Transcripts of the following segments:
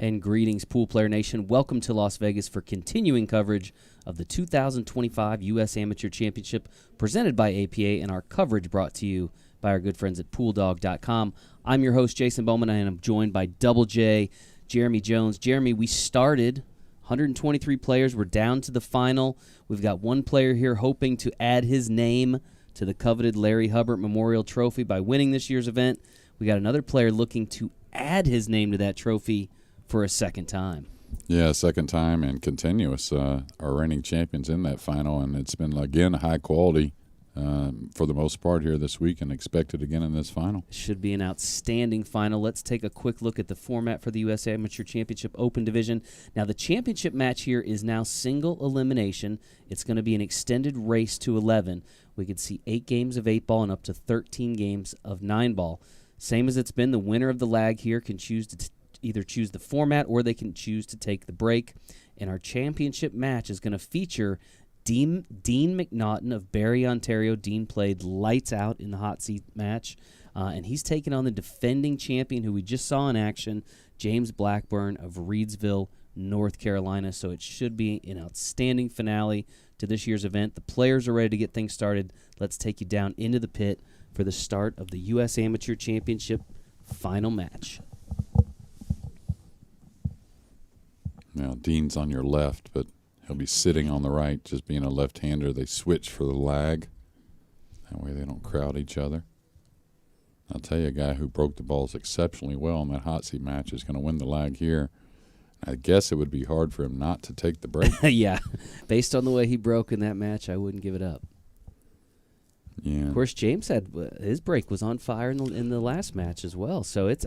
And greetings, Pool Player Nation. Welcome to Las Vegas for continuing coverage of the 2025 U.S. Amateur Championship presented by APA and our coverage brought to you by our good friends at PoolDog.com. I'm your host, Jason Bowman, and I'm joined by Double J, Jeremy Jones. Jeremy, we started 123 players. We're down to the final. We've got one player here hoping to add his name to the coveted Larry Hubert Memorial Trophy by winning this year's event. We got another player looking to add his name to that trophy for a second time. Yeah, second time and continuous. Our reigning champions in that final, and it's been, again, high quality for the most part here this week and expected again in this final. Should be an outstanding final. Let's take a quick look at the format for the U.S. Amateur Championship Open Division. Now, the championship match here is now single elimination. It's going to be an extended race to 11. We could see 8 games of 8-ball and up to 13 games of 9-ball. Same as it's been, the winner of the lag here can choose to either choose the format or they can choose to take the break. And our championship match is going to feature Dean Macnaughton of Barrie, Ontario. Dean played lights out in the hot seat match, and he's taking on the defending champion who we just saw in action, James Blackburn of Reidsville, North Carolina. So it should be an outstanding finale to this year's event. The players are ready to get things started. Let's take you down into the pit for the start of the U.S. Amateur Championship final match. Now, Dean's on your left, but he'll be sitting on the right, just being a left-hander. They switch for the lag. That way they don't crowd each other. I'll tell you, a guy who broke the balls exceptionally well in that hot seat match is going to win the lag here. I guess it would be hard for him not to take the break. Yeah. Based on the way he broke in that match, I wouldn't give it up. Yeah. Of course, James had his break was on fire in the last match as well. So it's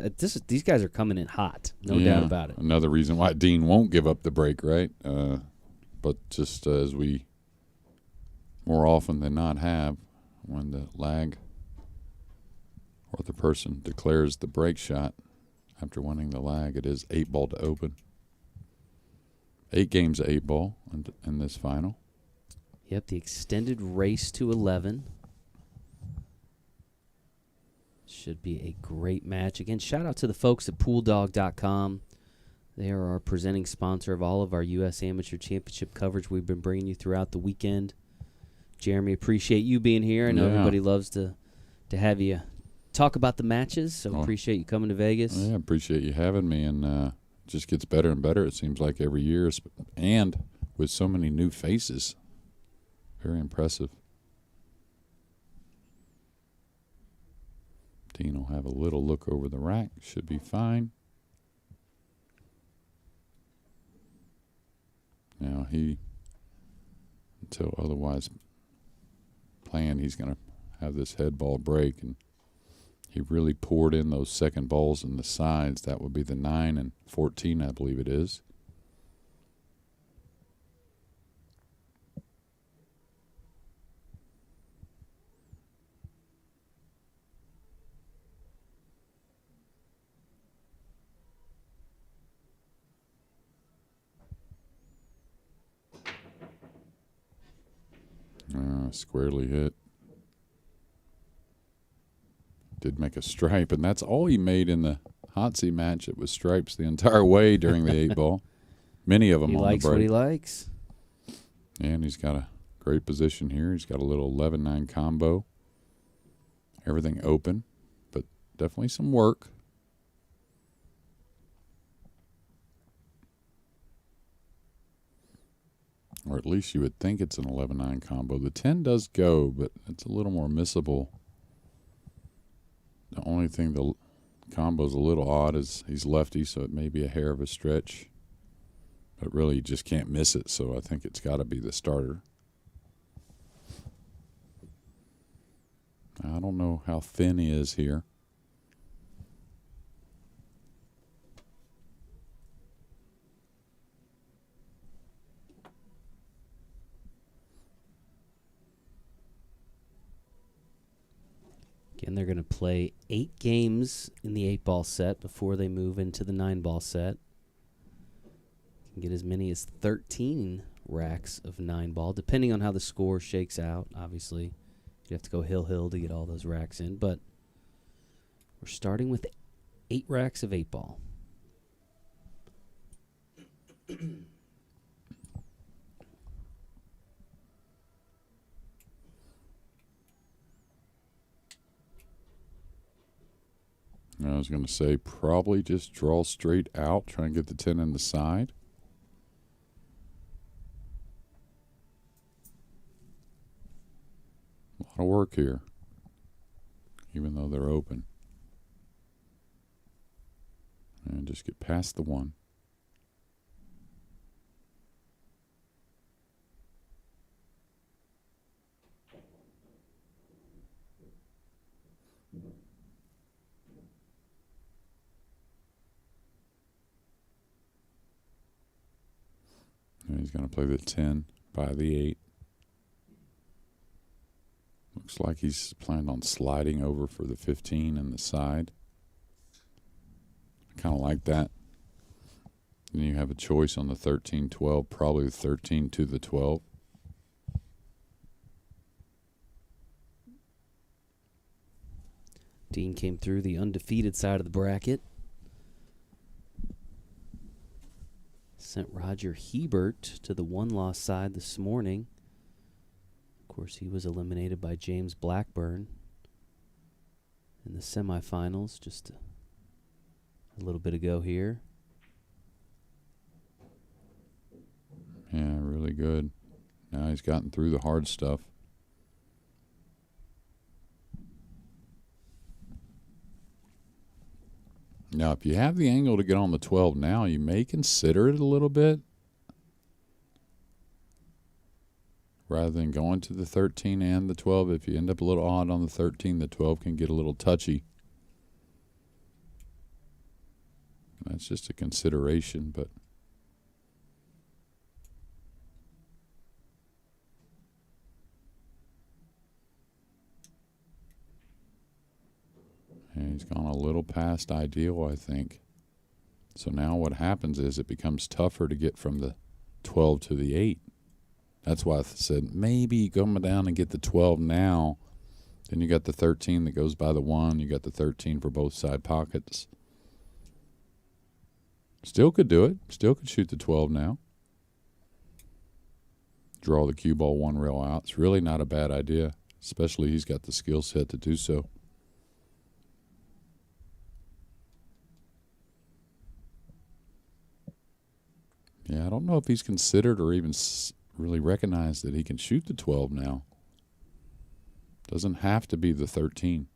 these guys are coming in hot, no doubt about it. Another reason why Dean won't give up the break, right? But just as we more often than not have, when the lag or the person declares the break shot after winning the lag, it is 8-ball to open. 8 games of 8-ball in this final. Yep, the extended race to 11. Should be a great match. Again, shout out to the folks at PoolDog.com. They are our presenting sponsor of all of our U.S. Amateur Championship coverage we've been bringing you throughout the weekend. Jeremy, appreciate you being here. I know everybody loves to have you talk about the matches, so appreciate you coming to Vegas. Yeah, appreciate you having me, and it just gets better and better, it seems like, every year, and with so many new faces. Very impressive. Dean will have a little look over the rack. Should be fine. Now until otherwise planned, he's going to have this head ball break, and he really poured in those second balls in the sides. That would be the 9 and 14, I believe it is. Squarely hit. Did make a stripe, and that's all he made in the hot seat match. It was stripes the entire way during the 8-ball. Many of them on the break. He likes what he likes. And he's got a great position here. He's got a little 11-9 combo. Everything open, but definitely some work. Or at least you would think it's an 11-9 combo. The 10 does go, but it's a little more missable. The only thing the combo's a little odd is he's lefty, so it may be a hair of a stretch. But really, you just can't miss it, so I think it's got to be the starter. I don't know how thin he is here. Again, they're going to play 8 games in the 8-ball set before they move into the 9-ball set. Can get as many as 13 racks of 9-ball, depending on how the score shakes out. Obviously, you have to go hill to get all those racks in, but we're starting with 8 racks of 8-ball. I was going to say probably just draw straight out, try and get the 10 in the side. A lot of work here, even though they're open. And just get past the 1. And he's going to play the 10 by the 8. Looks like he's planned on sliding over for the 15 and the side. I kind of like that. Then you have a choice on the 13, 12, probably the 13 to the 12. Dean came through the undefeated side of the bracket. Sent Roger Hebert to the one-loss side this morning. Of course, he was eliminated by James Blackburn in the semifinals just a little bit ago here. Yeah, really good. Now he's gotten through the hard stuff. Now, if you have the angle to get on the 12 now, you may consider it a little bit rather than going to the 13 and the 12. If you end up a little odd on the 13, the 12 can get a little touchy. That's just a consideration, but and he's gone a little past ideal, I think. So now what happens is it becomes tougher to get from the 12 to the 8. That's why I said maybe come down and get the 12 now. Then you got the 13 that goes by the 1. You got the 13 for both side pockets. Still could do it. Still could shoot the 12 now. Draw the cue ball 1 rail out. It's really not a bad idea, especially he's got the skill set to do so. Yeah, I don't know if he's considered or even really recognized that he can shoot the 12 now. Doesn't have to be the 13.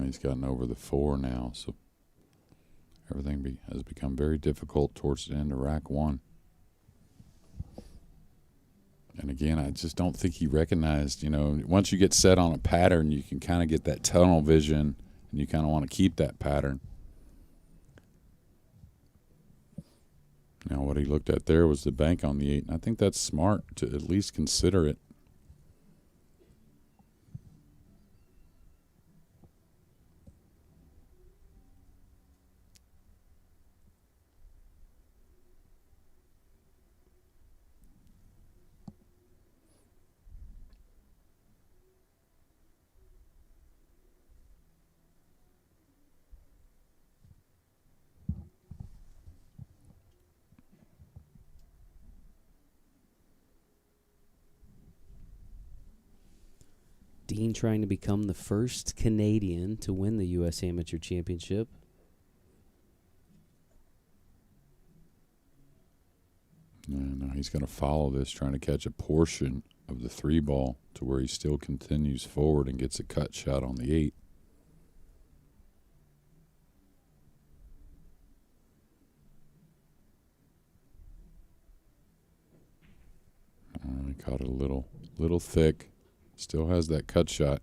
He's gotten over the 4 now, so everything has become very difficult towards the end of rack 1. And again, I just don't think he recognized, once you get set on a pattern, you can kind of get that tunnel vision, and you kind of want to keep that pattern. Now, what he looked at there was the bank on the 8, and I think that's smart to at least consider it. Dean trying to become the first Canadian to win the U.S. Amateur Championship. No, he's going to follow this, trying to catch a portion of the 3 ball to where he still continues forward and gets a cut shot on the 8. He caught it a little thick. Still has that cut shot.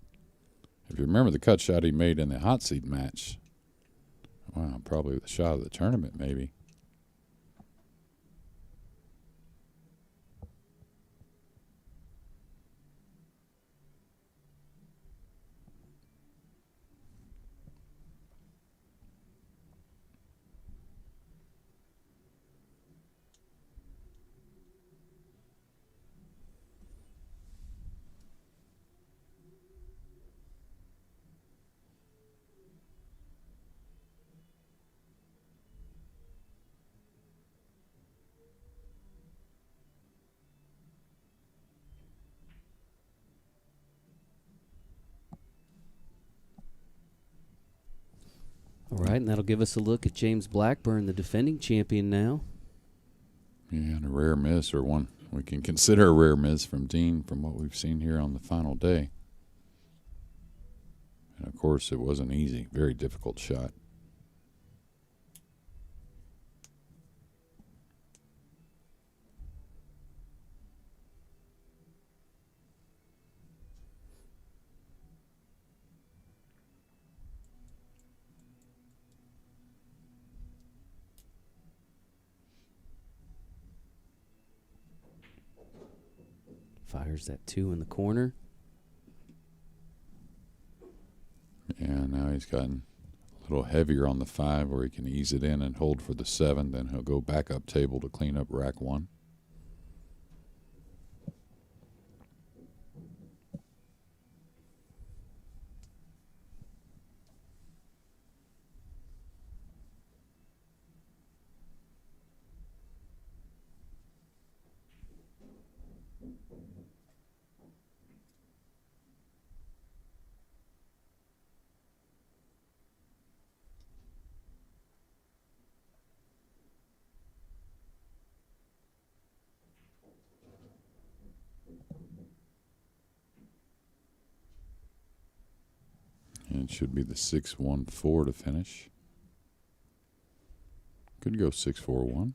If you remember the cut shot he made in the hot seat match, wow, probably the shot of the tournament maybe. All right, and that'll give us a look at James Blackburn, the defending champion now. Yeah, and a rare miss, or one we can consider a rare miss from Dean from what we've seen here on the final day. And, of course, it wasn't easy. Very difficult shot. Fires that 2 in the corner. Yeah, now he's gotten a little heavier on the 5 where he can ease it in and hold for the 7. Then he'll go back up table to clean up rack 1. And it should be the 6-1-4 to finish. Could go 6-4-1.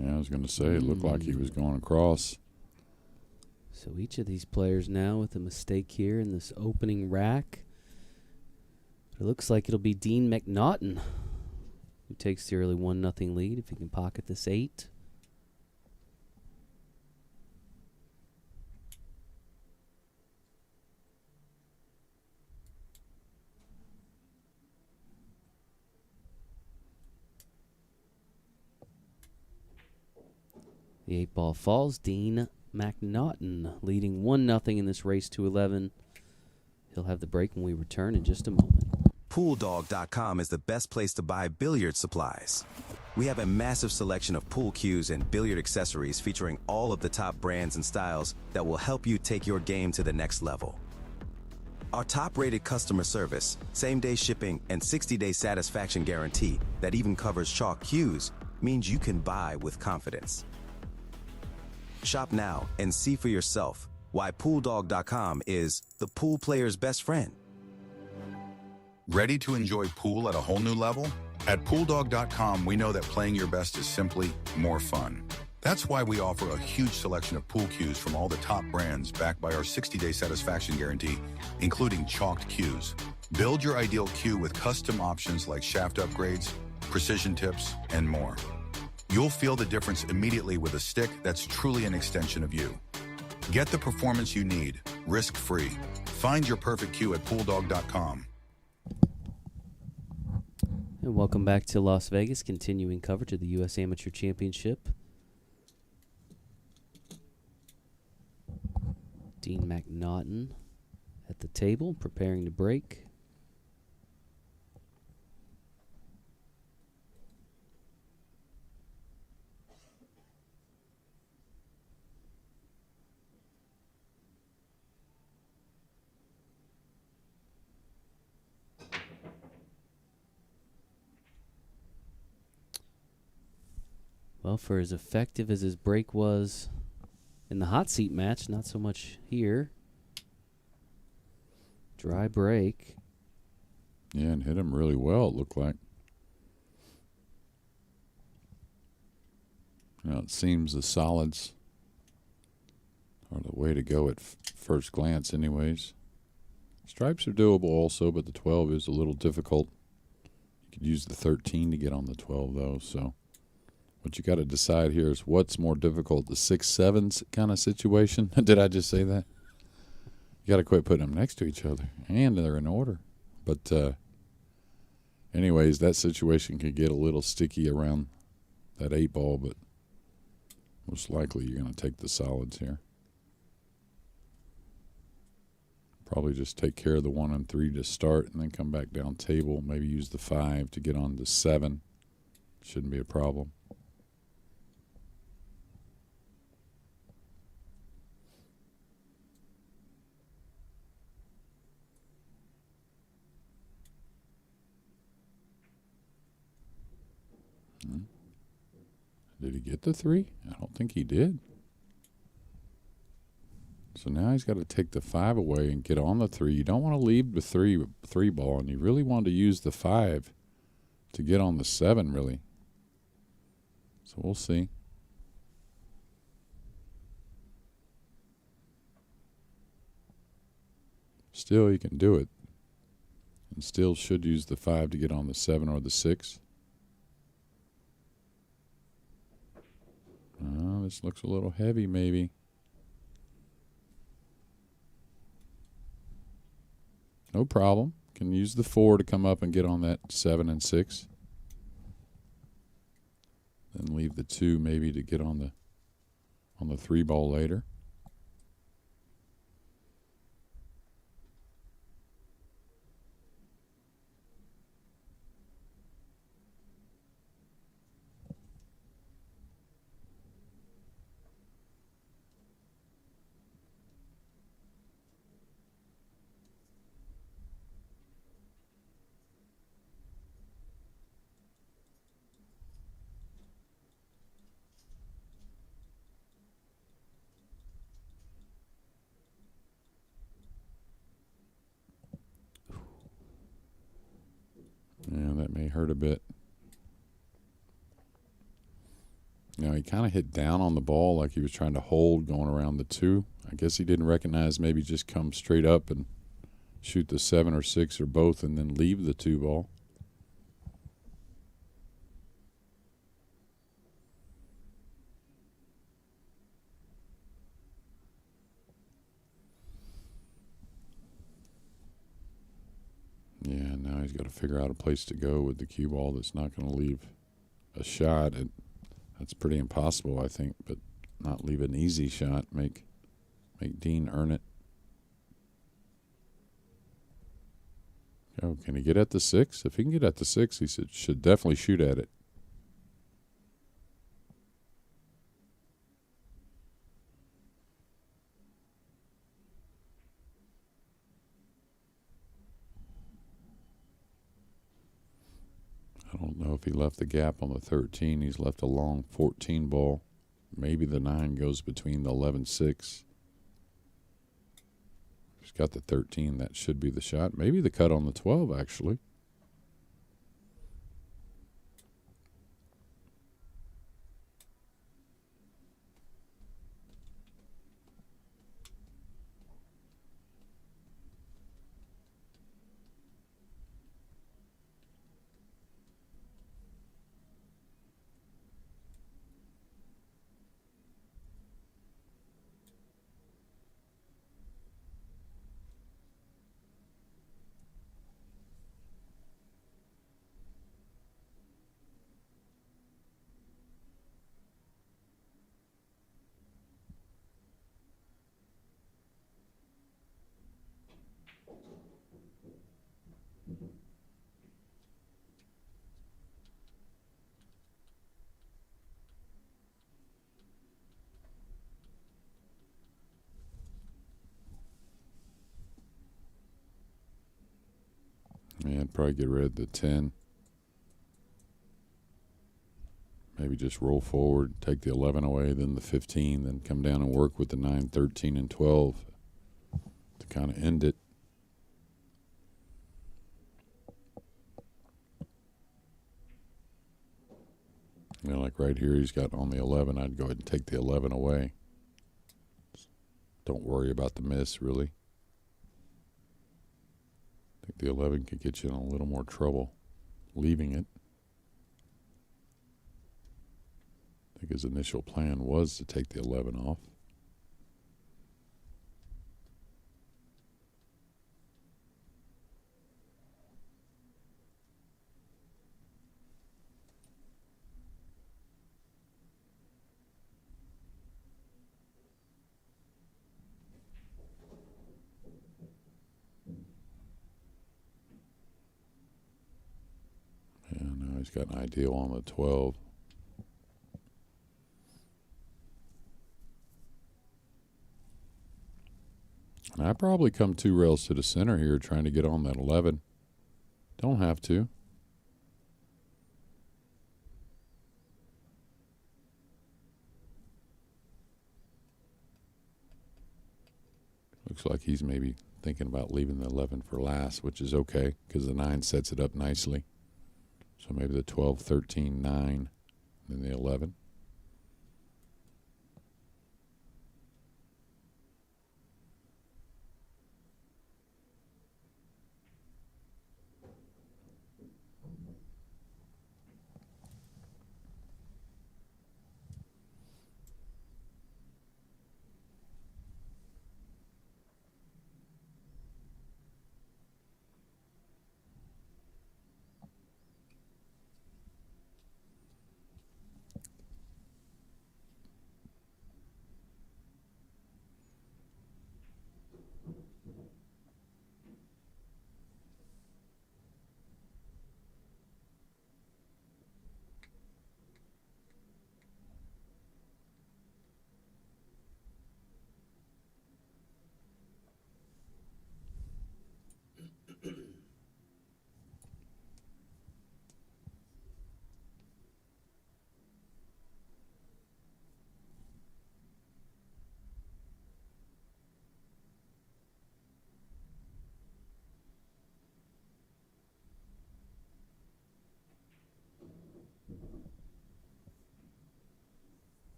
Yeah, I was going to say, it looked like he was going across. So each of these players now with a mistake here in this opening rack. It looks like it'll be Dean Macnaughton who takes the early 1-0 lead if he can pocket this 8. The 8-ball falls. Dean Macnaughton leading 1-0 in this race to 11. He'll have the break when we return in just a moment. PoolDog.com is the best place to buy billiard supplies. We have a massive selection of pool cues and billiard accessories featuring all of the top brands and styles that will help you take your game to the next level. Our top-rated customer service, same-day shipping, and 60-day satisfaction guarantee that even covers chalk cues means you can buy with confidence. Shop now and see for yourself why PoolDog.com is the pool player's best friend. Ready to enjoy pool at a whole new level? At PoolDog.com, we know that playing your best is simply more fun. That's why we offer a huge selection of pool cues from all the top brands backed by our 60-day satisfaction guarantee, including chalked cues. Build your ideal cue with custom options like shaft upgrades, precision tips, and more. You'll feel the difference immediately with a stick that's truly an extension of you. Get the performance you need, risk-free. Find your perfect cue at PoolDog.com. And welcome back to Las Vegas, continuing coverage of the U.S. Amateur Championship. Dean Macnaughton at the table, preparing to break. Well, for as effective as his break was in the hot seat match, not so much here. Dry break. Yeah, and hit him really well, it looked like. Now, it seems the solids are the way to go at first glance anyways. Stripes are doable also, but the 12 is a little difficult. You could use the 13 to get on the 12, though. So what you got to decide here is what's more difficult, the 6-7 kind of situation? Did I just say that? You got to quit putting them next to each other, and they're in order. But anyways, that situation could get a little sticky around that 8 ball, but most likely you're going to take the solids here. Probably just take care of the 1 and 3 to start and then come back down table. Maybe use the 5 to get on the 7. Shouldn't be a problem. Did he get the 3? I don't think he did. So now he's got to take the 5 away and get on the 3. You don't want to leave the 3 ball, and you really want to use the 5 to get on the 7, really. So we'll see. Still, he can do it. And still should use the 5 to get on the 7 or the 6. Oh, this looks a little heavy, maybe. No problem. Can use the 4 to come up and get on that 7 and 6. Then leave the 2 maybe to get on the 3 ball later. Yeah, that may hurt a bit. Now, he kind of hit down on the ball like he was trying to hold going around the 2. I guess he didn't recognize maybe just come straight up and shoot the 7 or 6 or both and then leave the 2 ball. Yeah, now he's got to figure out a place to go with the cue ball that's not going to leave a shot. That's pretty impossible, I think, but not leave an easy shot. Make Dean earn it. Oh, can he get at the 6? If he can get at the 6, he should definitely shoot at it. I don't know if he left the gap on the 13. He's left a long 14 ball. Maybe the 9 goes between the 11-6. He's got the 13. That should be the shot. Maybe the cut on the 12, actually. Yeah, I'd probably get rid of the 10. Maybe just roll forward, take the 11 away, then the 15, then come down and work with the 9, 13, and 12 to kind of end it. You know, like right here, he's got on the 11. I'd go ahead and take the 11 away. Don't worry about the miss, really. I think the 11 could get you in a little more trouble leaving it. I think his initial plan was to take the 11 off. And now he's got an ideal on the 12. And I probably come 2 rails to the center here trying to get on that 11. Don't have to. Looks like he's maybe thinking about leaving the 11 for last, which is okay because the 9 sets it up nicely. So maybe the 12, 13, 9, then the 11.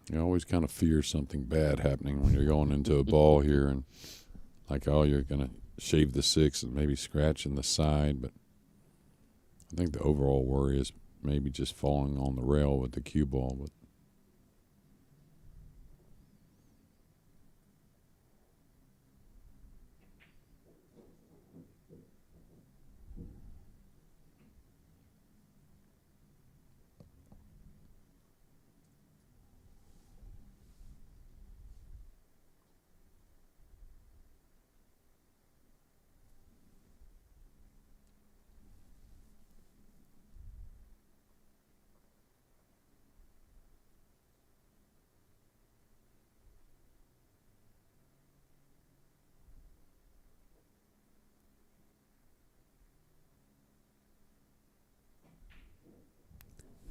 You always kind of fear something bad happening when you're going into a ball here, and like, oh, you're going to shave the 6 and maybe scratch in the side. But I think the overall worry is maybe just falling on the rail with the cue ball. But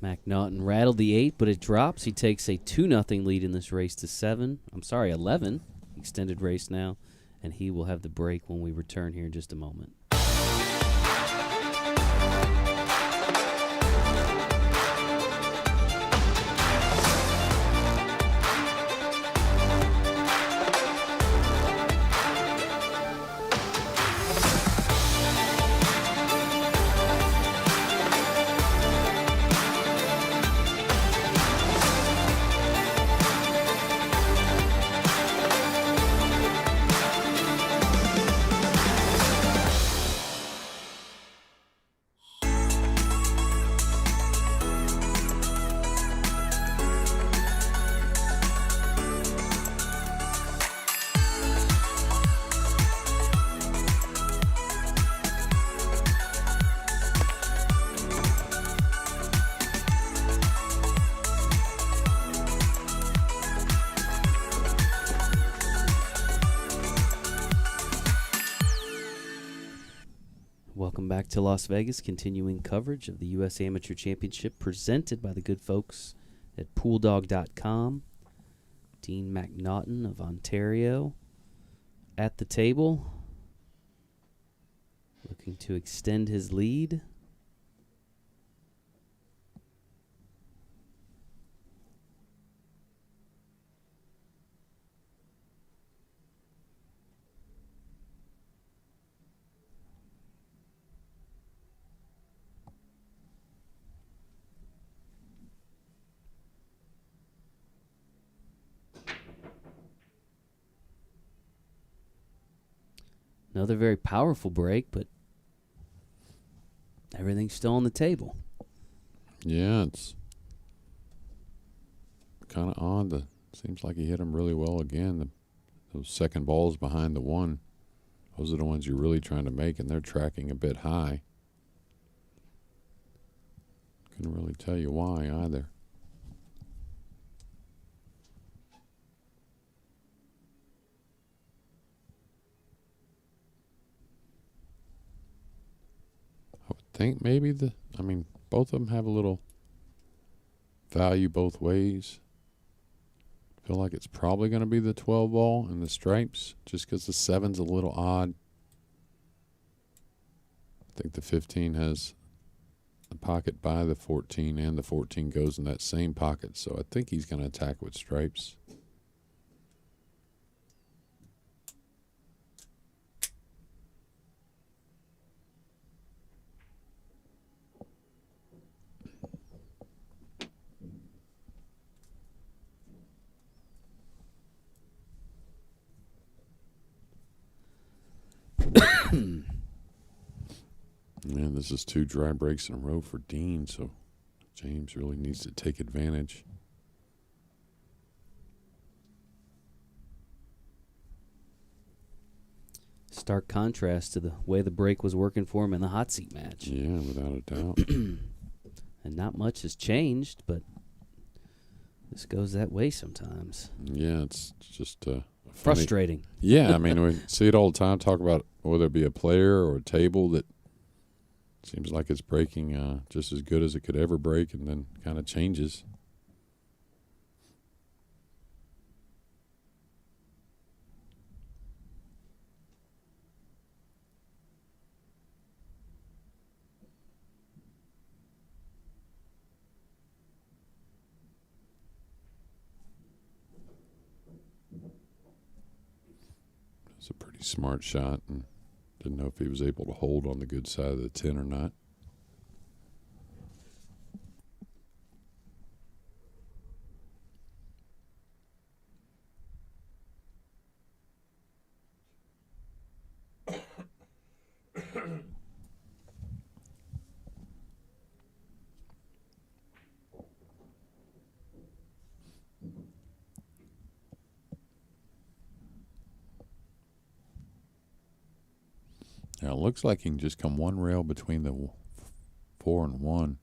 Macnaughton rattled the 8, but it drops. He takes a 2-0 lead in this race to 11. Extended race now, and he will have the break when we return here in just a moment. back to Las Vegas, continuing coverage of the U.S. Amateur Championship presented by the good folks at PoolDog.com. Dean Macnaughton of Ontario at the table, looking to extend his lead. Another very powerful break, but everything's still on the table. Yeah, it's kind of odd. Seems like he hit him really well again. Those second balls behind the one, those are the ones you're really trying to make, and they're tracking a bit high. Couldn't really tell you why either. Think maybe both of them have a little value both ways. Feel like it's probably going to be the 12 ball and the stripes just because the 7's a little odd. I think the 15 has a pocket by the 14 and the 14 goes in that same pocket. So I think he's going to attack with stripes. Man, this is 2 dry breaks in a row for Dean, so James really needs to take advantage. Stark contrast to the way the break was working for him in the hot seat match. Yeah, without a doubt. And not much has changed, but this goes that way sometimes. Yeah, it's just frustrating. Yeah, I mean, we see it all the time. Talk about whether it be a player or a table that seems like it's breaking just as good as it could ever break and then kind of changes. It's a pretty smart shot, and didn't know if he was able to hold on the good side of the 10 or not. Now, it looks like he can just come one rail between the 4 and 1.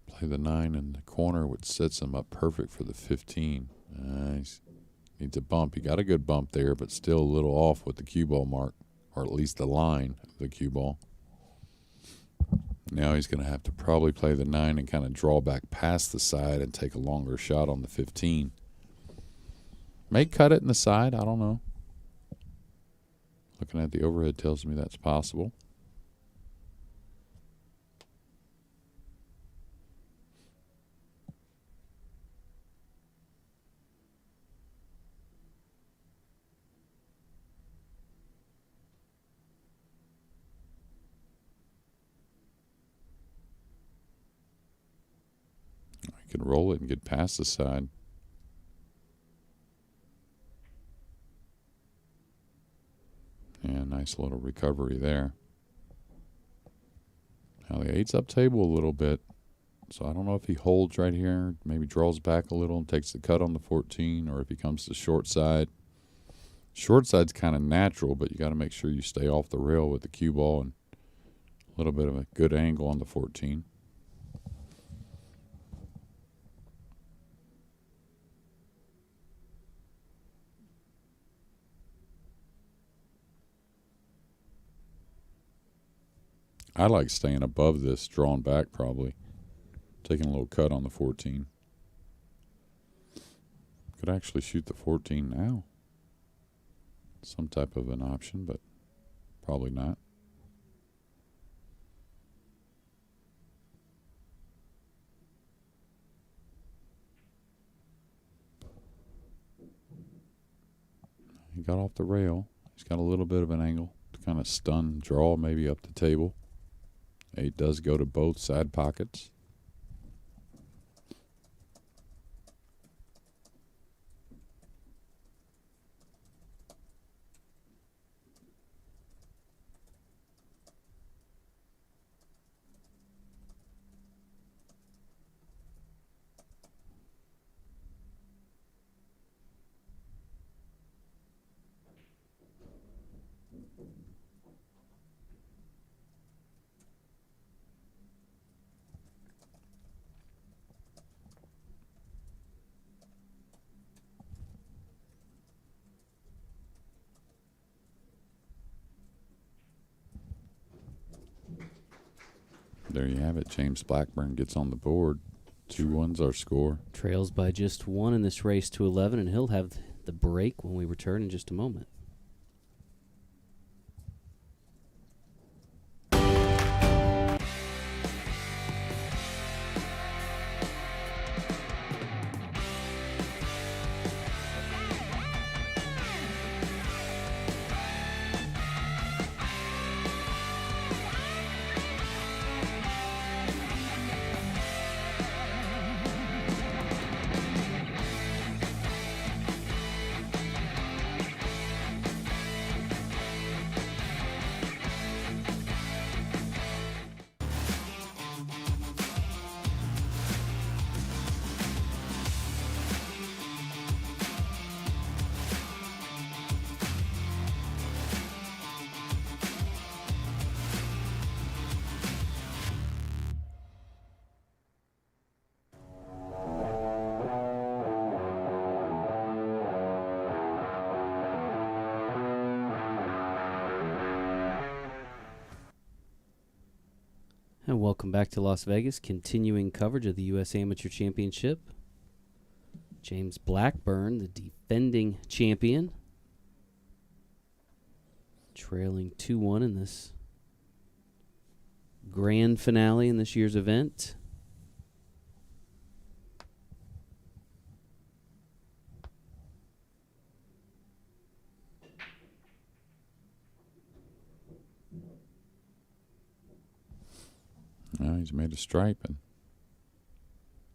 Play the 9 in the corner, which sets him up perfect for the 15. Nice. Needs a bump. He got a good bump there, but still a little off with the cue ball mark, or at least the line of the cue ball. Now he's going to have to probably play the 9 and kind of draw back past the side and take a longer shot on the 15. May cut it in the side. I don't know. Looking at the overhead tells me that's possible. I can roll it and get past the side. Yeah, nice little recovery there. Now the 8's up table a little bit, so I don't know if he holds right here, maybe draws back a little and takes the cut on the 14, or if he comes to short side. Short side's kind of natural, but you got to make sure you stay off the rail with the cue ball and a little bit of a good angle on the 14. I like staying above this, drawing back probably. Taking a little cut on the 14. Could actually shoot the 14 now. Some type of an option, but probably not. He got off the rail. He's got a little bit of an angle to kind of stun, draw maybe up the table. 8 does go to both side pockets. There you have it. James Blackburn gets on the board. 2-1's our score. Trails by just 1 in this race to 11, and he'll have the break when we return in just a moment. And welcome back to Las Vegas, continuing coverage of the U.S. Amateur Championship. James Blackburn, the defending champion, trailing 2-1 in this grand finale in this year's event. He's made a stripe, and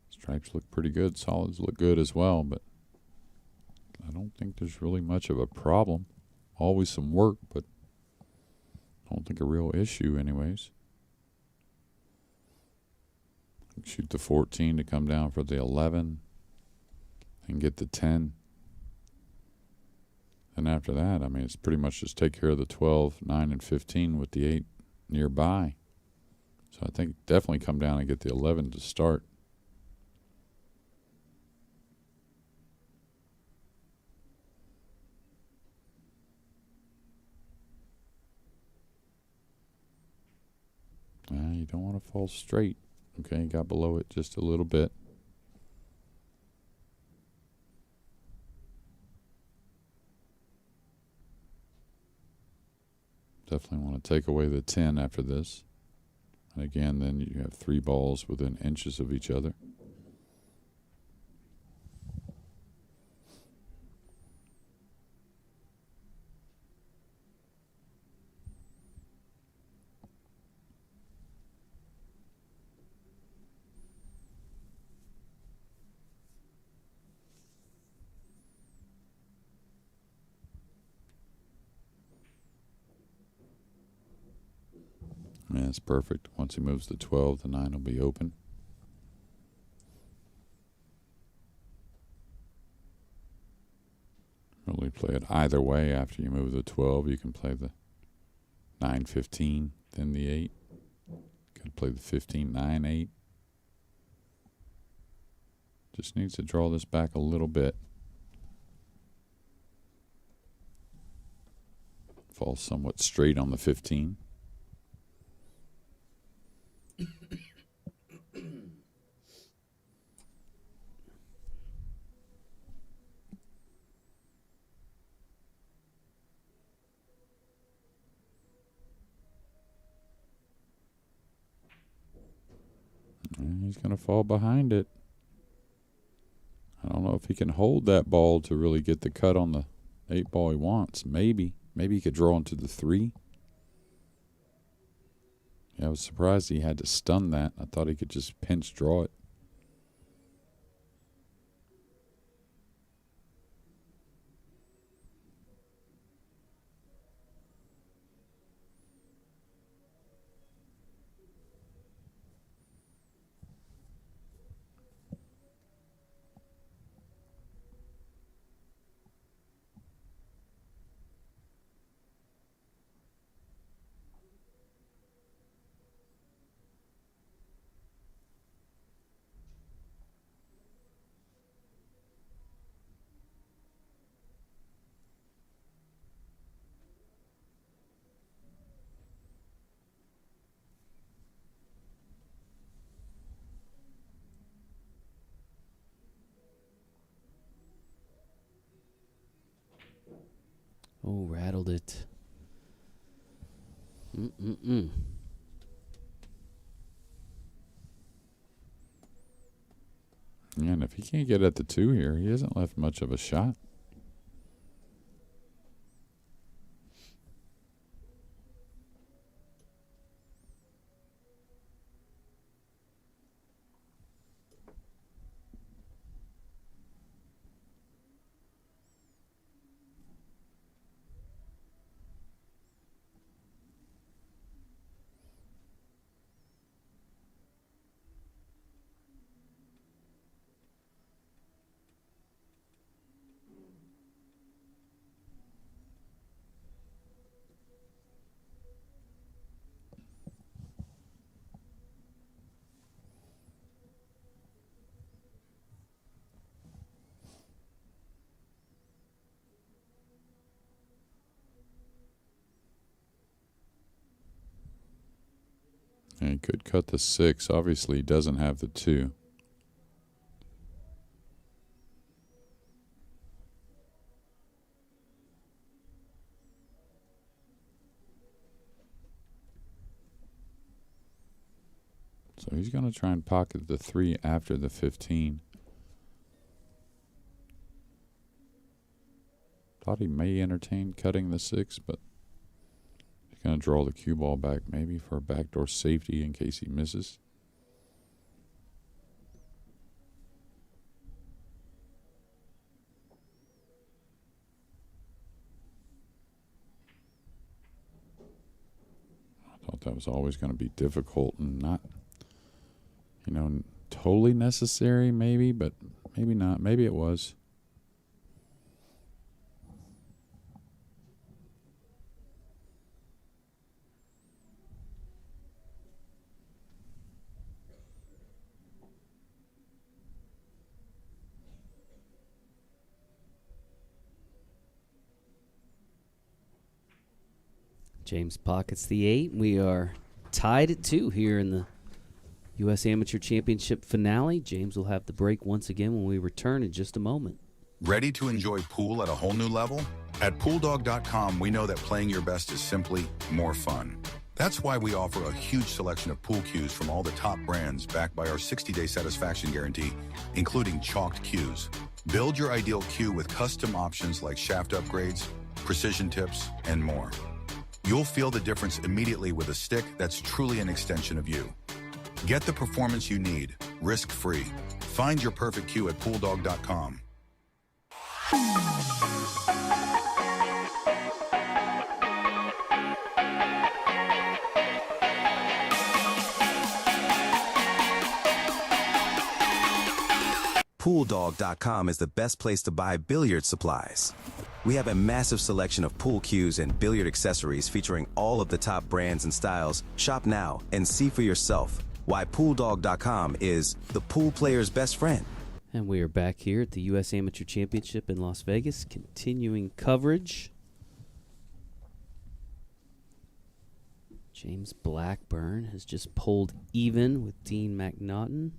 stripes look pretty good. Solids look good as well, but I don't think there's really much of a problem. Always some work, but I don't think a real issue anyways. Shoot the 14 to come down for the 11 and get the 10. And after that, I mean, it's pretty much just take care of the 12, 9, and 15 with the 8 nearby. So I think definitely come down and get the 11 to start. You don't want to fall straight. Okay, got below it just a little bit. Definitely want to take away the 10 after this. And again, then you have 3 balls within inches of each other. Yeah, it's perfect. Once he moves to 12, the 9 will be open. Really play it either way. After you move the 12, you can play the 9-15, then the 8. Got to play the 15-9-8. Just needs to draw this back a little bit. Falls somewhat straight on the 15. And he's going to fall behind it. I don't know if he can hold that ball to really get the cut on the 8 ball he wants. Maybe. Maybe he could draw into the 3. Yeah, I was surprised he had to stun that. I thought he could just pinch draw it. Oh, rattled it. Mm-mm-mm. And if he can't get at the 2 here, he hasn't left much of a shot. And he could cut the 6. Obviously, he doesn't have the 2. So he's going to try and pocket the 3 after the 15. Thought he may entertain cutting the 6, but he's going to draw the cue ball back maybe for a backdoor safety in case he misses. I thought that was always going to be difficult and not, totally necessary maybe, but maybe not. Maybe it was. James pockets the 8. We are tied at 2 here in the U.S. Amateur Championship finale. James will have the break once again when we return in just a moment. Ready to enjoy pool at a whole new level? At PoolDog.com, we know that playing your best is simply more fun. That's why we offer a huge selection of pool cues from all the top brands backed by our 60-day satisfaction guarantee, including chalked cues. Build your ideal cue with custom options like shaft upgrades, precision tips, and more. You'll feel the difference immediately with a stick that's truly an extension of you. Get the performance you need, risk-free. Find your perfect cue at PoolDog.com. PoolDog.com is the best place to buy billiard supplies. We have a massive selection of pool cues and billiard accessories featuring all of the top brands and styles. Shop now and see for yourself why PoolDog.com is the pool player's best friend. And we are back here at the U.S. Amateur Championship in Las Vegas, continuing coverage. James Blackburn has just pulled even with Dean Macnaughton.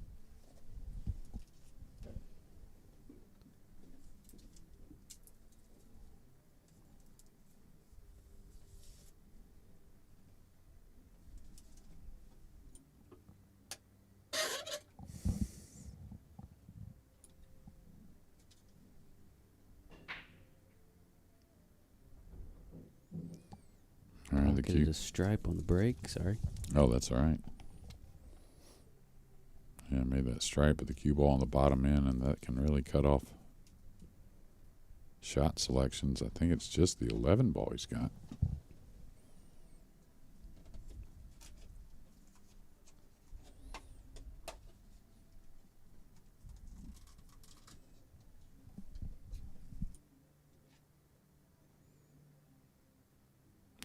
Did a stripe on the break. Sorry. Oh, that's all right. Yeah, I made that stripe with the cue ball on the bottom end, and that can really cut off shot selections. I think it's just the 11 ball he's got.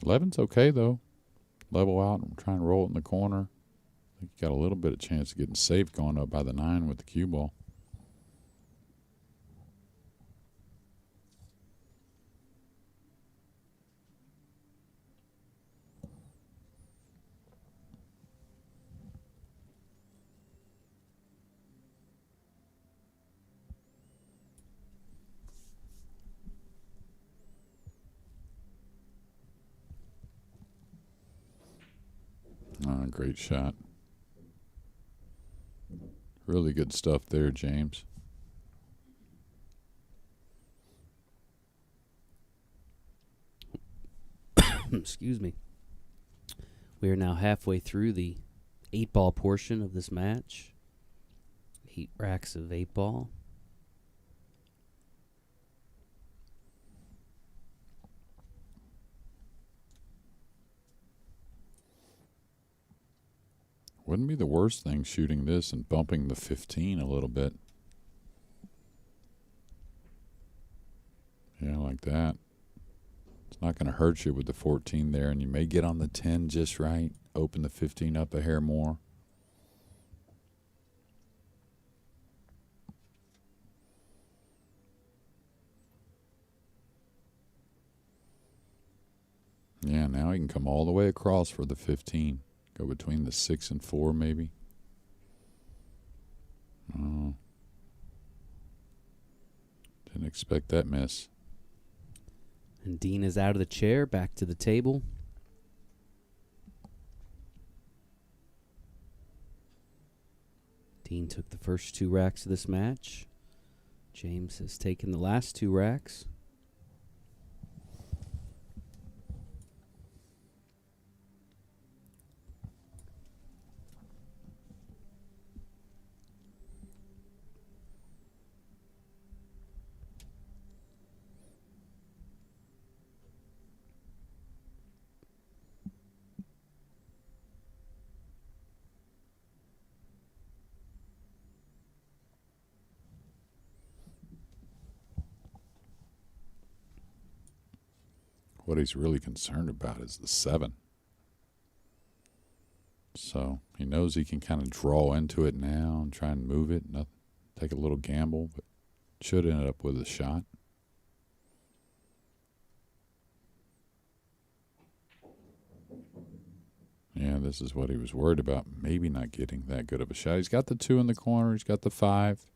Eleven's okay though. Level out and try and roll it in the corner. I think you got a little bit of chance of getting safe going up by the 9 with the cue ball. Great shot. Really good stuff there, James. Excuse me. We are now halfway through the 8-ball portion of this match. 8 racks of 8-ball. Wouldn't be the worst thing shooting this and bumping the 15 a little bit. Yeah, like that. It's not going to hurt you with the 14 there, and you may get on the 10 just right. Open the 15 up a hair more. Yeah, now he can come all the way across for the 15. Go between the 6 and 4, maybe. Oh. Didn't expect that miss. And Dean is out of the chair, back to the table. Dean took the first 2 racks of this match. James has taken the last 2 racks. What he's really concerned about is the 7. So he knows he can kind of draw into it now and try and move it. Take a little gamble, but should end up with a shot. Yeah, this is what he was worried about, maybe not getting that good of a shot. He's got the 2 in the corner. He's got the 5.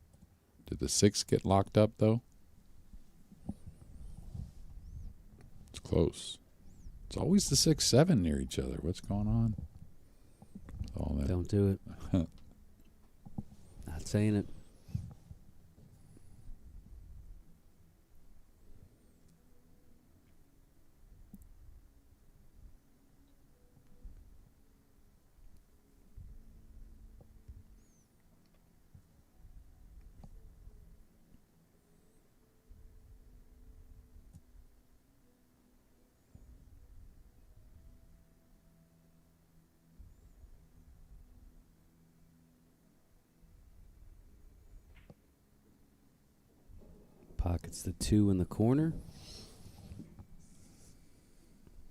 Did the 6 get locked up, though? It's close. It's always the 6, 7 near each other. What's going on? All that. Don't do it. Not saying it. Pockets the 2 in the corner.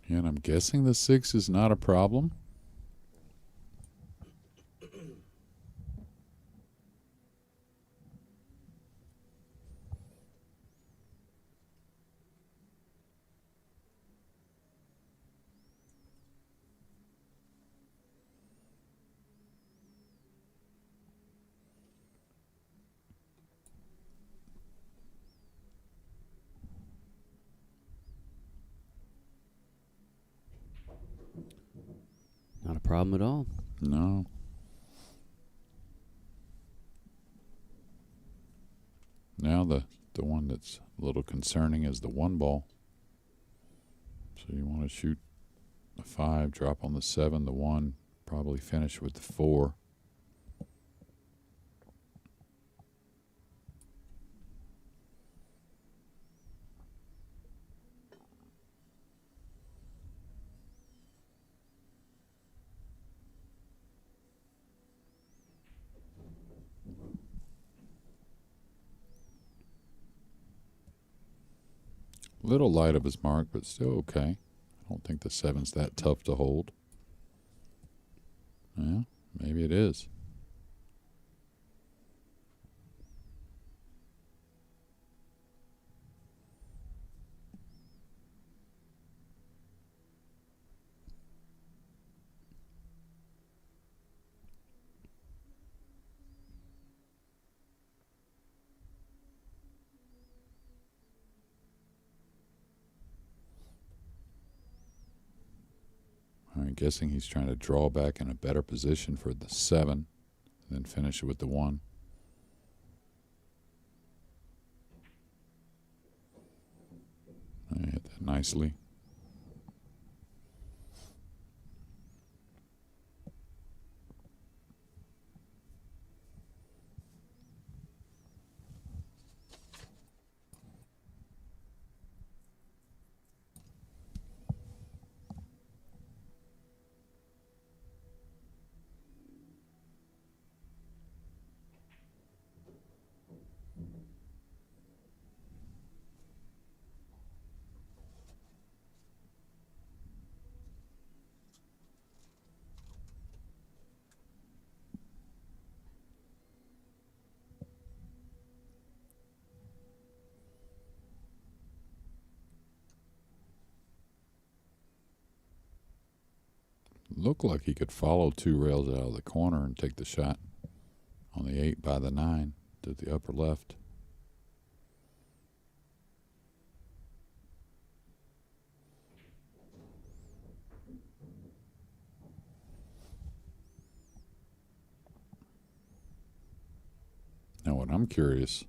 And I'm guessing the 6 is not a problem. Not a problem at all. No. Now the one that's a little concerning is the 1 ball. So you want to shoot The 5, drop on the 7, the 1, probably finish with the 4. Little light of his mark, but still okay. I don't think the 7's that tough to hold. Yeah, maybe it is. I'm guessing he's trying to draw back in a better position for the 7, and then finish it with the 1. I hit that nicely. Looked like he could follow 2 rails out of the corner and take the shot on the 8 by the 9 to the upper left. Now what I'm curious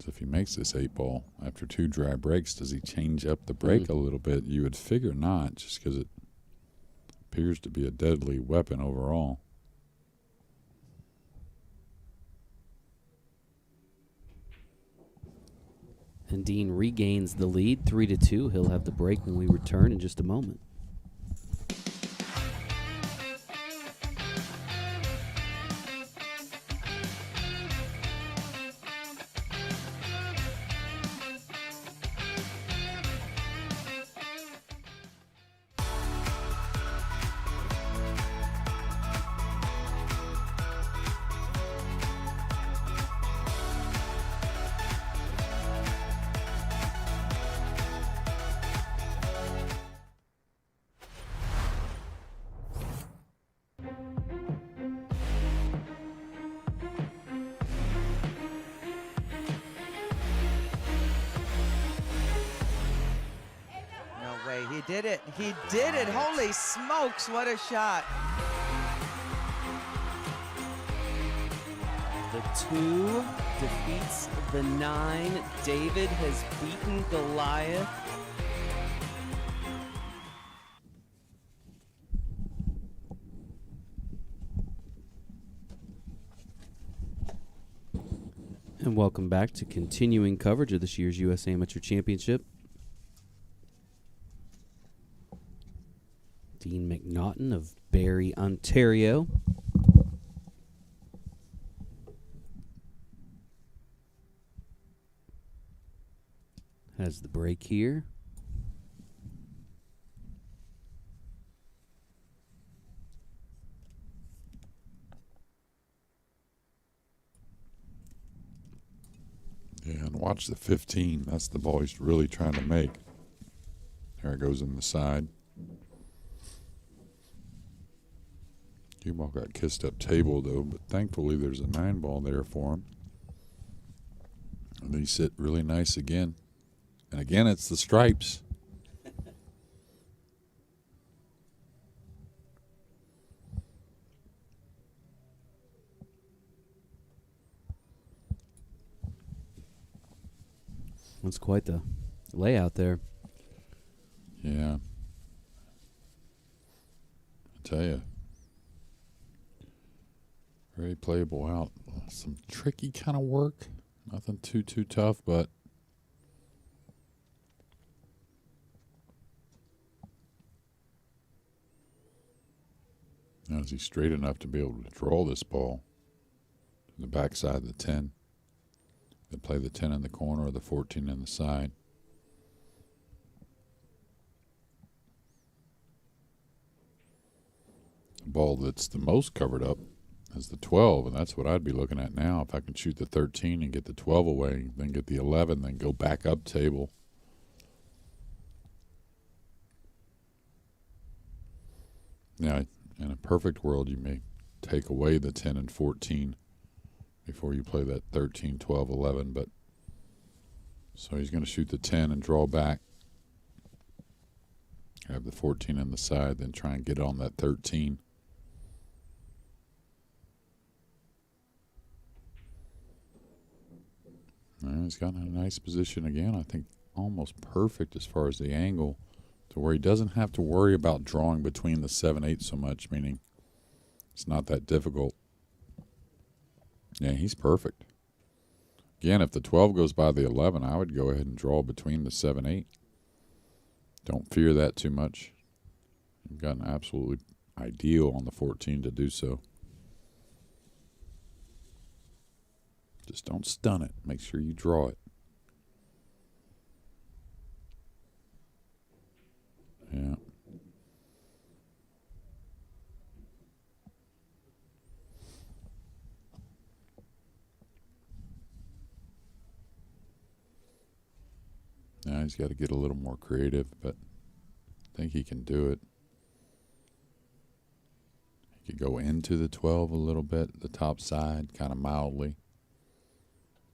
is if he makes this 8 ball after 2 dry breaks, does he change up the break a little bit? You would figure not, just because it appears to be a deadly weapon overall. And Dean regains the lead, 3-2. He'll have the break when we return in just a moment. He did it. He did it. Holy smokes, what a shot. The 2 defeats the 9. David has beaten Goliath. And welcome back to continuing coverage of this year's U.S. Amateur Championship. Dean Macnaughton of Barrie, Ontario. Has the break here. Yeah, and watch the 15. That's the ball he's really trying to make. There it goes in the side. Cue ball got kissed up table though, but thankfully there's a 9 ball there for him. And they sit really nice again. And again, it's the stripes. That's quite the layout there. Yeah. tell you. Very playable out. Some tricky kind of work. Nothing too tough, but now is he straight enough to be able to draw this ball to the backside of the 10? Then play the 10 in the corner or the 14 in the side. The ball that's the most covered up is the 12, and that's what I'd be looking at now. If I can shoot the 13 and get the 12 away, then get the 11, then go back up table. Now, in a perfect world, you may take away the 10 and 14 before you play that 13, 12, 11, but so he's going to shoot the 10 and draw back. Have the 14 in the side, then try and get on that 13. He's got in a nice position again. I think almost perfect as far as the angle to where he doesn't have to worry about drawing between the 7-8 so much, meaning it's not that difficult. Yeah, he's perfect. Again, if the 12 goes by the 11, I would go ahead and draw between the 7-8. Don't fear that too much. You've got an absolutely ideal on the 14 to do so. Just don't stun it. Make sure you draw it. Yeah. Now he's got to get a little more creative, but I think he can do it. He could go into the 12 a little bit, the top side, kind of mildly.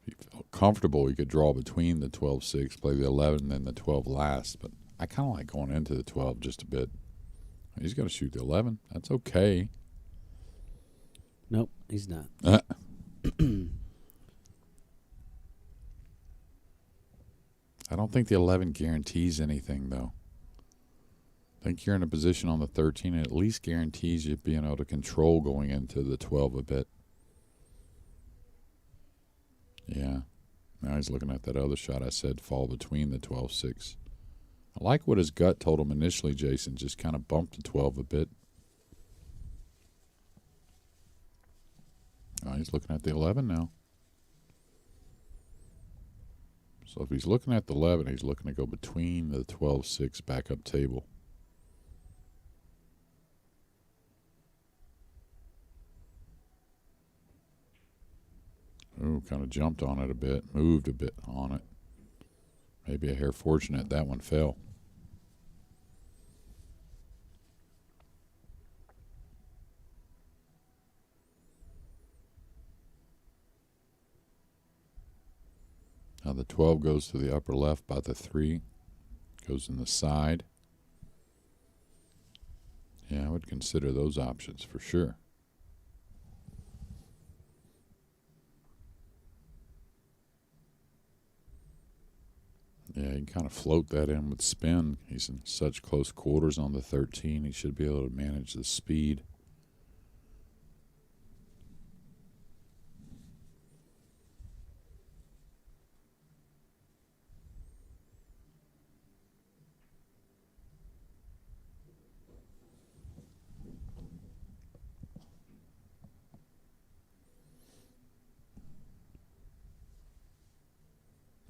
If he felt comfortable, he could draw between the 12-6, play the 11, and then the 12 last. But I kind of like going into the 12 just a bit. He's going to shoot the 11. That's okay. Nope, he's not. I don't think the 11 guarantees anything, though. I think you're in a position on the 13 and at least guarantees you being able to control going into the 12 a bit. Yeah. Now he's looking at that other shot I said fall between the 12-6. I like what his gut told him initially, Jason. Just kind of bumped the 12 a bit. Oh, he's looking at the 11 now. So if he's looking at the 11, he's looking to go between the 12-6 back up table. Ooh, kind of jumped on it a bit, moved a bit on it. Maybe a hair fortunate that one fell. Now the 12 goes to the upper left by the 3. Goes in the side. Yeah, I would consider those options for sure. Yeah, you can kind of float that in with spin. He's in such close quarters on the 13. He should be able to manage the speed.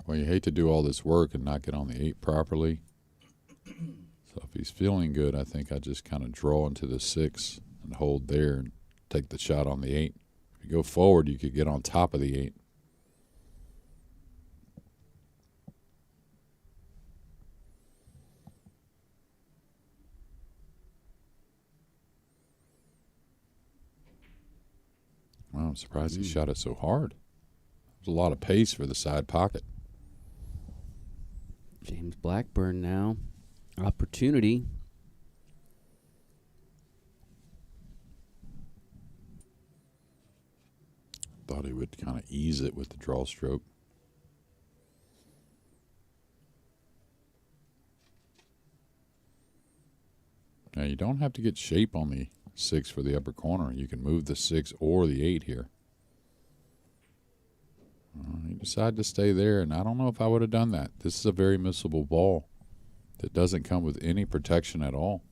Well, you hate to do all this work and not get on the 8 properly. So if he's feeling good, I think I just kind of draw into the 6 and hold there and take the shot on the 8. If you go forward, you could get on top of the 8. Wow, I'm surprised he shot it so hard. There's a lot of pace for the side pocket. James Blackburn now. Opportunity. Thought he would kind of ease it with the draw stroke. Now, you don't have to get shape on the 6 for the upper corner. You can move the 6 or the 8 here. He decided to stay there, and I don't know if I would have done that. This is a very missable ball that doesn't come with any protection at all.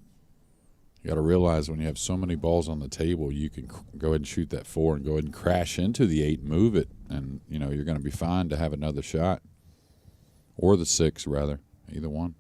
You got to realize when you have so many balls on the table, you can go ahead and shoot that 4 and go ahead and crash into the 8, move it, and you're going to be fine to have another shot, or the 6 rather, either one.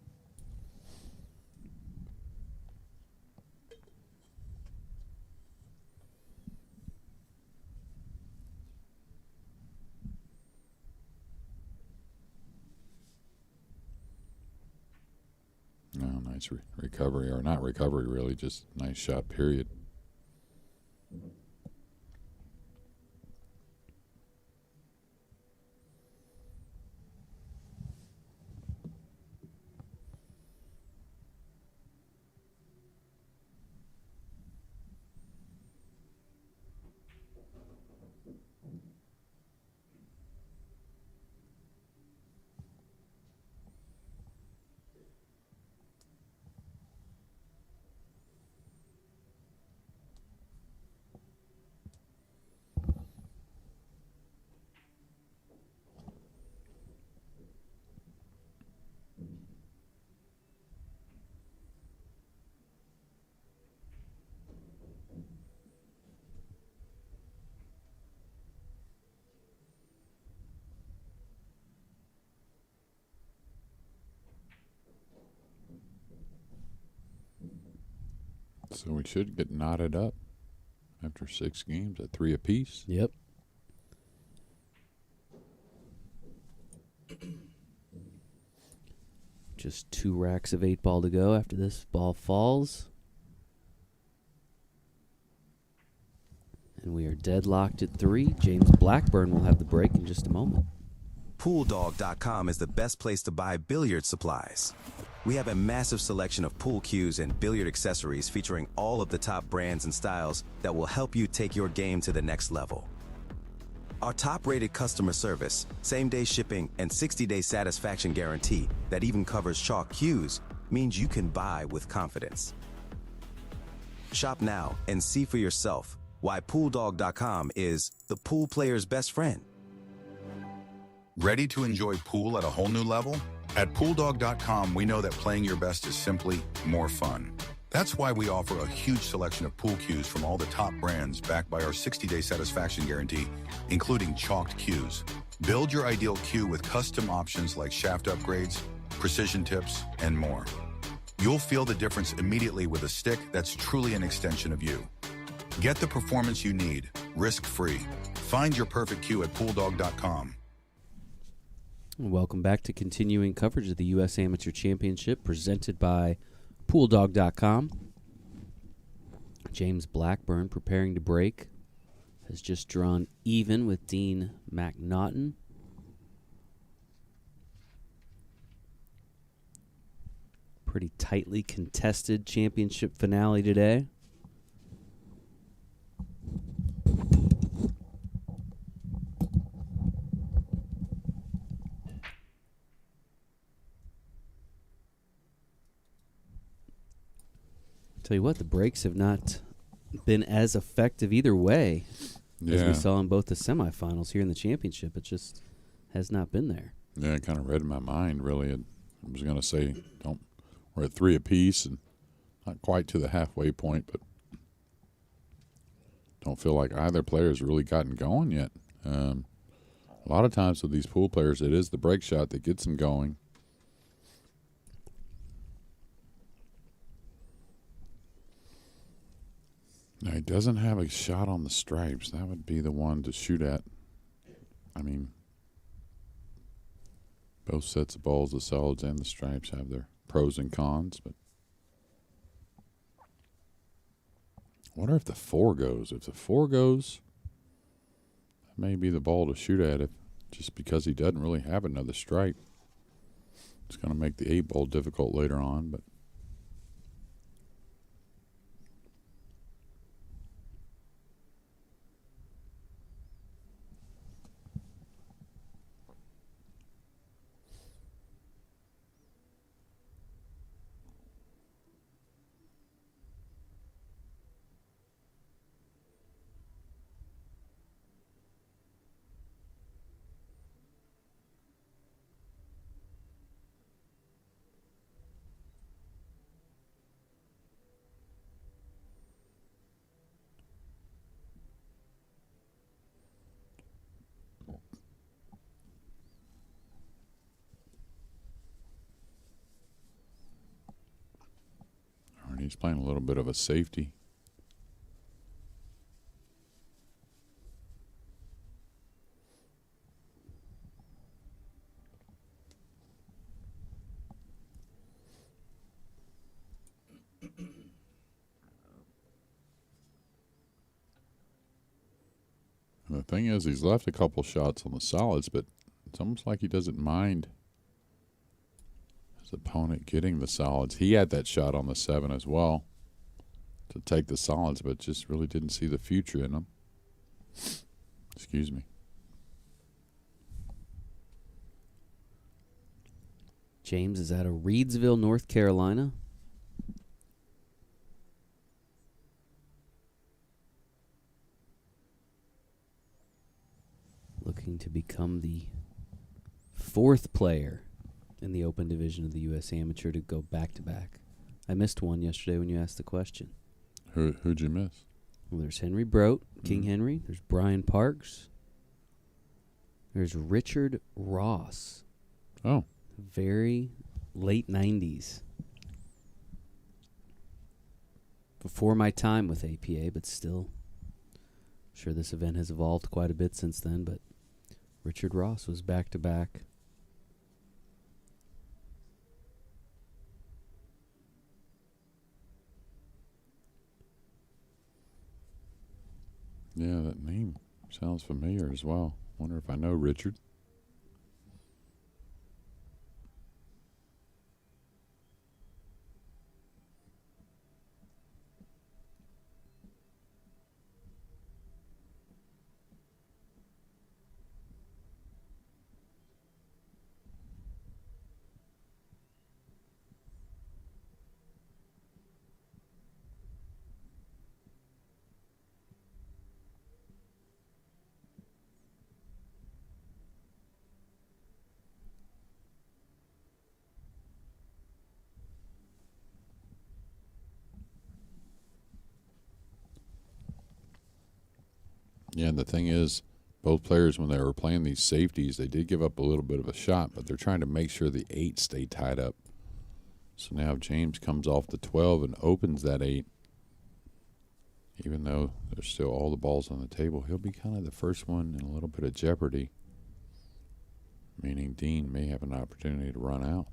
No, nice recovery, or not recovery, really, just nice shot, period. So we should get knotted up after 6 games at 3 apiece. Yep. Just 2 racks of 8 ball to go after this ball falls. And we are deadlocked at 3. James Blackburn will have the break in just a moment. PoolDog.com is the best place to buy billiard supplies. We have a massive selection of pool cues and billiard accessories featuring all of the top brands and styles that will help you take your game to the next level. Our top-rated customer service, same-day shipping, and 60-day satisfaction guarantee that even covers chalk cues means you can buy with confidence. Shop now and see for yourself why PoolDog.com is the pool player's best friend. Ready to enjoy pool at a whole new level? At PoolDog.com, we know that playing your best is simply more fun. That's why we offer a huge selection of pool cues from all the top brands backed by our 60-day satisfaction guarantee, including chalked cues. Build your ideal cue with custom options like shaft upgrades, precision tips, and more. You'll feel the difference immediately with a stick that's truly an extension of you. Get the performance you need, risk-free. Find your perfect cue at PoolDog.com. Welcome back to continuing coverage of the U.S. Amateur Championship presented by PoolDog.com. James Blackburn preparing to break. Has just drawn even with Dean Macnaughton. Pretty tightly contested championship finale today. Tell you what, the breaks have not been as effective either way as we saw in both the semifinals here in the championship. It just has not been there. Yeah, it kind of read in my mind, really. I was going to say, we're at 3 apiece and not quite to the halfway point, but don't feel like either player's really gotten going yet. A lot of times with these pool players, it is the break shot that gets them going. Now, he doesn't have a shot on the stripes. That would be the one to shoot at. I mean, both sets of balls, the solids and the stripes, have their pros and cons. But I wonder if the 4 goes. If the 4 goes, that may be the ball to shoot at it, just because he doesn't really have another stripe. It's going to make the 8 ball difficult later on, but he's playing a little bit of a safety. And the thing is, he's left a couple shots on the solids, but it's almost like he doesn't mind his opponent getting the solids. He had that shot on the 7 as well to take the solids, but just really didn't see the future in them. Excuse me. James is out of Reidsville, North Carolina. Looking to become the 4th player in the Open Division of the U.S. Amateur to go back-to-back. I missed one yesterday when you asked the question. Who'd you miss? Well, there's Henry Brote, King Henry. There's Brian Parks. There's Richard Ross. Oh. Very late 90s. Before my time with APA, but still. I'm sure this event has evolved quite a bit since then, but Richard Ross was back-to-back. Yeah, that name sounds familiar as well. Wonder if I know Richard. Yeah, and the thing is, both players, when they were playing these safeties, they did give up a little bit of a shot, but they're trying to make sure the 8 stay tied up. So now James comes off the 12 and opens that 8. Even though there's still all the balls on the table, he'll be kind of the first one in a little bit of jeopardy, meaning Dean may have an opportunity to run out.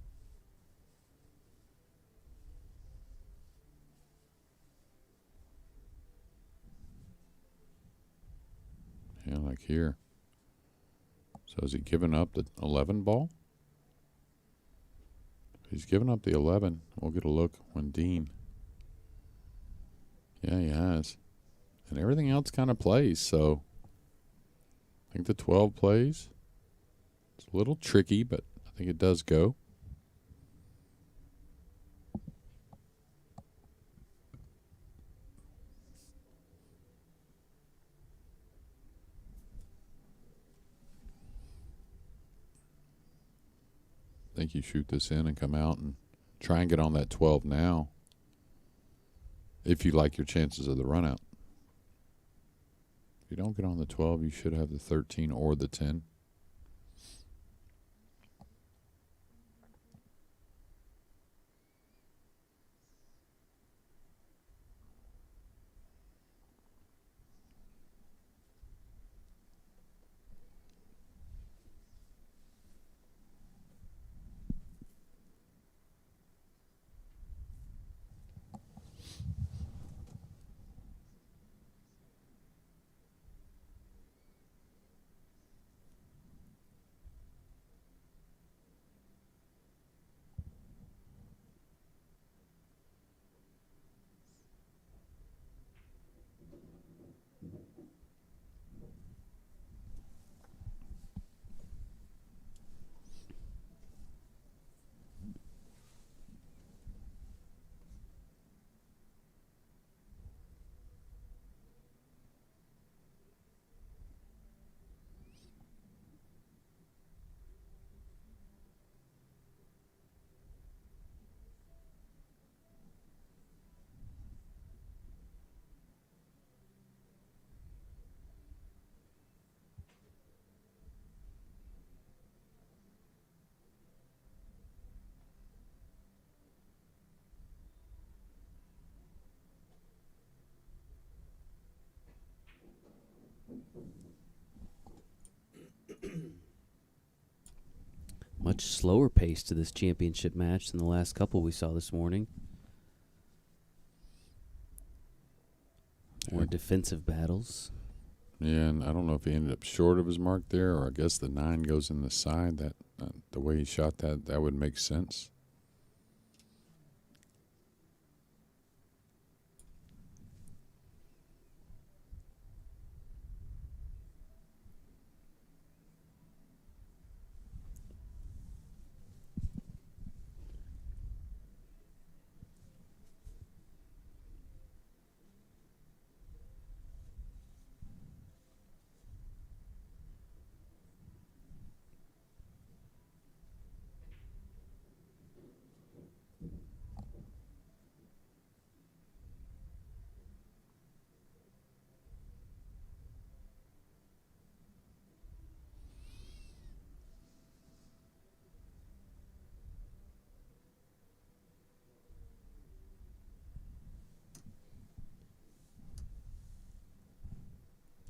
Yeah, like here. So has he given up the 11 ball? If he's given up the 11, we'll get a look when Dean. Yeah, he has. And everything else kind of plays, so I think the 12 plays. It's a little tricky, but I think it does go. I think you shoot this in and come out and try and get on that 12 now if you like your chances of the run out. If you don't get on the 12, you should have the 13 or the 10. much slower pace to this championship match than the last couple we saw this morning. More defensive battles. Yeah, and I don't know if he ended up short of his mark there, or I guess the 9 goes in the side. That the way he shot that would make sense.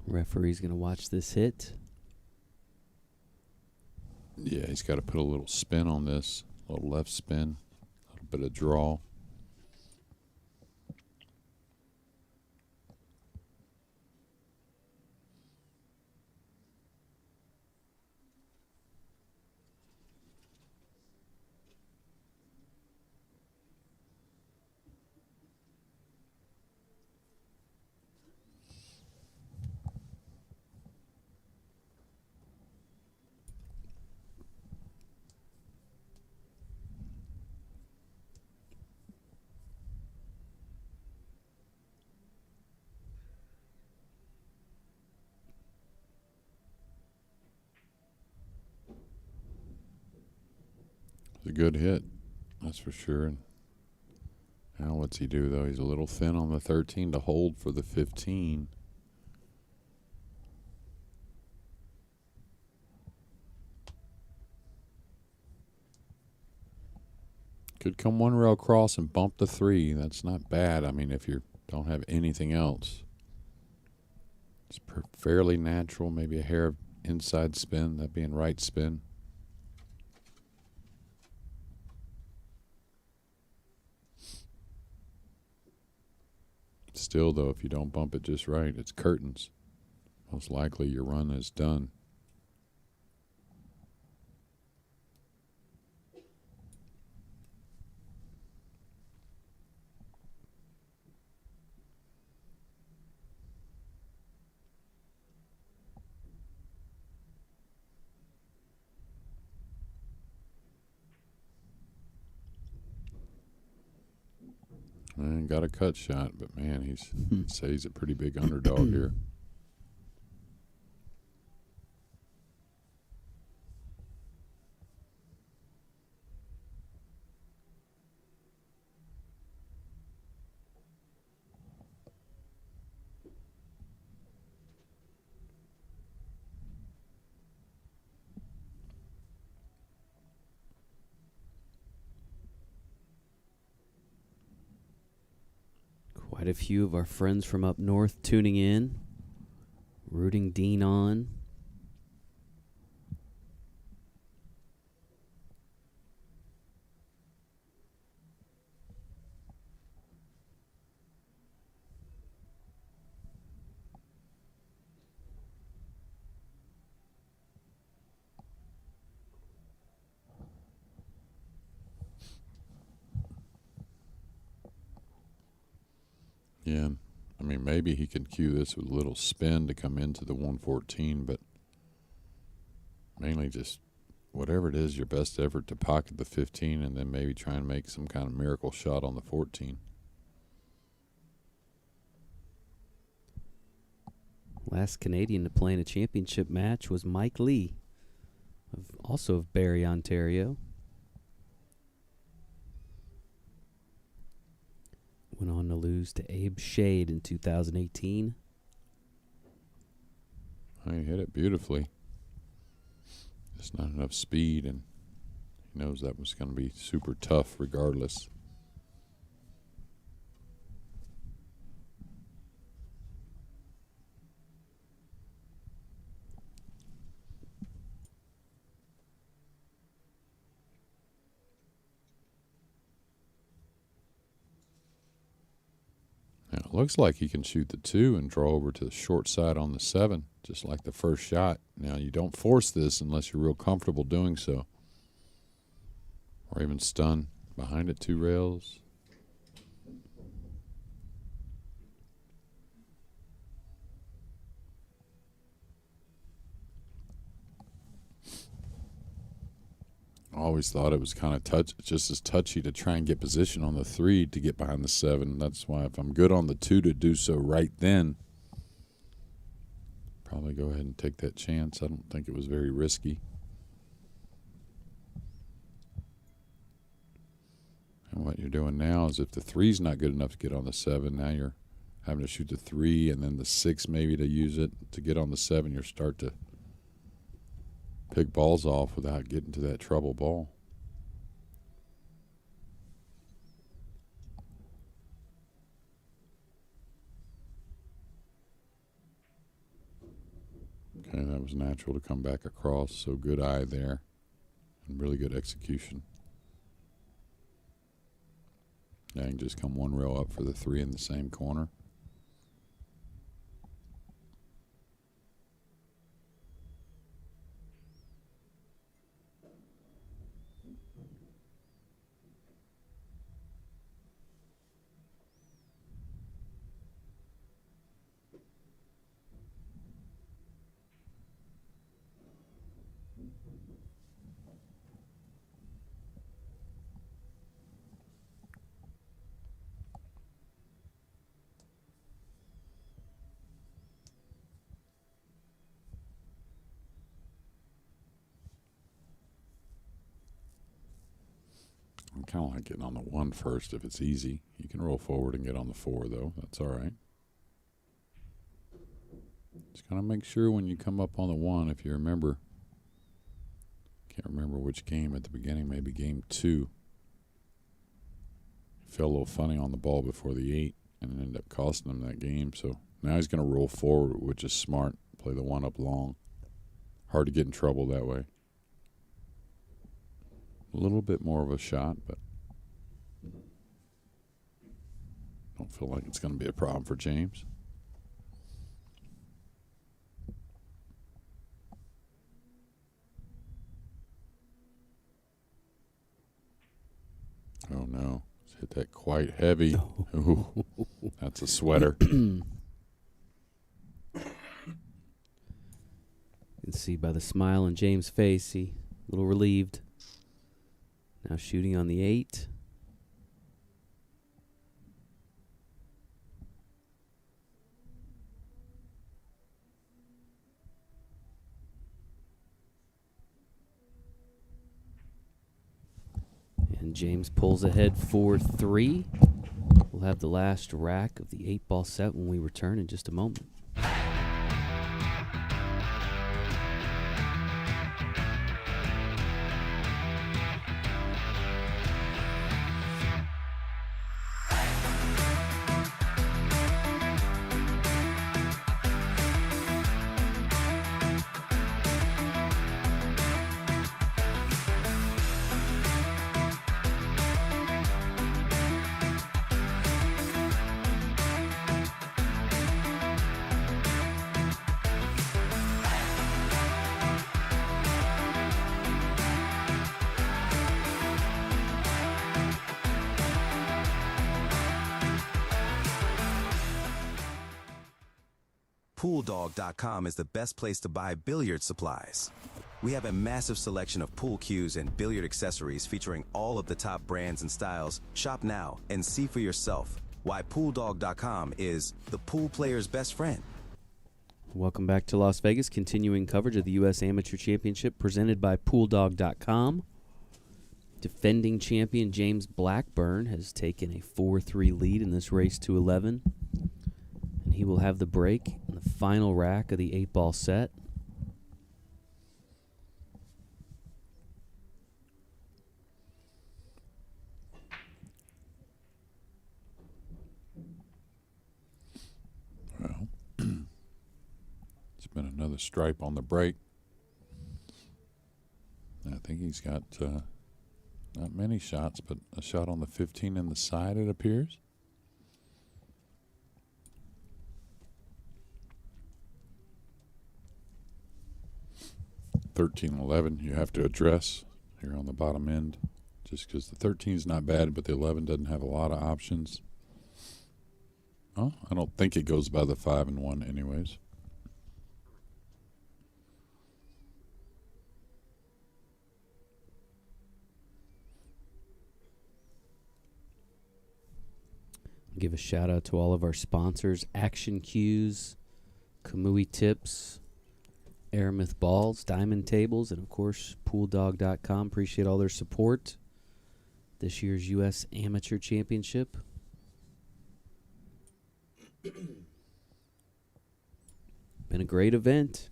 Referee's going to watch this hit. Yeah, he's got to put a little spin on this, a little left spin, a little bit of draw. A good hit, that's for sure. And now what's he do, though? He's a little thin on the 13 to hold for the 15. Could come one rail cross and bump the 3. That's not bad. I mean, if you don't have anything else. It's fairly natural, maybe a hair of inside spin, that being right spin. Still, though, if you don't bump it just right, it's curtains. Most likely your run is done. Man, got a cut shot, but man, he's a pretty big underdog here. Quite a few of our friends from up north tuning in, rooting Dean on. Yeah, I mean, maybe he can cue this with a little spin to come into the 114, but mainly just whatever it is, your best effort to pocket the 15 and then maybe try and make some kind of miracle shot on the 14. Last Canadian to play in a championship match was Mike Lee, also of Barrie, Ontario. Went on to lose to Abe Shade in 2018. He hit it beautifully. Just not enough speed, and he knows that was going to be super tough regardless. It looks like he can shoot the 2 and draw over to the short side on the 7, just like the first shot. Now, you don't force this unless you're real comfortable doing so. Or even stun behind it 2 rails. I always thought it was kind of just as touchy to try and get position on the 3 to get behind the 7. That's why if I'm good on the 2 to do so right then, probably go ahead and take that chance. I don't think it was very risky. And what you're doing now is if the 3's not good enough to get on the 7, now you're having to shoot the 3 and then the 6 maybe to use it to get on the 7. You start to pick balls off without getting to that trouble ball. Okay, that was natural to come back across, so good eye there and really good execution. Now you can just come 1 rail up for the 3 in the same corner. I kind of like getting on the 1 first if it's easy. You can roll forward and get on the 4, though. That's all right. Just got to make sure when you come up on the 1, if you remember, can't remember which game at the beginning, maybe game 2. He felt a little funny on the ball before the 8 and it ended up costing him that game. So now he's going to roll forward, which is smart. Play the 1 up long. Hard to get in trouble that way. A little bit more of a shot, but don't feel like it's going to be a problem for James. Oh, no. It's hit that quite heavy. Ooh, that's a sweater. You can see by the smile on James' face, he a little relieved. Now shooting on the 8. And James pulls ahead 4-3. We'll have the last rack of the 8-ball set when we return in just a moment. PoolDog.com is the best place to buy billiard supplies. We have a massive selection of pool cues and billiard accessories featuring all of the top brands and styles. Shop now and see for yourself why PoolDog.com is the pool player's best friend. Welcome back to Las Vegas, continuing coverage of the U.S. Amateur Championship presented by PoolDog.com. Defending champion James Blackburn has taken a 4-3 lead in this race to 11. And he will have the break in the final rack of the 8-ball set. Well, it's been another stripe on the break. I think he's got not many shots, but a shot on the 15 in the side, it appears. 13, 11 you have to address here on the bottom end, just because the 13 is not bad, but the 11 doesn't have a lot of options. Oh, I don't think it goes by the 5 and 1 anyways. Give a shout out to all of our sponsors: Action Cues, Kamui Tips, Aramith Balls, Diamond Tables, and of course PoolDog.com. Appreciate all their support. This year's U.S. Amateur Championship. Been a great event.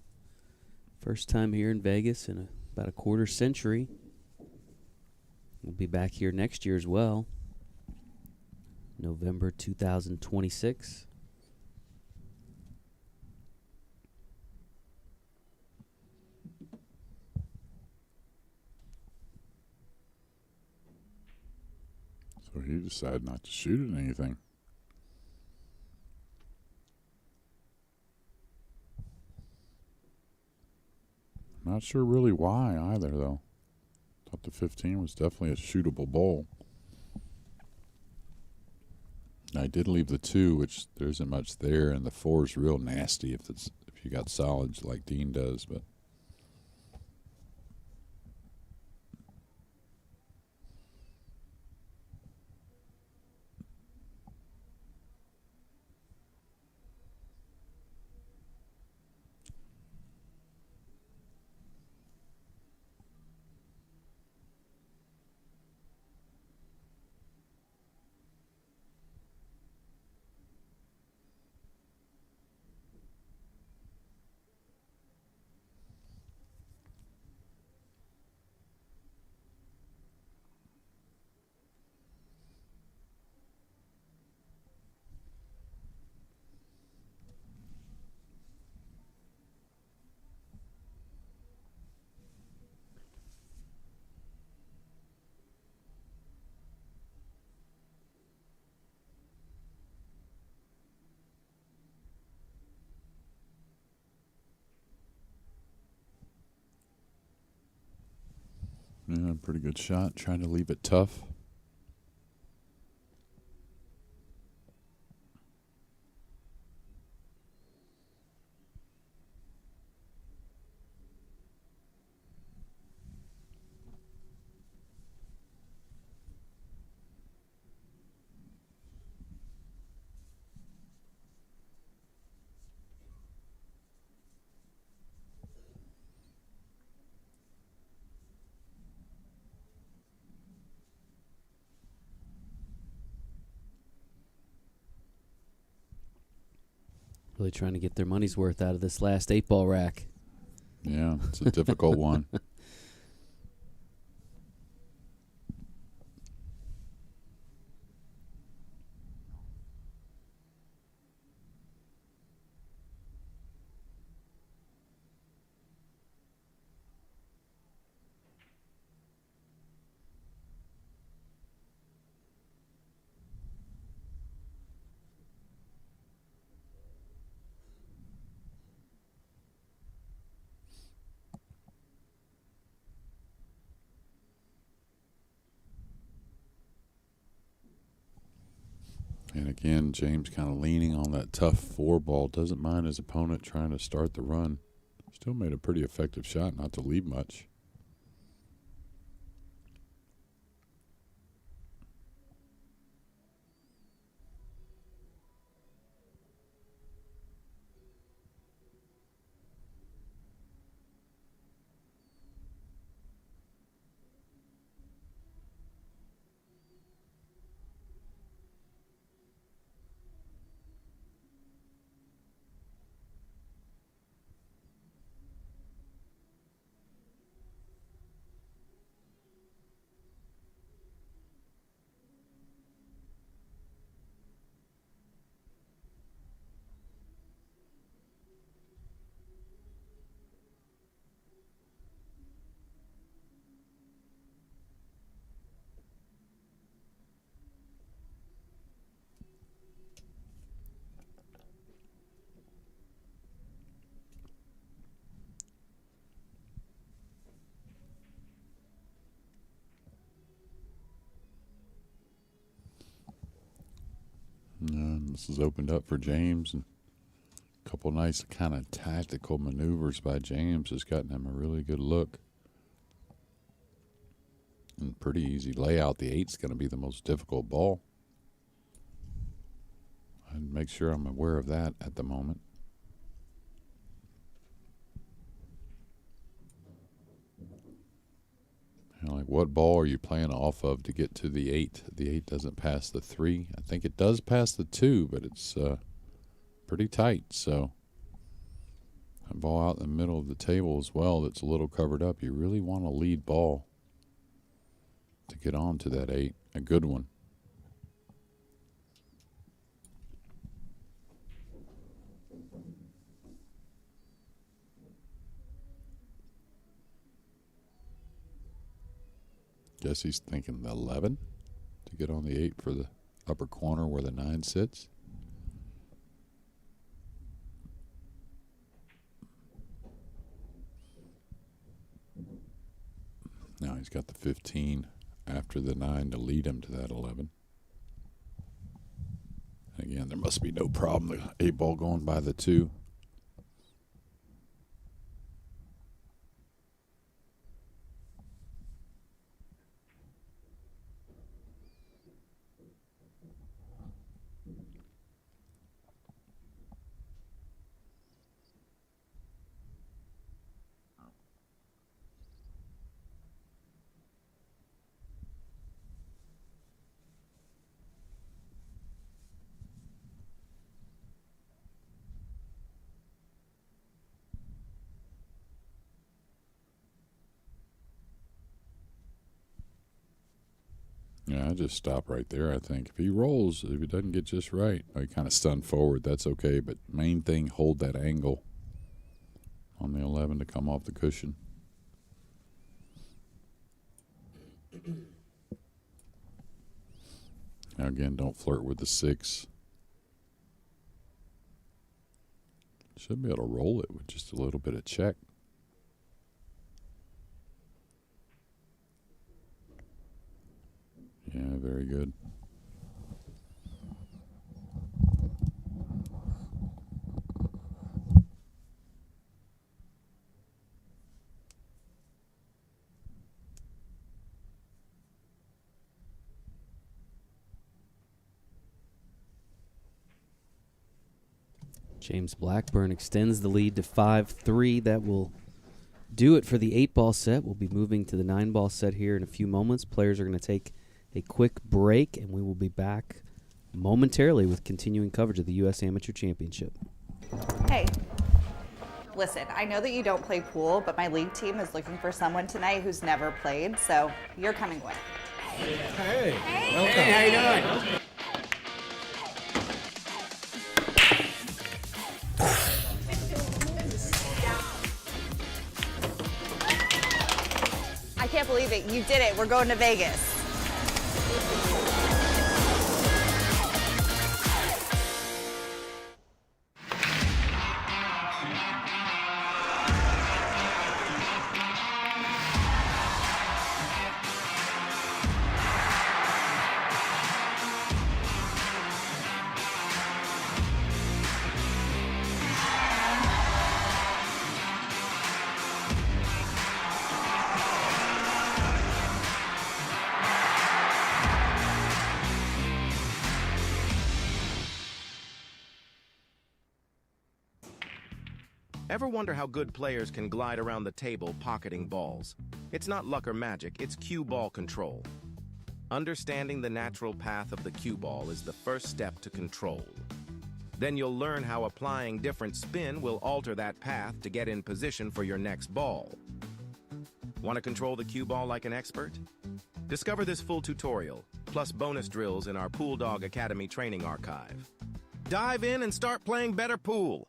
First time here in Vegas in about a quarter century. We'll be back here next year as well. November 2026. So he decided not to shoot at anything. Not sure really why either, though. Thought the 15 was definitely a shootable bowl. I did leave the 2, which there isn't much there, and the 4 is real nasty if you got solids like Dean does. But yeah, pretty good shot. Trying to leave it tough. Really trying to get their money's worth out of this last 8-ball rack. Yeah, it's a difficult one. And again, James kind of leaning on that tough 4 ball. Doesn't mind his opponent trying to start the run. Still made a pretty effective shot, not to leave much. This has opened up for James, and a couple nice kind of tactical maneuvers by James has gotten him a really good look. And pretty easy layout. The 8's going to be the most difficult ball. I'd make sure I'm aware of that at the moment. You know, like, what ball are you playing off of to get to the 8? The 8 doesn't pass the 3. I think it does pass the 2, but it's pretty tight. So a ball out in the middle of the table as well that's a little covered up. You really want a lead ball to get on to that 8, a good one. Guess he's thinking the 11 to get on the 8 for the upper corner where the 9 sits. Now he's got the 15 after the 9 to lead him to that 11. Again, there must be no problem. The 8 ball going by the 2. Yeah, I just stop right there, I think. If he rolls, if he doesn't get just right, or he kind of stunned forward, that's okay. But main thing, hold that angle on the 11 to come off the cushion. Now again, don't flirt with the 6. Should be able to roll it with just a little bit of check. Yeah, very good. James Blackburn extends the lead to 5-3. That will do it for the 8-ball set. We'll be moving to the 9-ball set here in a few moments. Players are going to take a quick break, and we will be back momentarily with continuing coverage of the U.S. Amateur Championship. Hey, listen, I know that you don't play pool, but my league team is looking for someone tonight who's never played, so you're coming with. Hey. Welcome. Hey, how you doing? I can't believe it. You did it. We're going to Vegas. Ever wonder how good players can glide around the table pocketing balls? It's not luck or magic, it's cue ball control. Understanding the natural path of the cue ball is the first step to control. Then you'll learn how applying different spin will alter that path to get in position for your next ball. Want to control the cue ball like an expert? Discover this full tutorial, plus bonus drills in our Pool Dog Academy training archive. Dive in and start playing better pool.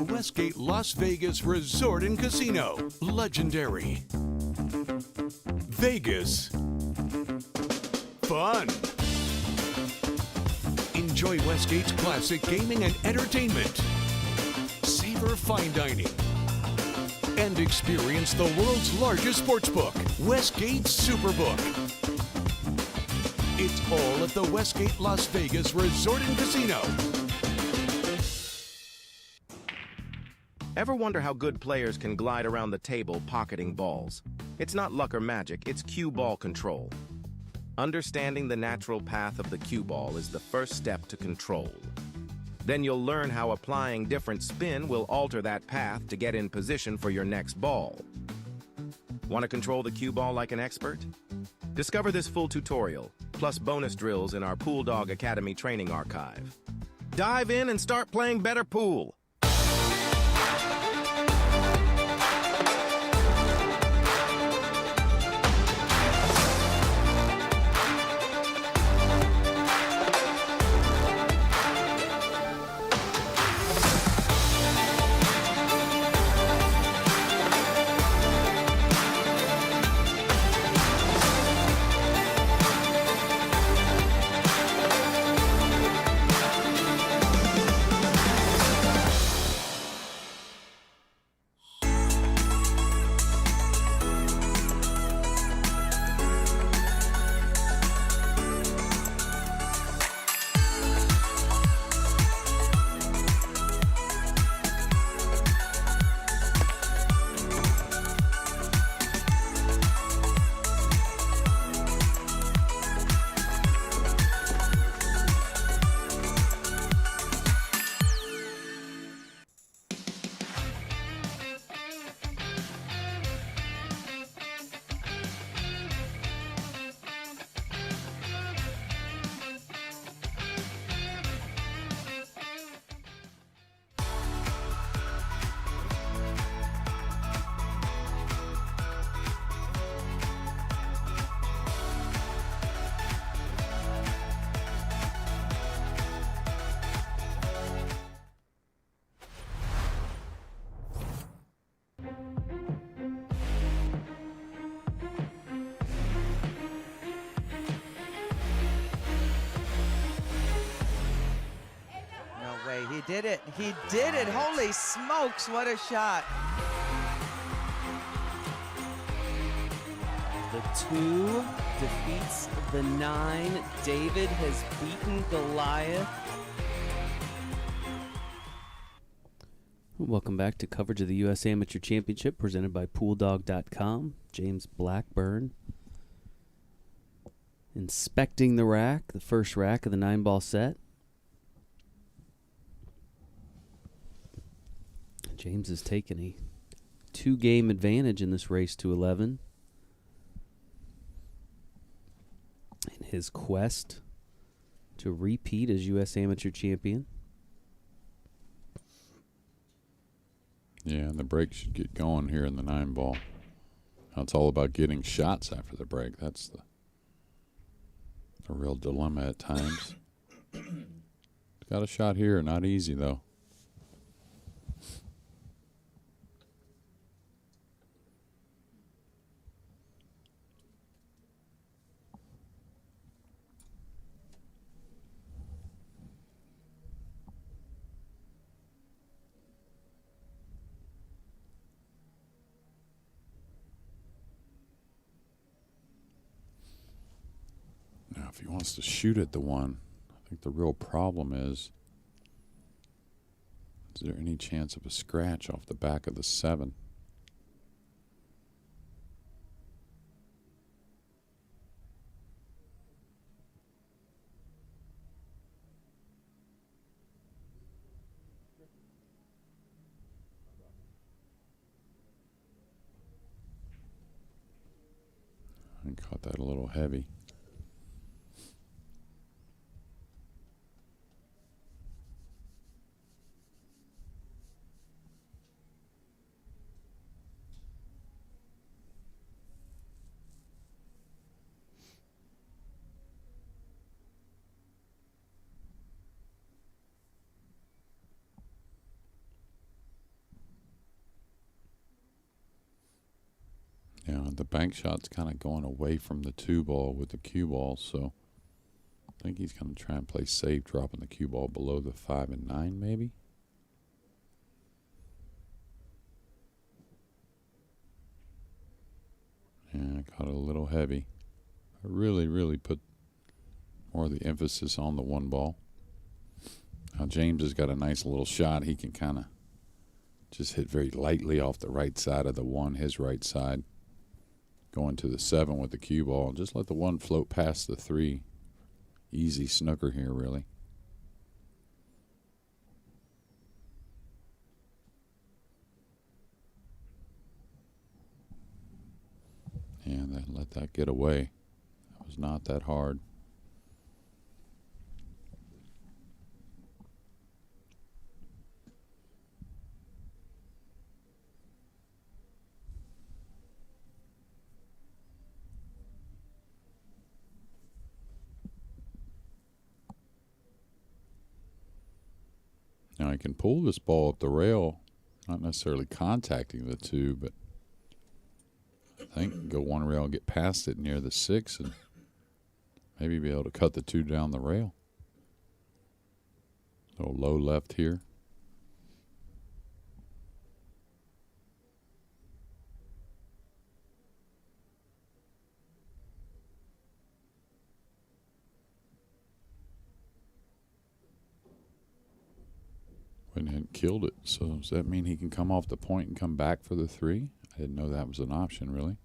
the Westgate Las Vegas Resort and Casino. Legendary. Vegas. Fun. Enjoy Westgate's classic gaming and entertainment. Savor fine dining. And experience the world's largest sportsbook, Westgate Superbook. It's all at the Westgate Las Vegas Resort and Casino. Ever wonder how good players can glide around the table pocketing balls? It's not luck or magic, it's cue ball control. Understanding the natural path of the cue ball is the first step to control. Then you'll learn how applying different spin will alter that path to get in position for your next ball. Want to control the cue ball like an expert? Discover this full tutorial, plus bonus drills in our Pool Dog Academy training archive. Dive in and start playing better pool. He did it. He did it. Holy smokes, what a shot. The 2 defeats the 9. David has beaten Goliath. Welcome back to coverage of the U.S. Amateur Championship presented by PoolDog.com. James Blackburn inspecting the rack, the first rack of the 9-ball set. James has taken a 2-game advantage in this race to 11 in his quest to repeat as U.S. Amateur Champion. Yeah, and the break should get going here in the 9-ball. Now it's all about getting shots after the break. That's the real dilemma at times. Got a shot here, not easy though. Now, if he wants to shoot at the 1, I think the real problem is there any chance of a scratch off the back of the 7? I caught that a little heavy. The bank shot's kind of going away from the 2 ball with the cue ball, so I think he's going to try and play safe, dropping the cue ball below the 5 and 9 maybe. Yeah, I got it a little heavy. I really put more of the emphasis on the 1 ball. Now James has got a nice little shot. He can kind of just hit very lightly off the right side of the 1, his right side. Going to the 7 with the cue ball. Just let the 1 float past the 3. Easy snooker here, really. And then let that get away. That was not that hard. Now I can pull this ball up the rail, not necessarily contacting the 2, but I think go 1 rail and get past it near the 6 and maybe be able to cut the 2 down the rail. A little low left here. Went ahead and killed it. So does that mean he can come off the point and come back for the 3? I didn't know that was an option, really.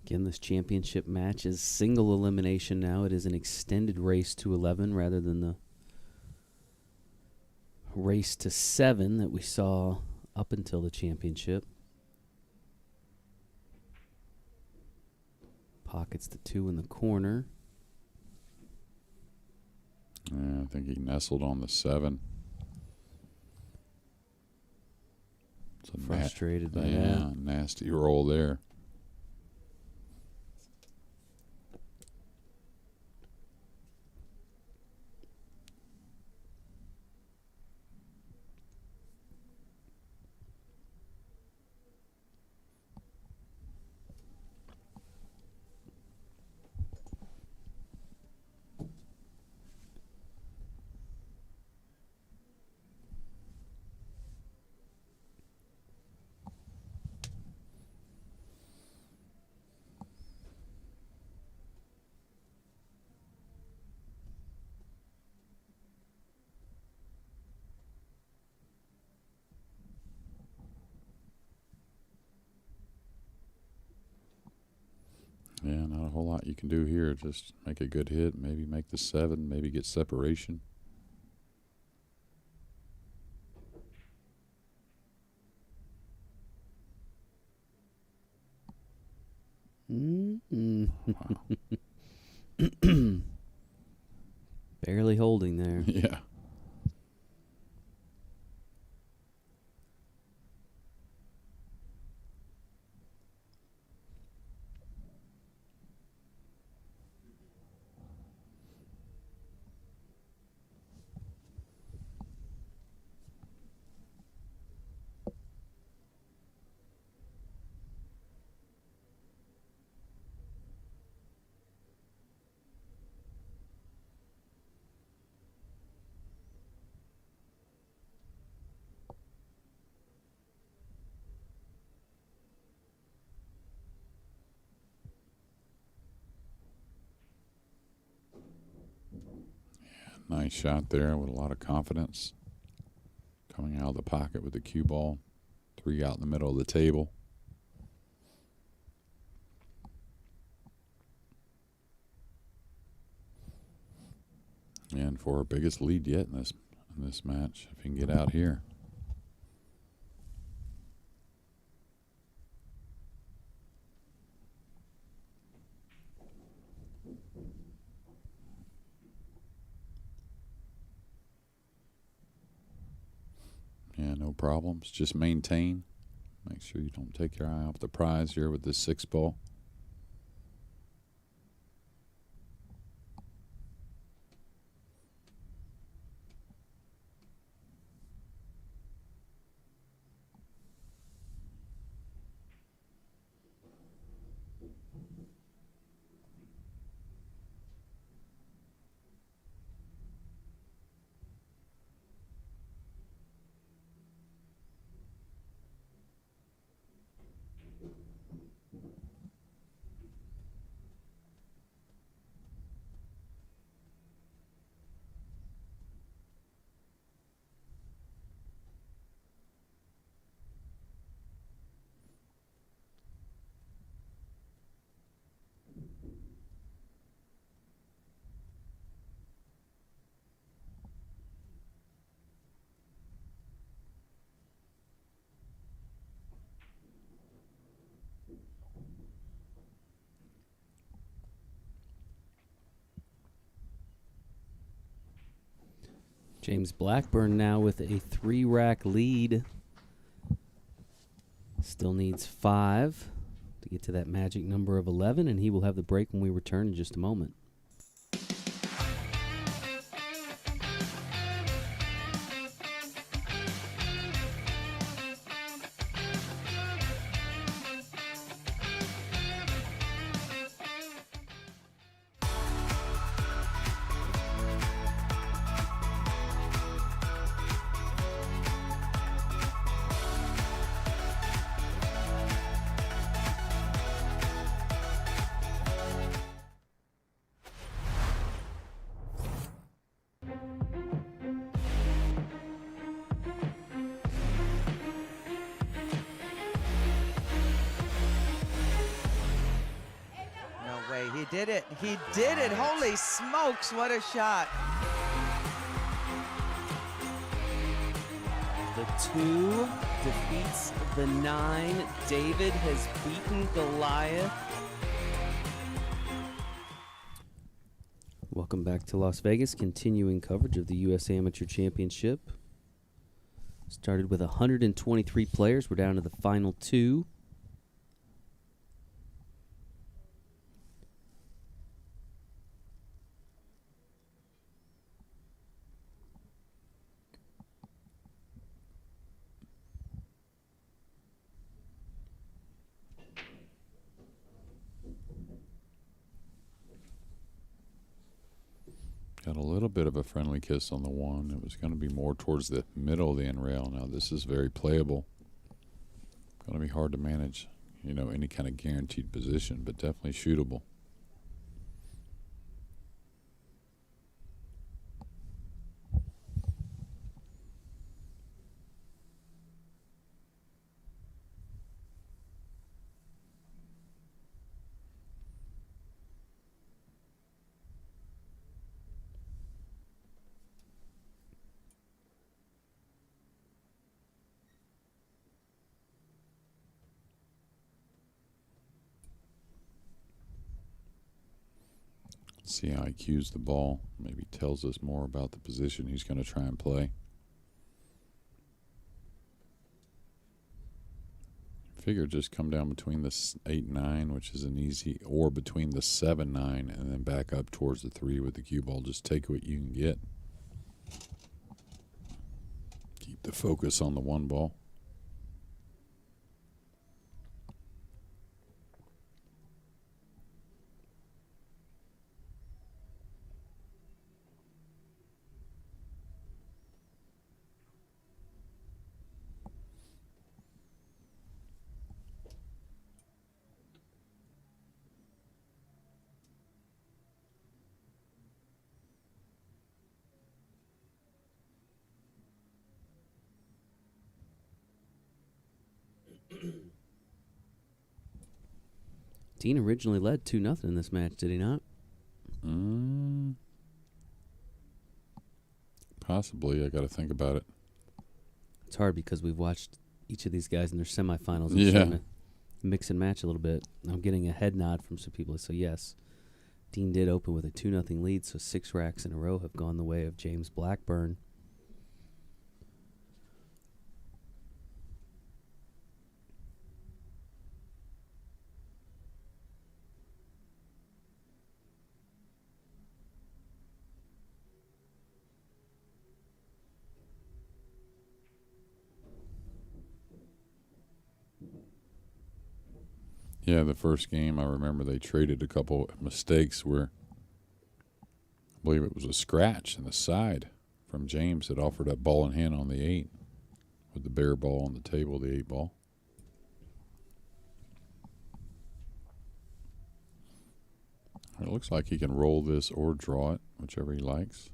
Again, this championship match is single elimination now. It is an extended race to 11 rather than the race to 7 that we saw up until the championship. Pockets the 2 in the corner. Yeah, I think he nestled on the 7. Frustrated by that. Yeah, nasty roll there. Yeah, not a whole lot you can do here. Just make a good hit, maybe make the 7, maybe get separation. Wow. Barely holding there. Yeah. Nice shot there with a lot of confidence. Coming out of the pocket with the cue ball. 3 out in the middle of the table. And for our biggest lead yet in this match, if he can get out here. Yeah, no problems. Just maintain. Make sure you don't take your eye off the prize here with this 6 ball. James Blackburn now with a 3-rack lead. Still needs 5 to get to that magic number of 11, and he will have the break when we return in just a moment. He did it. He did it. Holy smokes, what a shot. The 2 defeats the 9. David has beaten Goliath. Welcome back to Las Vegas. Continuing coverage of the U.S. Amateur Championship. Started with 123 players. We're down to the final 2. Got a little bit of a friendly kiss on the 1. It was going to be more towards the middle of the end rail. Now this is very playable. Going to be hard to manage, any kind of guaranteed position, but definitely shootable. See how he cues the ball. Maybe tells us more about the position he's going to try and play. Figure just come down between the 8-9, which is an easy, or between the 7-9, and then back up towards the 3 with the cue ball. Just take what you can get. Keep the focus on the 1 ball. Dean originally led 2-0 in this match, did he not? Possibly. I got to think about it. It's hard because we've watched each of these guys in their semifinals and Yeah. trying to mix and match a little bit. I'm getting a head nod from some people. So, yes, Dean did open with a 2-0 lead, so 6 racks in a row have gone the way of James Blackburn. Yeah, the first game, I remember they traded a couple mistakes where I believe it was a scratch in the side from James that offered up ball in hand on the 8 with the bare ball on the table, the 8 ball. It looks like he can roll this or draw it, whichever he likes.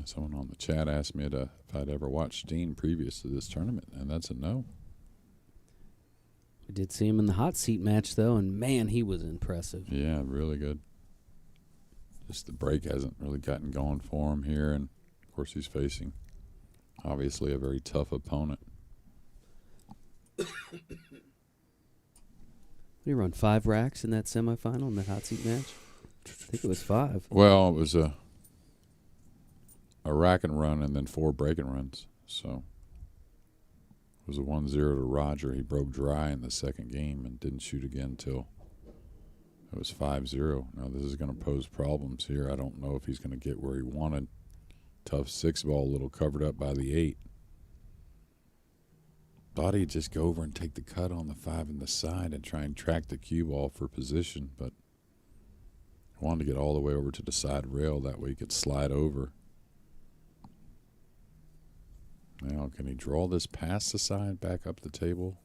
Someone on the chat asked me if I'd ever watched Dean previous to this tournament, and that's a no. We did see him in the hot seat match, though, and, man, he was impressive. Yeah, really good. Just the break hasn't really gotten going for him here, and, of course, he's facing, obviously, a very tough opponent. Did he run 5 racks in that semifinal in that hot seat match? I think it was 5. Well, it was a rack and run and then 4 break and runs. So it was a 1-0 to Roger. He broke dry in the second game and didn't shoot again until it was 5-0. Now this is going to pose problems here. I don't know if he's going to get where he wanted. Tough 6-ball, a little covered up by the 8. Thought he'd just go over and take the cut on the 5 in the side and try and track the cue ball for position, but wanted to get all the way over to the side rail. That way he could slide over. Now, can he draw this past the side, back up the table,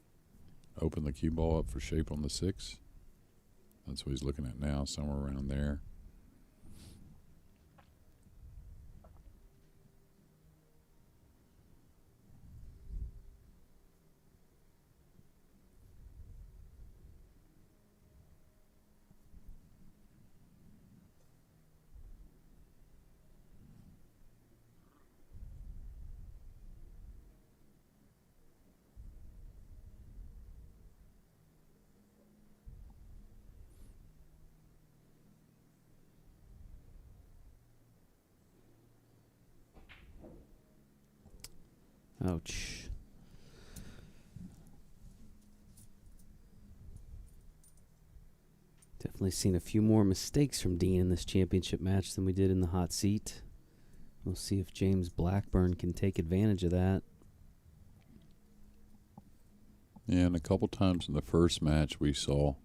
open the cue ball up for shape on the 6? That's what he's looking at now, somewhere around there. Ouch. Definitely seen a few more mistakes from Dean in this championship match than we did in the hot seat. We'll see if James Blackburn can take advantage of that. Yeah, and a couple times in the first match we saw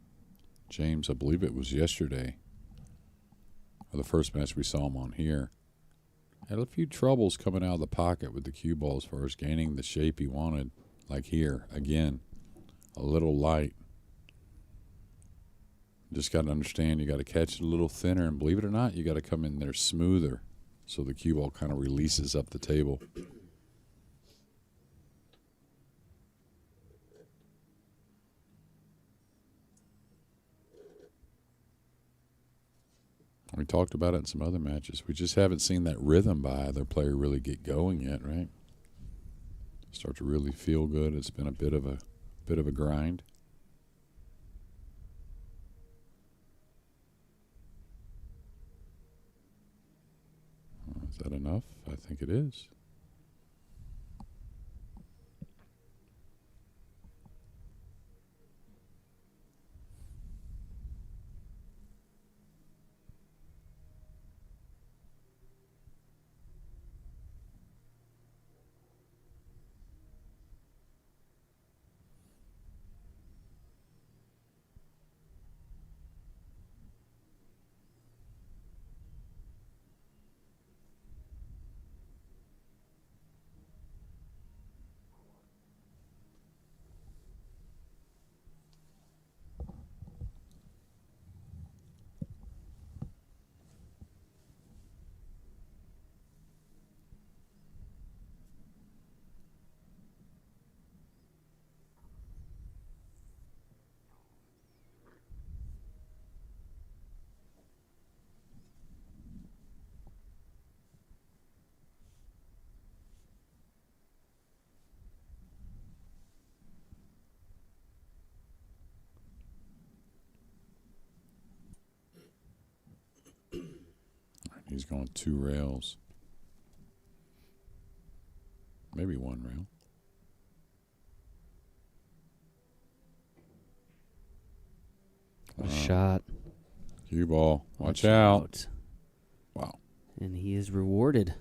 James, I believe it was yesterday, or the first match we saw him on here, had a few troubles coming out of the pocket with the cue ball as far as gaining the shape he wanted. Like here, again, a little light. Just got to understand you got to catch it a little thinner, and believe it or not, you got to come in there smoother so the cue ball kind of releases up the table. We talked about it in some other matches. We just haven't seen that rhythm by either player really get going yet, right? Start to really feel good. It's been a bit of a grind. Is that enough? I think it is. He's going 2 rails. Maybe 1 rail. What a shot. Cue ball. Watch out. Wow. And he is rewarded.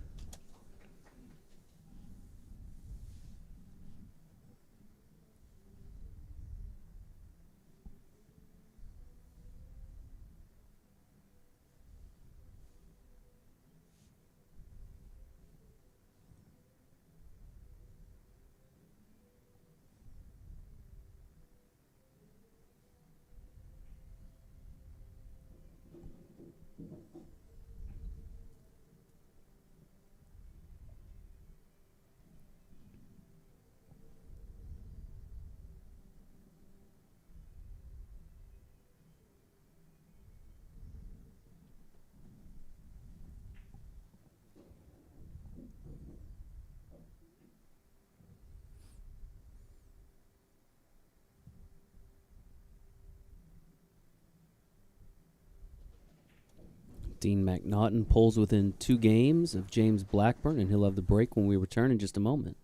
Dean Macnaughton pulls within 2 games of James Blackburn, and he'll have the break when we return in just a moment.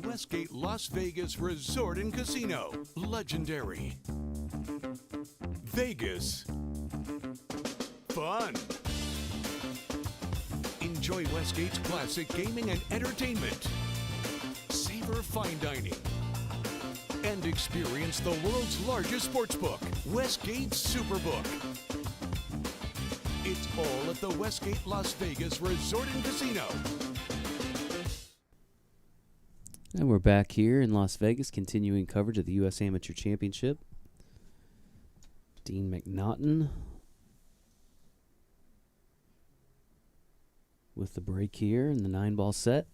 Westgate Las Vegas Resort and Casino. Legendary. Vegas. Fun. Enjoy Westgate's classic gaming and entertainment. Savor fine dining. And experience the world's largest sportsbook, Westgate Superbook. It's all at the Westgate Las Vegas Resort and Casino. And we're back here in Las Vegas, continuing coverage of the U.S. Amateur Championship. Dean Macnaughton with the break here in the 9-ball set.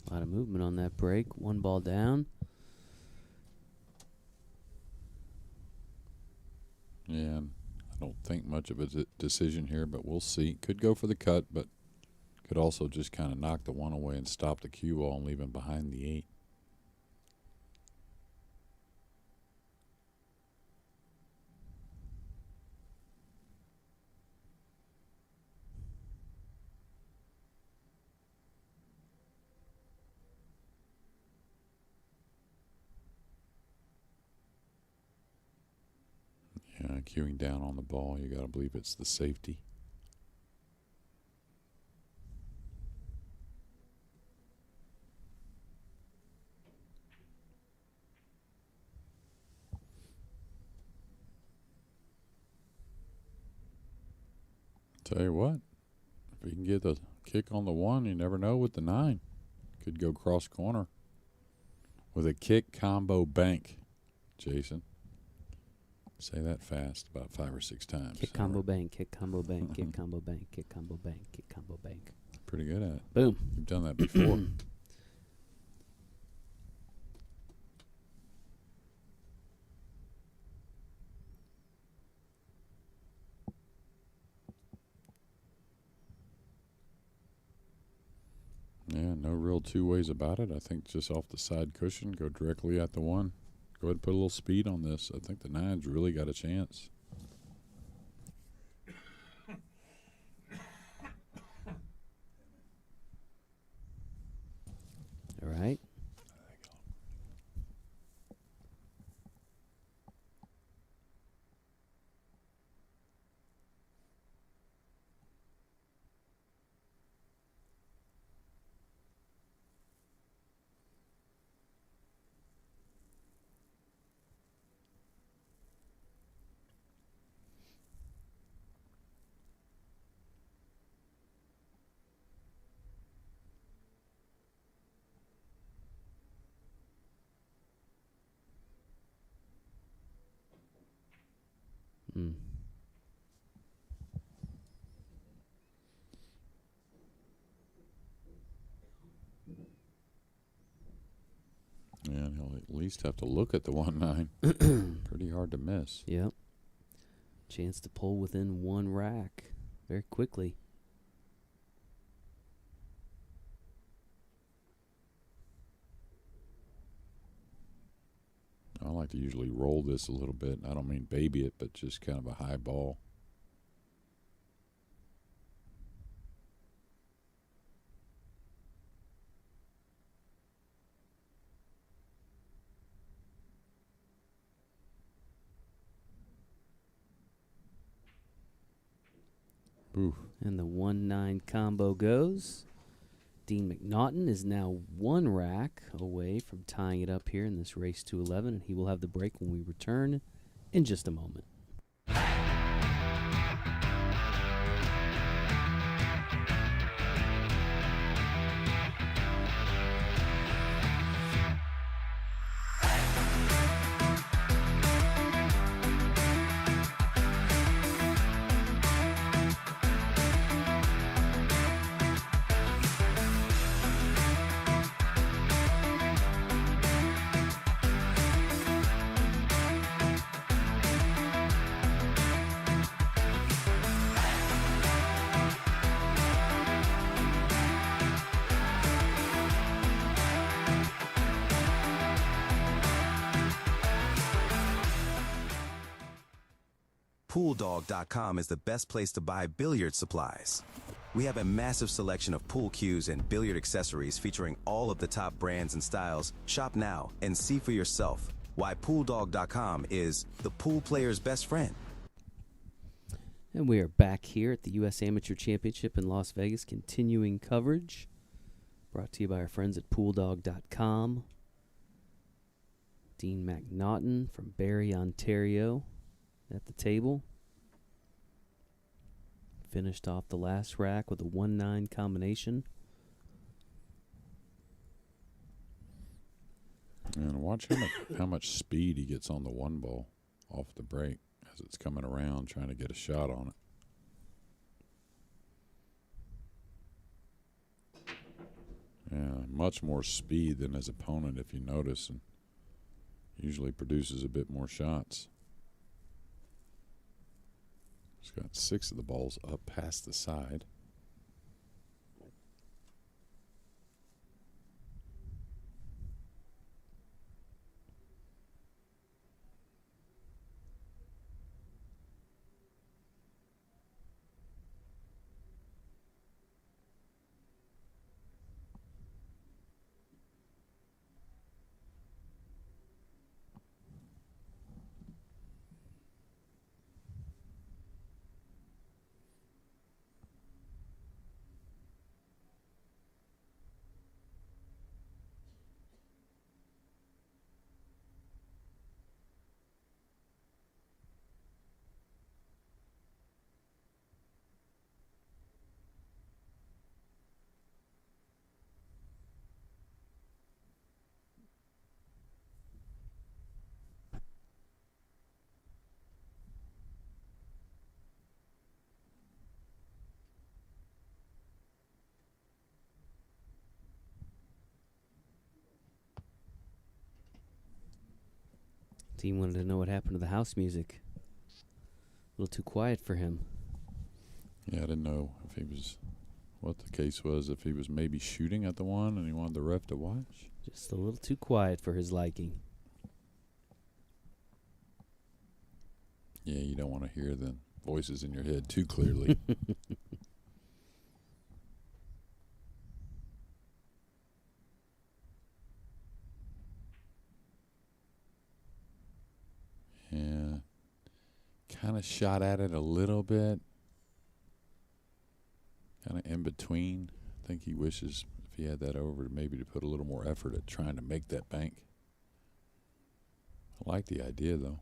A lot of movement on that break. 1 ball down. Yeah, I don't think much of a decision here, but we'll see. Could go for the cut, but could also just kind of knock the 1 away and stop the cue ball and leave him behind the 8. Queuing down on the ball, you got to believe it's the safety. Tell you what, if he can get the kick on the 1, you never know with the 9. Could go cross corner with a kick combo bank, Jason. Say that fast about 5 or 6 times. Kick combo bank, kick combo bank, kick combo bank, kick combo bank, kick combo bank. Pretty good at it. Boom. You've done that before. Yeah, no real 2 ways about it. I think just off the side cushion, go directly at the 1. Go ahead and put a little speed on this. I think the 9's really got a chance. All right. At least have to look at the 1-9. Pretty hard to miss. Yep. Chance to pull within one rack very quickly. I like to usually roll this a little bit. I don't mean baby it, but just kind of a high ball. Ooh. And the 1-9 combo goes. Dean Macnaughton is now one rack away from tying it up here in this race to 11, and he will have the break when we return in just a moment. PoolDog.com is the best place to buy billiard supplies. We have a massive selection of pool cues and billiard accessories featuring all of the top brands and styles. Shop now and see for yourself why PoolDog.com is the pool player's best friend. And we are back here at the U.S. Amateur Championship in Las Vegas, continuing coverage. Brought to you by our friends at PoolDog.com. Dean Macnaughton from Barrie, Ontario, at the table. Finished off the last rack with a 1-9 combination. And watch how much speed he gets on the one ball off the break as it's coming around, trying to get a shot on it. Yeah, much more speed than his opponent, if you notice, and usually produces a bit more shots. He's got 6 of the balls up past the side. Dean wanted to know what happened to the house music. A little too quiet for him. Yeah, I didn't know if he was, what the case was, if he was maybe shooting at the one and he wanted the ref to watch. Just a little too quiet for his liking. Yeah, you don't want to hear the voices in your head too clearly. Yeah, kind of shot at it a little bit. Kind of in between. I think he wishes if he had that over maybe to put a little more effort at trying to make that bank. I like the idea though.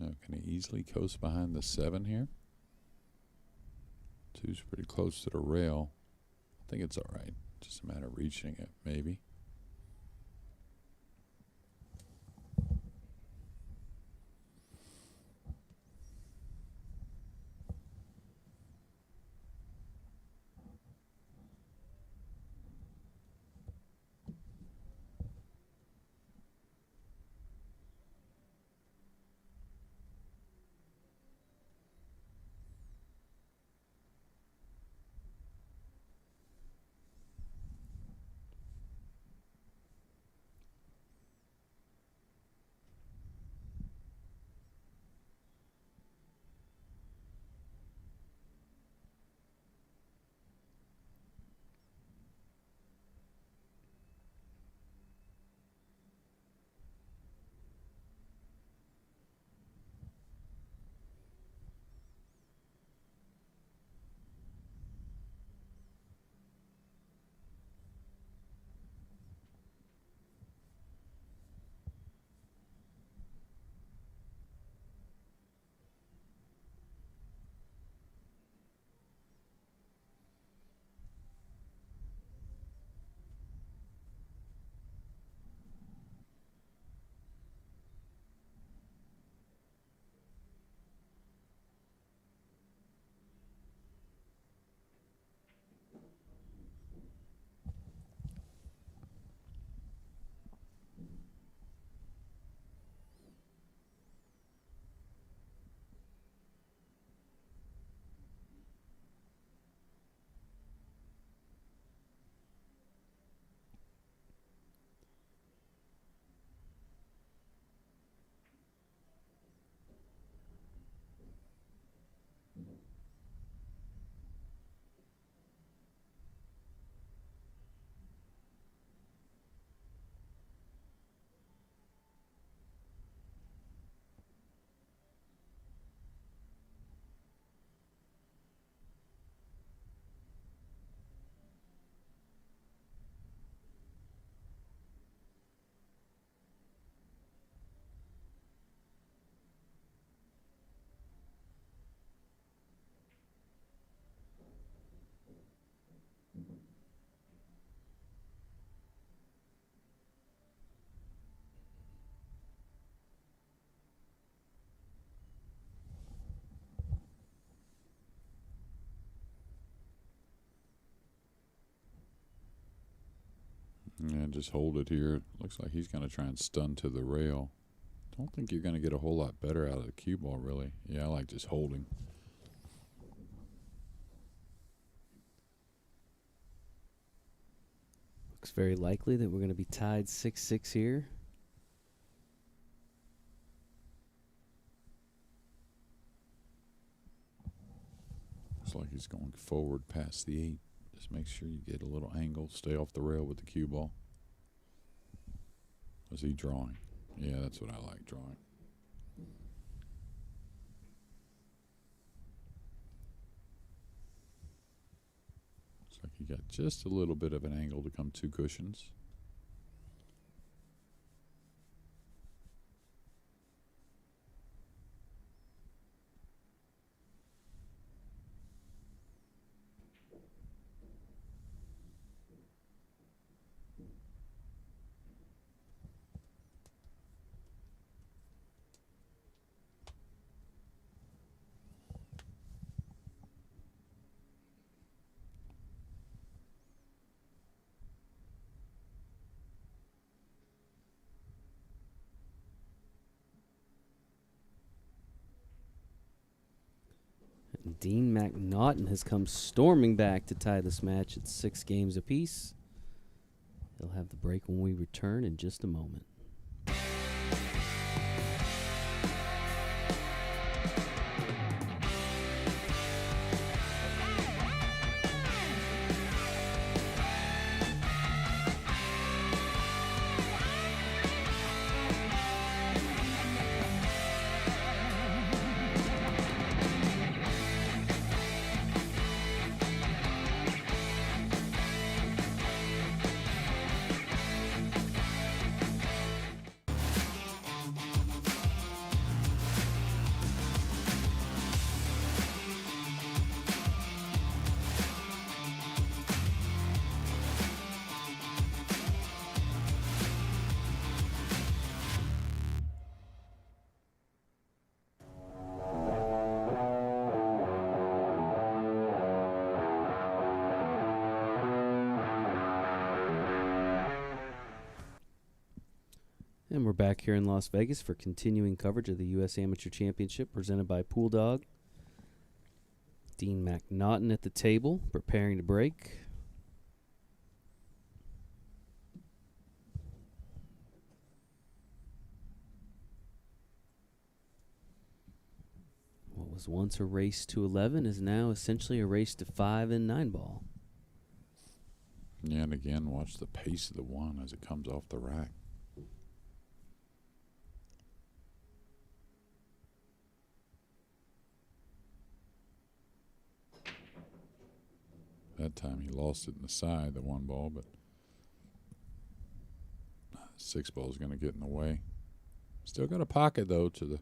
Now, can he easily coast behind the 7 here? 2's pretty close to the rail. I think it's all right. Just a matter of reaching it, maybe. Yeah, just hold it here. Looks like he's going to try and stun to the rail. Don't think you're going to get a whole lot better out of the cue ball, really. Yeah, I like just holding. Looks very likely that we're going to be tied 6-6 here. Looks like he's going forward past the 8. Just make sure you get a little angle. Stay off the rail with the cue ball. Is he drawing? Yeah, that's what I like, drawing. Looks like he got just a little bit of an angle to come 2 cushions. Dean Macnaughton has come storming back to tie this match at 6 games apiece. He'll have the break when we return in just a moment. And we're back here in Las Vegas for continuing coverage of the U.S. Amateur Championship presented by Pool Dog. Dean Macnaughton at the table, preparing to break. What was once a race to 11 is now essentially a race to 5 and 9 ball. Yeah, and again, watch the pace of the one as it comes off the rack. That time he lost it in the side, the one ball, but 6 ball is going to get in the way. Still got a pocket, though, to the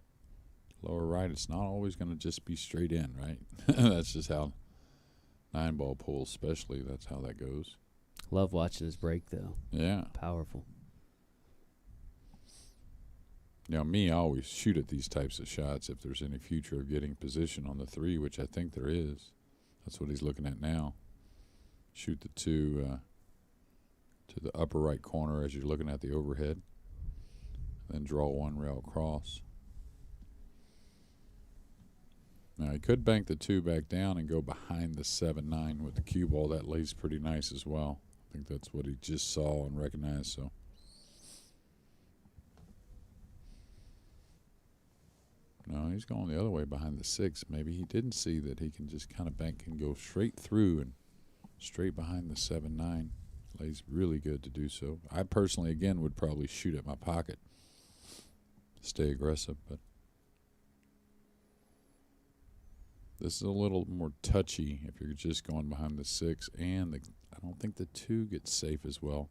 lower right. It's not always going to just be straight in, right? That's just how 9 ball pulls, especially. That's how that goes. Love watching his break, though. Yeah. Powerful. Now, I always shoot at these types of shots if there's any future of getting position on the 3, which I think there is. That's what he's looking at now. Shoot the 2 to the upper right corner as you're looking at the overhead. Then draw 1 rail across. Now, he could bank the 2 back down and go behind the 7-9 with the cue ball. That lays pretty nice as well. I think that's what he just saw and recognized. So, no, he's going the other way behind the 6. Maybe he didn't see that he can just kind of bank and go straight through and straight behind the 7-9. Lays really good to do so. I personally, again, would probably shoot at my pocket. Stay aggressive, but this is a little more touchy if you're just going behind the 6, and I don't think the 2 gets safe as well.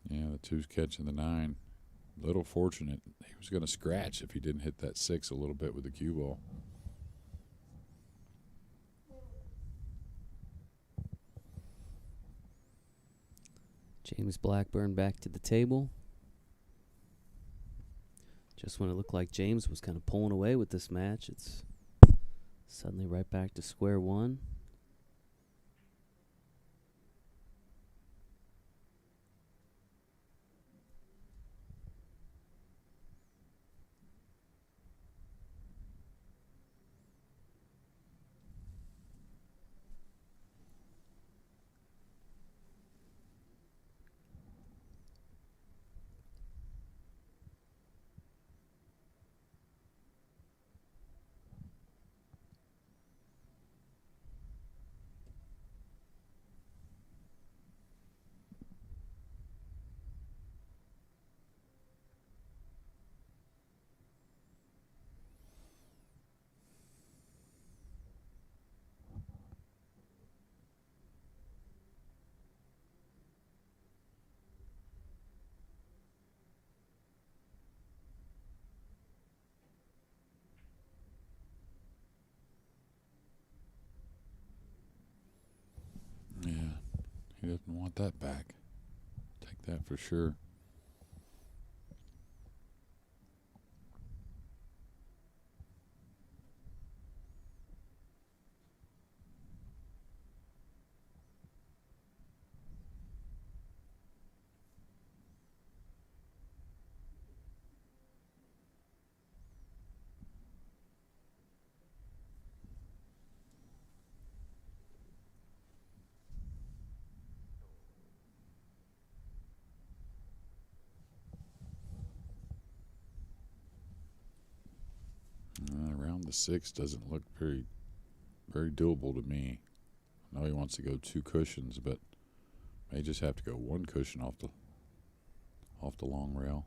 Yeah, the 2's catching the 9. Little fortunate. He was going to scratch if he didn't hit that 6 a little bit with the cue ball. James Blackburn back to the table. Just when it looked like James was kind of pulling away with this match, it's suddenly right back to square one. He doesn't want that back. Take that for sure. Around the 6 doesn't look very, very doable to me. I know he wants to go 2 cushions, but may just have to go 1 cushion off the long rail.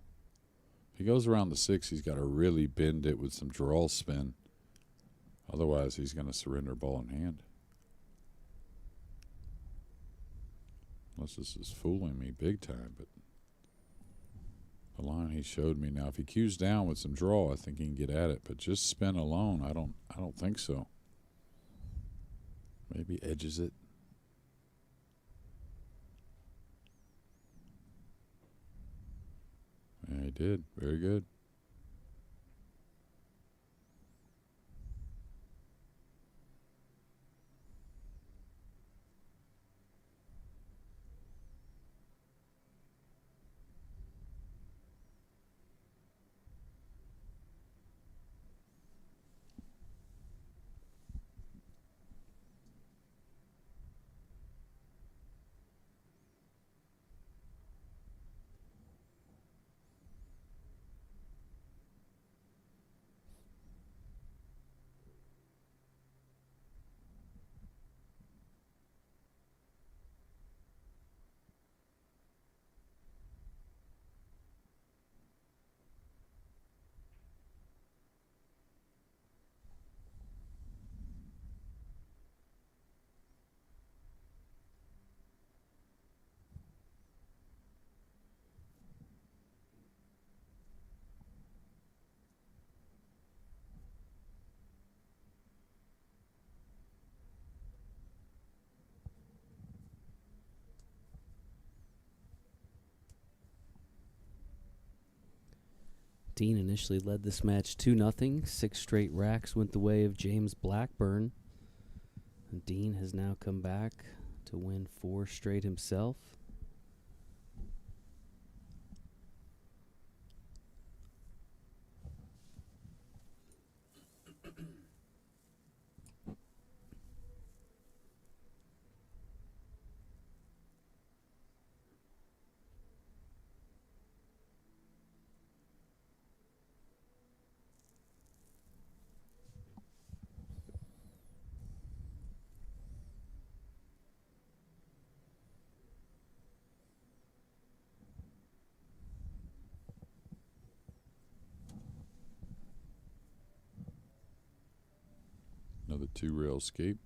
If he goes around the 6, he's got to really bend it with some draw spin. Otherwise, he's going to surrender ball in hand. Unless this is fooling me big time, but the line he showed me. Now, if he cues down with some draw, I think he can get at it. But just spin alone, I don't think so. Maybe edges it. Yeah, he did. Very good. Dean initially led this match 2-0. 6 straight racks went the way of James Blackburn. And Dean has now come back to win 4 straight himself. Another 2-rail escape.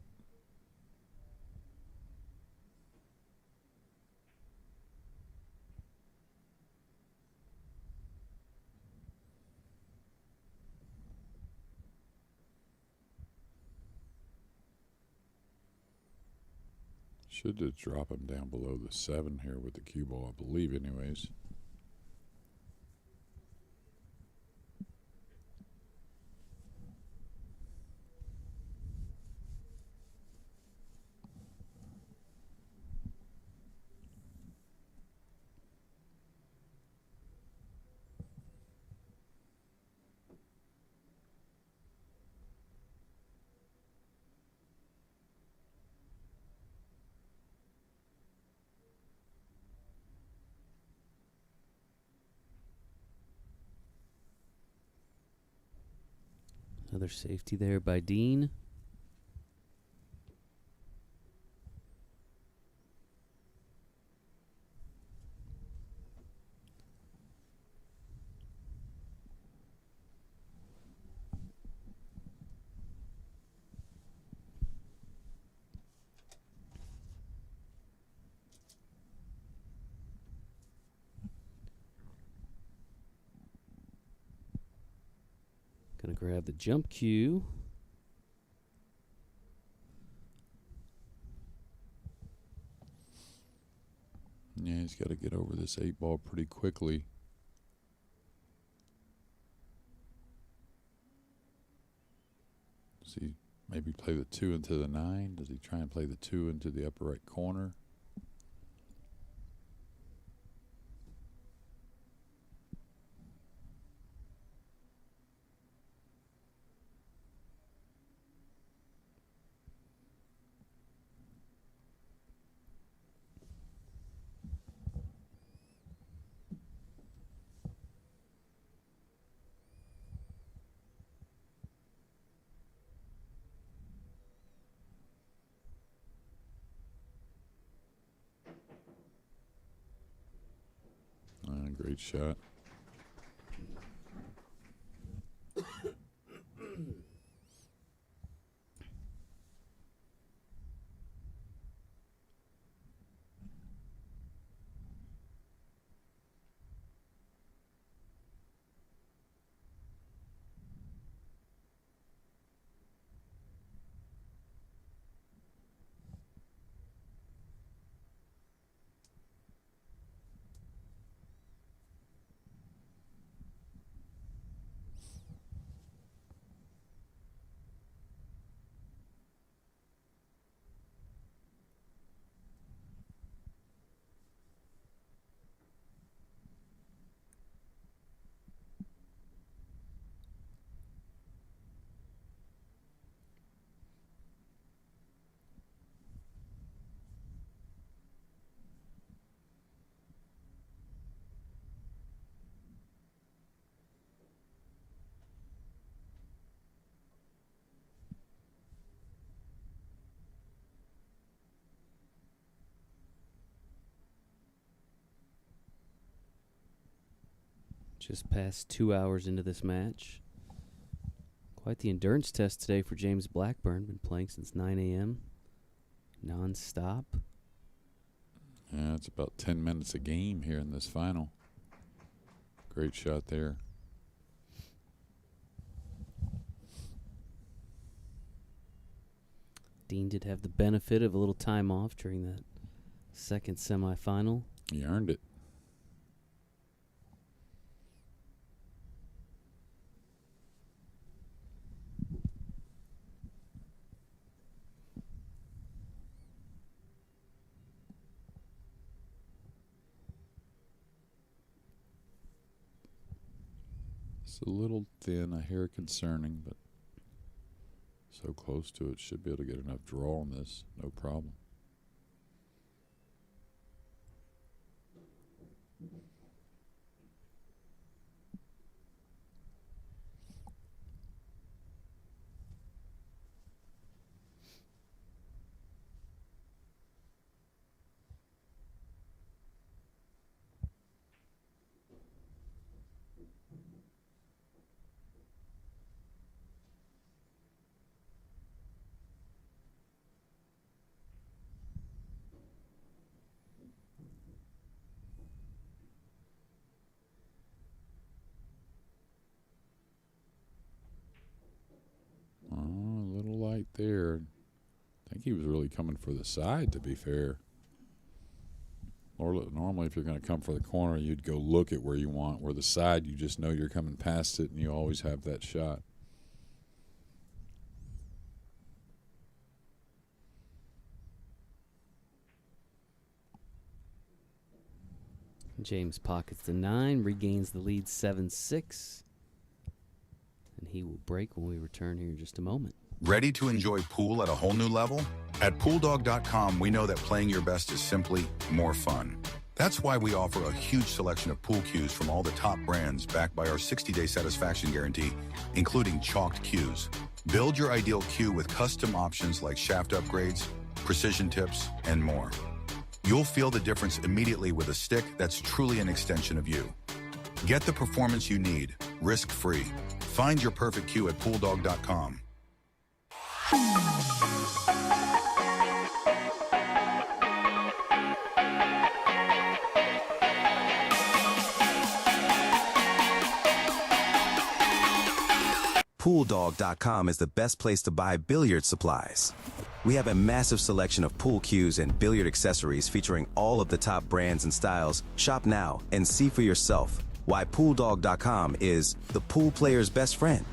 Should just drop him down below the 7 here with the cue ball, I believe, anyways. Another safety there by Dean. Gonna grab the jump cue. Yeah, he's got to get over this 8 ball pretty quickly. Does he maybe play the 2 into the 9? Does he try and play the 2 into the upper right corner? Great shot. Just past 2 hours into this match. Quite the endurance test today for James Blackburn. Been playing since 9 a.m. non-stop. Yeah, it's about 10 minutes a game here in this final. Great shot there. Dean did have the benefit of a little time off during that second semifinal. He earned it. It's a little thin, a hair concerning, but so close to it, should be able to get enough draw on this, no problem. A little light there. I think he was really coming for the side, to be fair. Normally, if you're going to come for the corner, you'd go look at where you want. Where the side, you just know you're coming past it, and you always have that shot. James pockets the 9, regains the lead 7-6. And he will break when we return here in just a moment. Ready to enjoy pool at a whole new level? At PoolDog.com, we know that playing your best is simply more fun. That's why we offer a huge selection of pool cues from all the top brands backed by our 60-day satisfaction guarantee, including chalked cues. Build your ideal cue with custom options like shaft upgrades, precision tips, and more. You'll feel the difference immediately with a stick that's truly an extension of you. Get the performance you need, risk-free. Find your perfect cue at PoolDog.com. PoolDog.com is the best place to buy billiard supplies. We have a massive selection of pool cues and billiard accessories featuring all of the top brands and styles. Shop now and see for yourself why PoolDog.com is the pool player's best friend.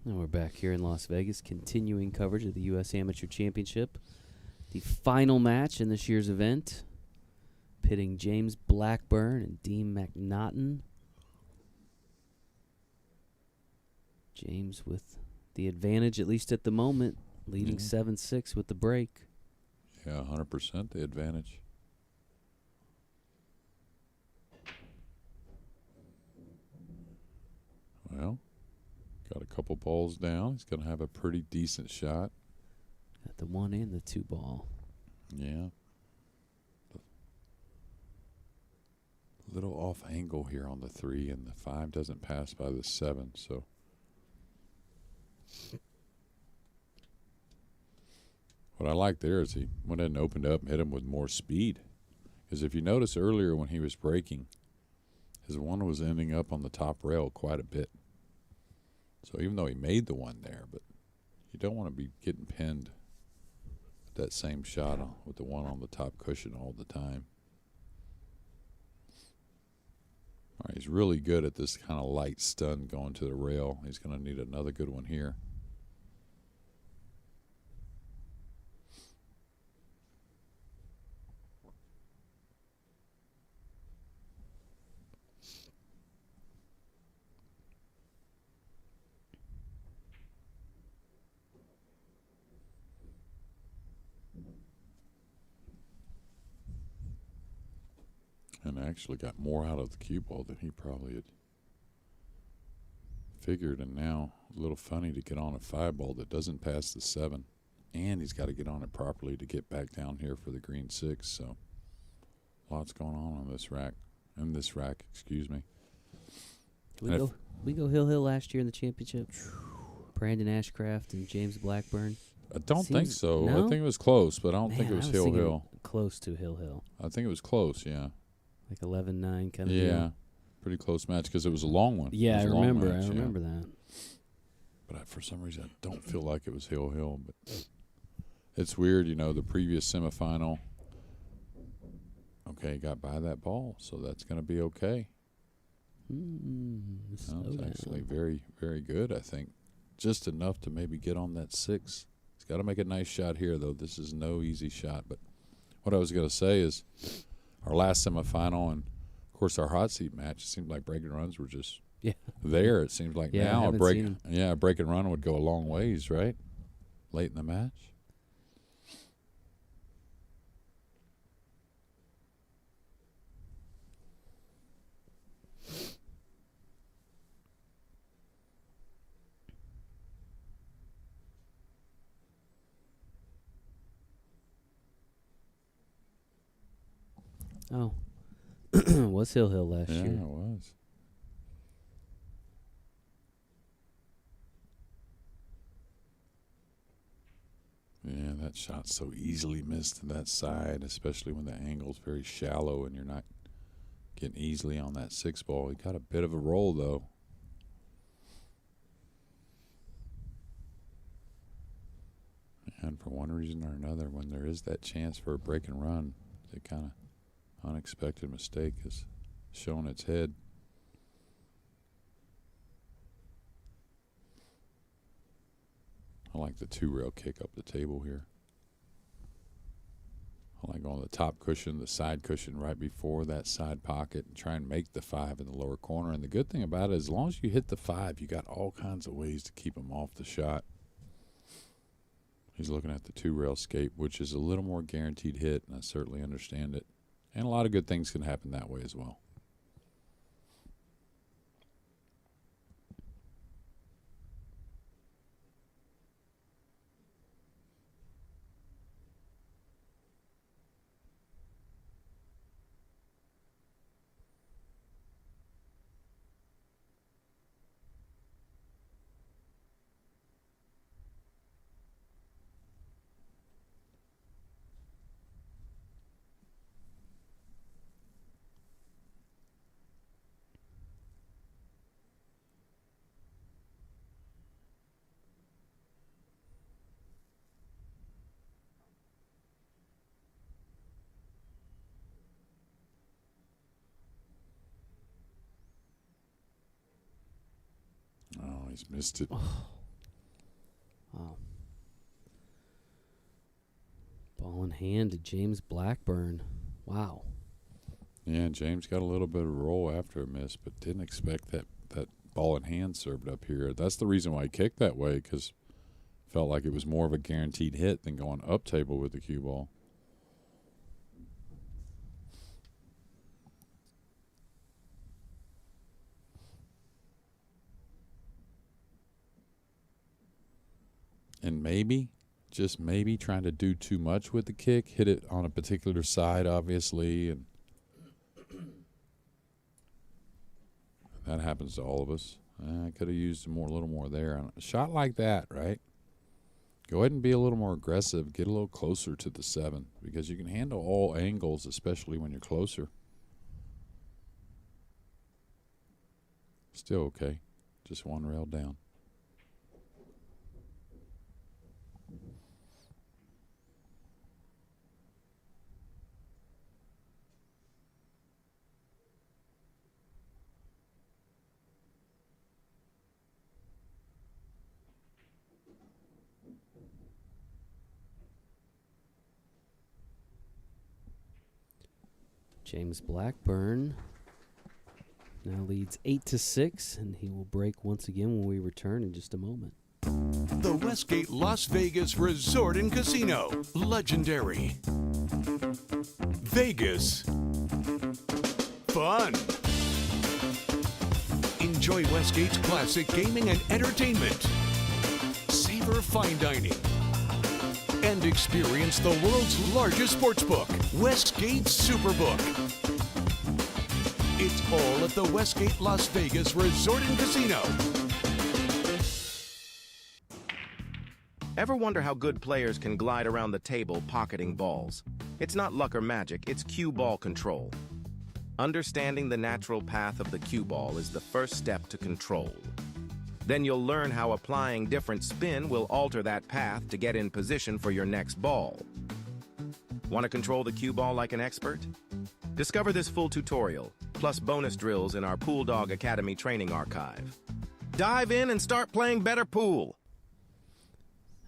And we're back here in Las Vegas, continuing coverage of the U.S. Amateur Championship. The final match in this year's event, pitting James Blackburn and Dean Macnaughton. James with the advantage, at least at the moment, leading 7-6 with the break. Yeah, 100% the advantage. Well, got a couple balls down. He's going to have a pretty decent shot. Got the 1 and the 2 ball. Yeah. A little off angle here on the 3, and the 5 doesn't pass by the 7, so. What I like there is he went ahead and opened up and hit him with more speed. Because if you notice earlier when he was breaking, his 1 was ending up on the top rail quite a bit. So even though he made the 1 there, but you don't want to be getting pinned with that same shot with the 1 on the top cushion all the time. All right, he's really good at this kind of light stun going to the rail. He's going to need another good one here. And actually got more out of the cue ball than he probably had figured. And now a little funny to get on a 5 ball that doesn't pass the 7. And he's got to get on it properly to get back down here for the green 6. So lots going on this rack. In this rack, excuse me. We go Hill last year in the championship. Brandon Ashcraft and James Blackburn. I don't think so. No? I think it was close, but I don't think it was Hill. Close to Hill. I think it was close, yeah. Like 11-9 kind of Yeah, deal. pretty close match because it was a long one. Yeah, I remember. Match, I remember that. But for some reason, I don't feel like it was Hill. But it's weird, the previous semifinal. Okay, got by that ball, so that's going to be okay. It's actually very, very good, I think. Just enough to maybe get on that 6. He's got to make a nice shot here, though. This is no easy shot. But what I was going to say is, our last semifinal, and of course our hot seat match. It seemed like breaking runs were just there. It seems like now a break and run would go a long ways, right? Late in the match. Oh. Was Hill last year. Yeah, it was. Yeah, that shot's so easily missed to that side, especially when the angle's very shallow and you're not getting easily on that 6 ball. He got a bit of a roll, though. And for one reason or another, when there is that chance for a break and run, the kind of unexpected mistake has shown its head. I like the 2-rail kick up the table here. I like on the top cushion, the side cushion right before that side pocket, and try and make the 5 in the lower corner. And the good thing about it is as long as you hit the 5, you got all kinds of ways to keep him off the shot. He's looking at the 2-rail escape, which is a little more guaranteed hit, and I certainly understand it. And a lot of good things can happen that way as well. Oh, he's missed it. Wow. Ball in hand to James Blackburn. Wow. Yeah, James got a little bit of a roll after a miss, but didn't expect that ball in hand served up here. That's the reason why he kicked that way, because felt like it was more of a guaranteed hit than going up table with the cue ball. And maybe, just maybe, trying to do too much with the kick, hit it on a particular side, obviously, and that happens to all of us. I could have used a little more there. A shot like that, right? Go ahead and be a little more aggressive. Get a little closer to the 7, because you can handle all angles, especially when you're closer. Still okay. Just 1 rail down. James Blackburn now leads 8-6, and he will break once again when we return in just a moment. The Westgate Las Vegas Resort and Casino. Legendary. Vegas. Fun. Enjoy Westgate's classic gaming and entertainment. Savor fine dining. And experience the world's largest sportsbook, Westgate Superbook. It's all at the Westgate Las Vegas Resort and Casino. Ever wonder how good players can glide around the table pocketing balls? It's not luck or magic, it's cue ball control. Understanding the natural path of the cue ball is the first step to control. Then you'll learn how applying different spin will alter that path to get in position for your next ball. Want to control the cue ball like an expert? Discover this full tutorial, plus bonus drills in our Pool Dog Academy training archive. Dive in and start playing better pool.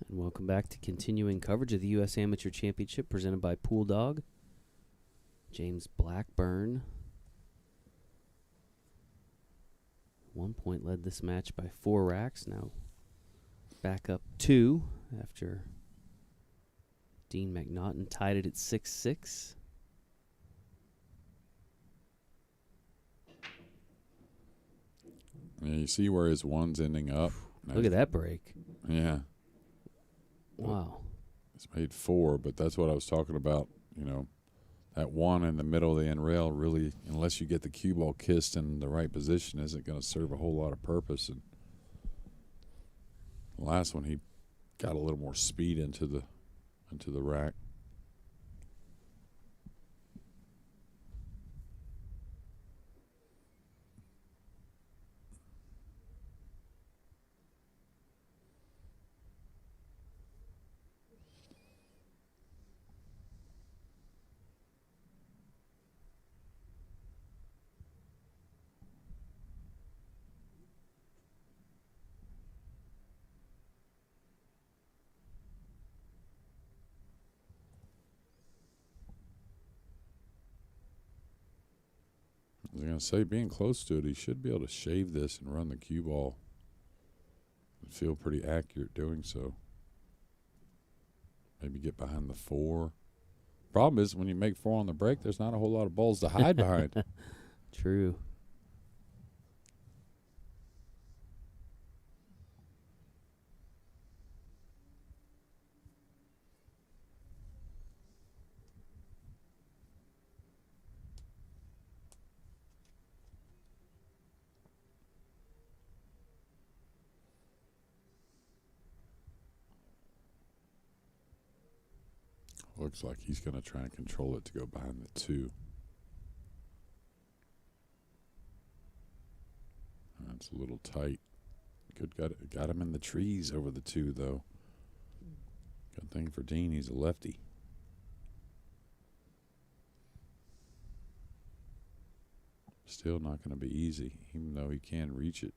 And welcome back to continuing coverage of the U.S. Amateur Championship presented by Pool Dog. James Blackburn. 1 point led this match by 4 racks. Now back up 2 after Dean Macnaughton tied it at 6-6. Yeah, you see where his one's ending up. Look at that break. Yeah. Wow. It's made 4, but that's what I was talking about. You know, that one in the middle of the end rail really, unless you get the cue ball kissed in the right position, isn't going to serve a whole lot of purpose. And the last one, he got a little more speed into the rack. I was going to say, being close to it, he should be able to shave this and run the cue ball and feel pretty accurate doing so. Maybe get behind the 4. Problem is, when you make 4 on the break, there's not a whole lot of balls to hide behind. True. Looks like he's going to try and control it to go behind the 2. That's a little tight. Good, got him in the trees over the 2, though. Good thing for Dean, he's a lefty. Still not going to be easy, even though he can reach it.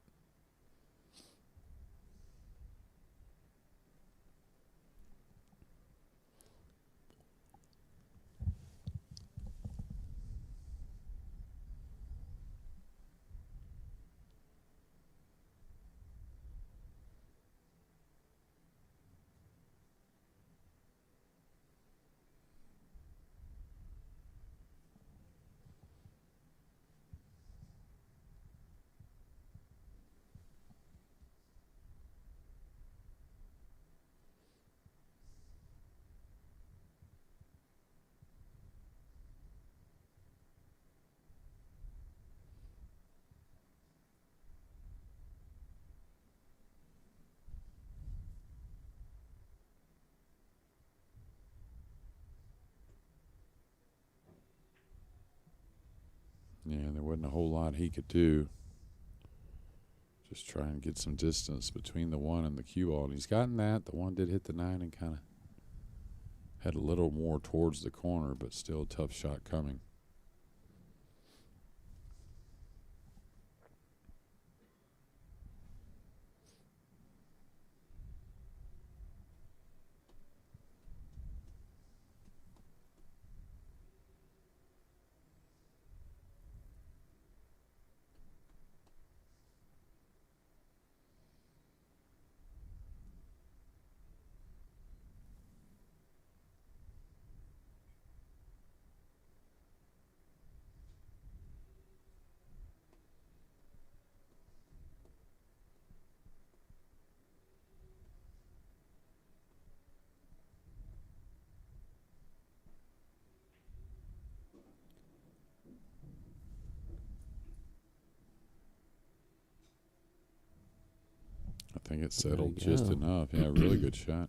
Yeah, there wasn't a whole lot he could do. Just try and get some distance between the 1 and the cue ball. And he's gotten that. The 1 did hit the 9 and kind of had a little more towards the corner, but still a tough shot coming. I think it settled just enough. Yeah, really good shot.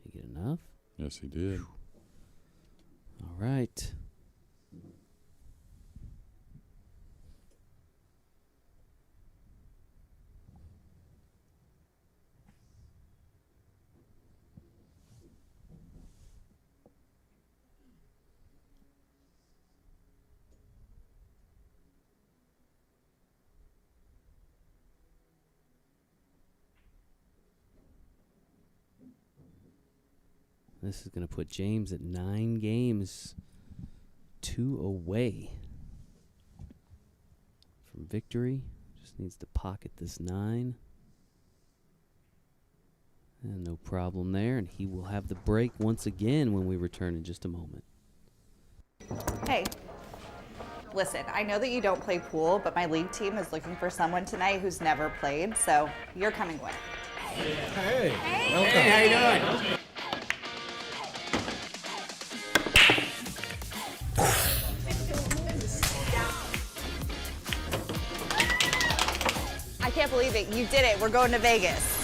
He get enough? Yes, he did. All right. This is going to put James at 9 games, 2 away from victory. Just needs to pocket this 9. And no problem there. And he will have the break once again when we return in just a moment. Hey, listen, I know that you don't play pool, but my league team is looking for someone tonight who's never played, so you're coming with. Hey. Welcome. Hey, how you doing? I can't believe it. You did it. We're going to Vegas.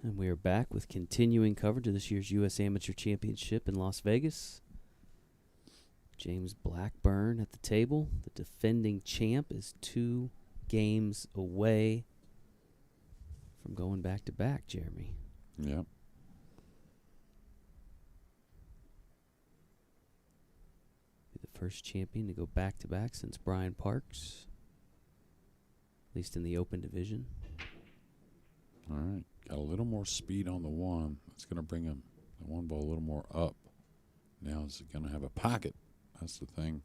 And we are back with continuing coverage of this year's U.S. Amateur Championship in Las Vegas. James Blackburn at the table. The defending champ is 2 games away from going back-to-back, Jeremy. Yep. Be the first champion to go back-to-back since Brian Parks, at least in the open division. All right. Got a little more speed on the 1. That's going to bring him, the 1 ball, a little more up. Now is it going to have a pocket? That's the thing.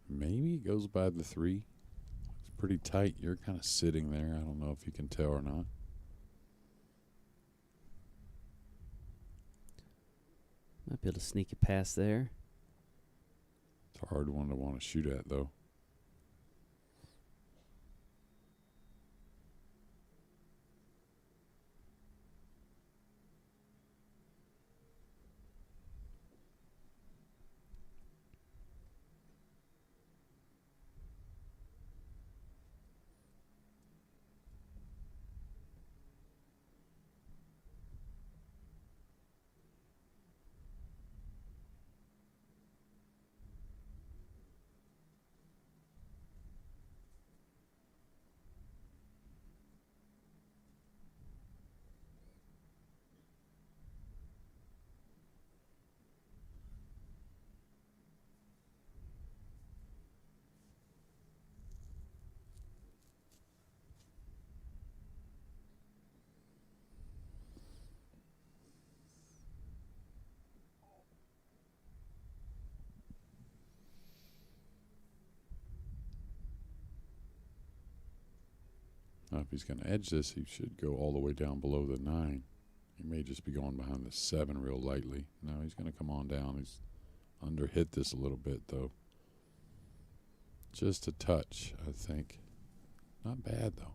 Maybe it goes by the 3. It's pretty tight. You're kind of sitting there. I don't know if you can tell or not. Might be able to sneak it past there. It's a hard one to want to shoot at, though. Now, if he's going to edge this, he should go all the way down below the 9. He may just be going behind the 7 real lightly. No, he's going to come on down. He's under-hit this a little bit, though. Just a touch, I think. Not bad, though.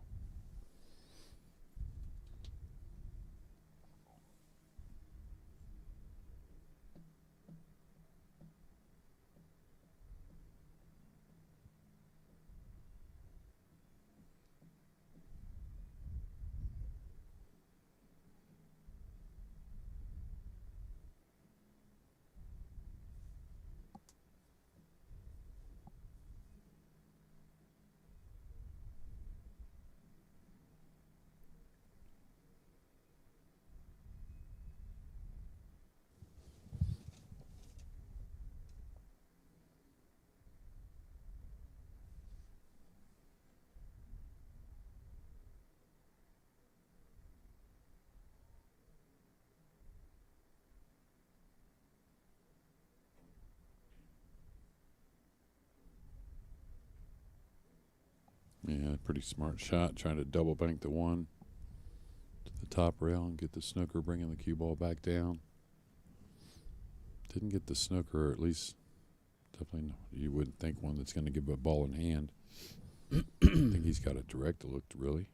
Yeah, pretty smart shot, trying to double bank the 1 to the top rail and get the snooker, bringing the cue ball back down. Didn't get the snooker, or at least definitely you wouldn't think one that's going to give a ball in hand. I think he's got a direct look, really.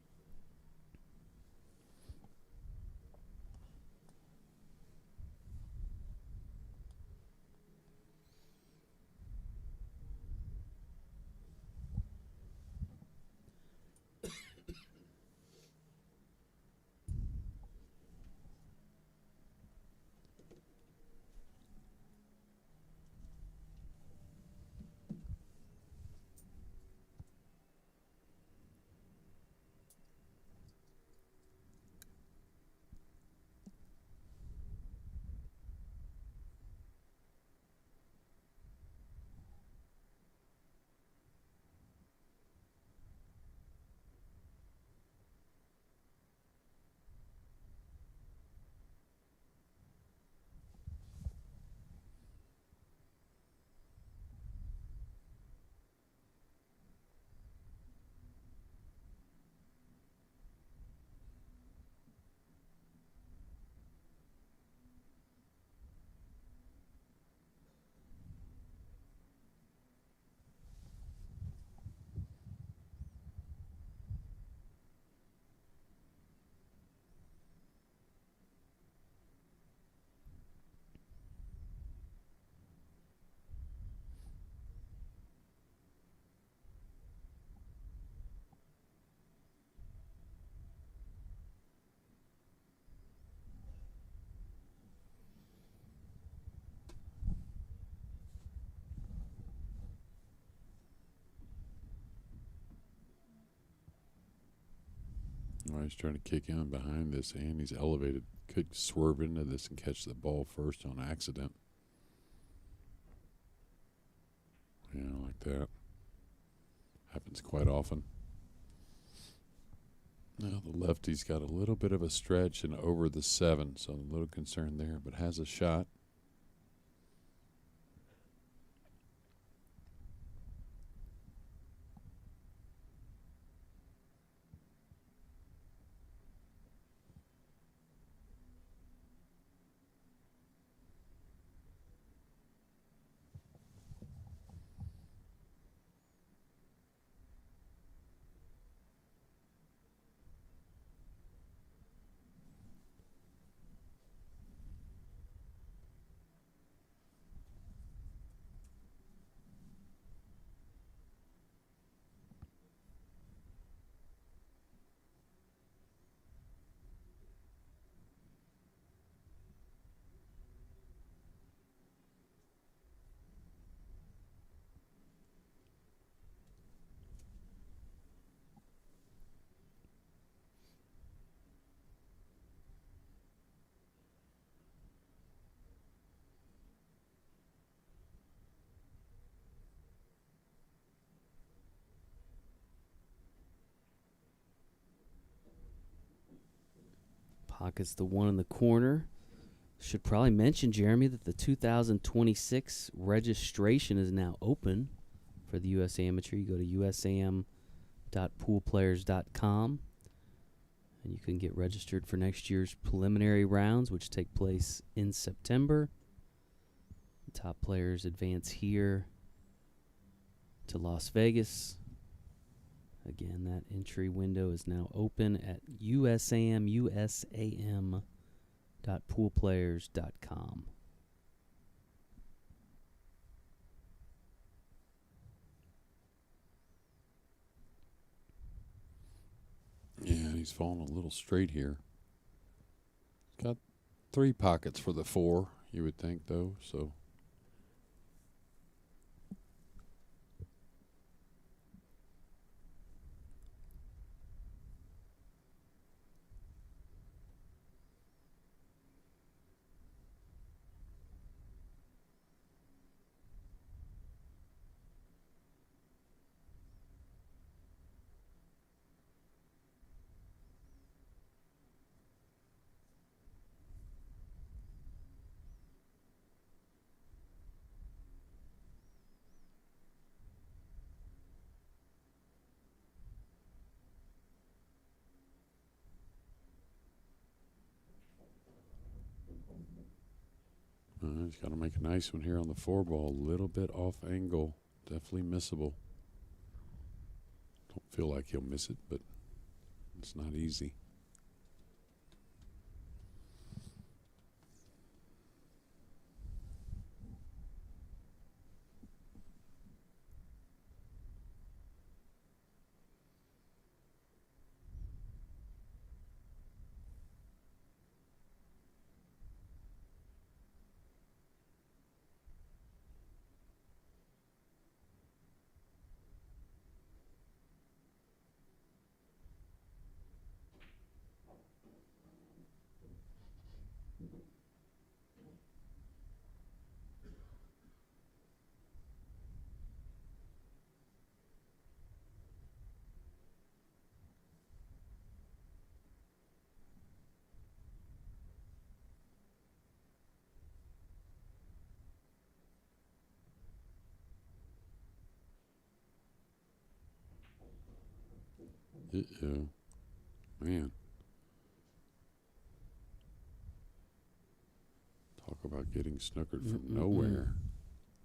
Well, he's trying to kick in behind this, and he's elevated. Could swerve into this and catch the ball first on accident. Yeah, like that. Happens quite often. Now the lefty's got a little bit of a stretch and over the 7, so a little concerned there, but has a shot. Pockets the one in the corner. Should probably mention, Jeremy, that the 2026 registration is now open for the US Amateur. You go to usam.poolplayers.com and you can get registered for next year's preliminary rounds, which take place in September. The top players advance here to Las Vegas. Again, that entry window is now open at usam.poolplayers.com. Yeah, he's falling a little straight here. Got 3 pockets for the 4, you would think, though, so... He's got to make a nice one here on the 4 ball. A little bit off angle. Definitely missable. Don't feel like he'll miss it, but it's not easy. Man. Talk about getting snookered from nowhere.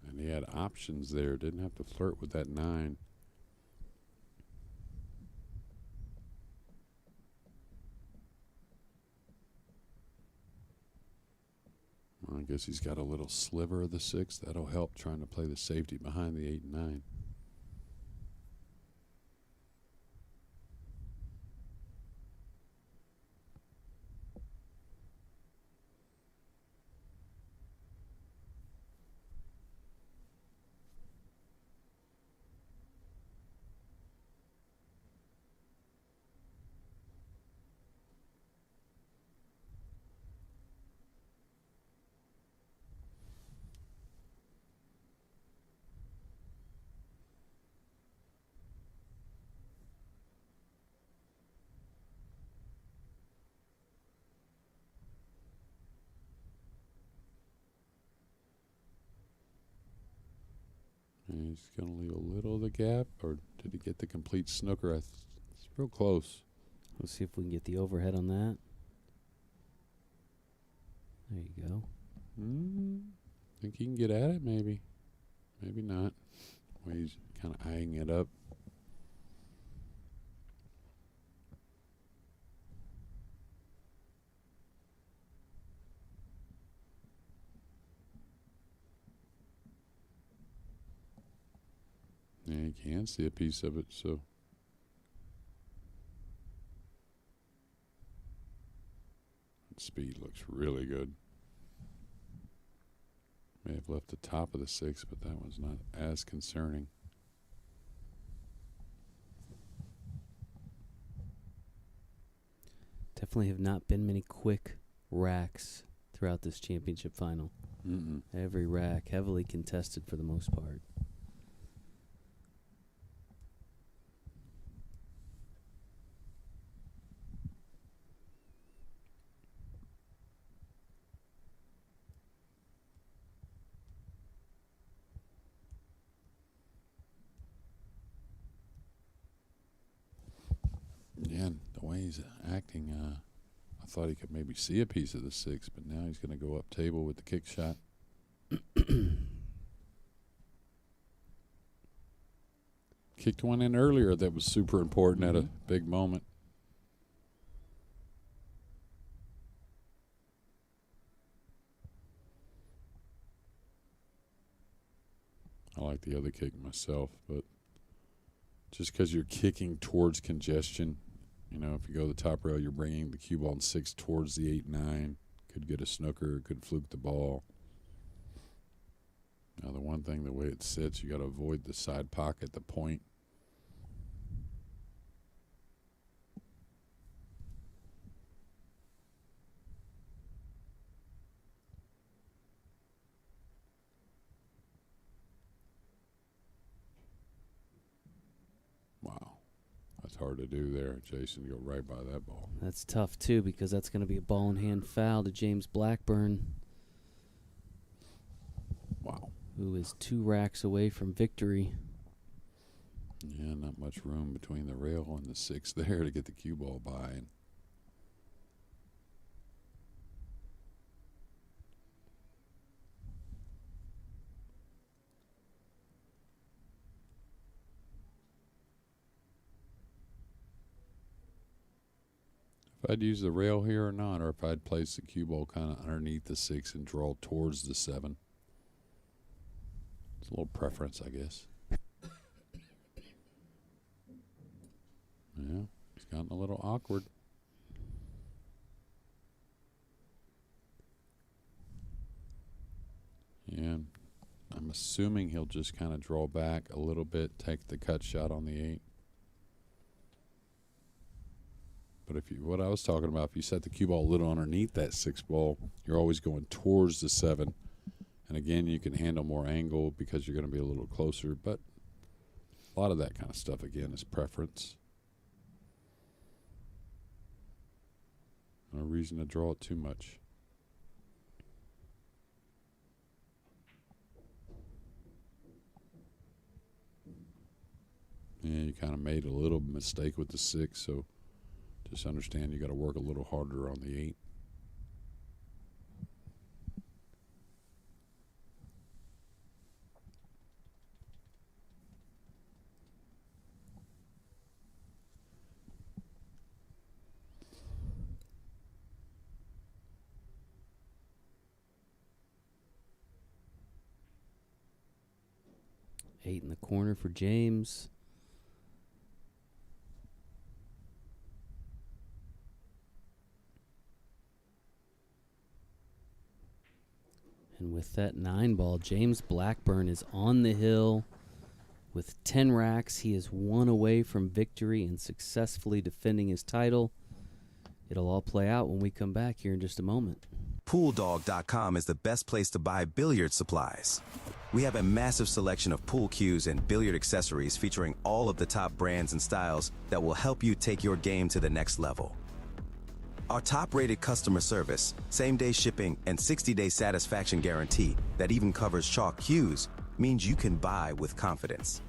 And he had options there. Didn't have to flirt with that 9. Well, I guess he's got a little sliver of the 6. That'll help trying to play the safety behind the 8 and 9. And he's going to leave a little of the gap, or did he get the complete snooker? It's real close. Let's see if we can get the overhead on that. There you go. Think he can get at it, maybe. Maybe not. Well, he's kind of eyeing it up. Yeah, you can see a piece of it, so. Speed looks really good. May have left the top of the 6, but that was not as concerning. Definitely have not been many quick racks throughout this championship final. Every rack heavily contested for the most part. Yeah, the way he's acting, I thought he could maybe see a piece of the 6, but now he's going to go up table with the kick shot. Kicked one in earlier that was super important at a big moment. I like the other kick myself, but just because you're kicking towards congestion, you know, if you go to the top rail, you're bringing the cue ball and 6 towards the 8-9. Could get a snooker, could fluke the ball. Now, the one thing, the way it sits, you got to avoid the side pocket, the point. Wow. That's hard to do there, Jason. Go right by that ball. That's tough, too, because that's going to be a ball-in-hand foul to James Blackburn. Wow. Who is 2 racks away from victory. Yeah, not much room between the rail and the 6 there to get the cue ball by. If I'd use the rail here or not, or if I'd place the cue ball kind of underneath the 6 and draw towards the 7. It's a little preference, I guess. Yeah, it's gotten a little awkward. And I'm assuming he'll just kind of draw back a little bit, take the cut shot on the 8. But if you, what I was talking about, if you set the cue ball a little underneath that 6 ball, you're always going towards the 7. And again, you can handle more angle because you're going to be a little closer. But a lot of that kind of stuff, again, is preference. No reason to draw it too much. Yeah, you kind of made a little mistake with the 6, so just understand you got to work a little harder on the 8. Eight in the corner for James. And with that 9 ball, James Blackburn is on the hill with 10 racks. He is 1 away from victory and successfully defending his title. It'll all play out when we come back here in just a moment. PoolDog.com is the best place to buy billiard supplies. We have a massive selection of pool cues and billiard accessories featuring all of the top brands and styles that will help you take your game to the next level. Our top-rated customer service, same-day shipping, and 60-day satisfaction guarantee that even covers chalk cues means you can buy with confidence.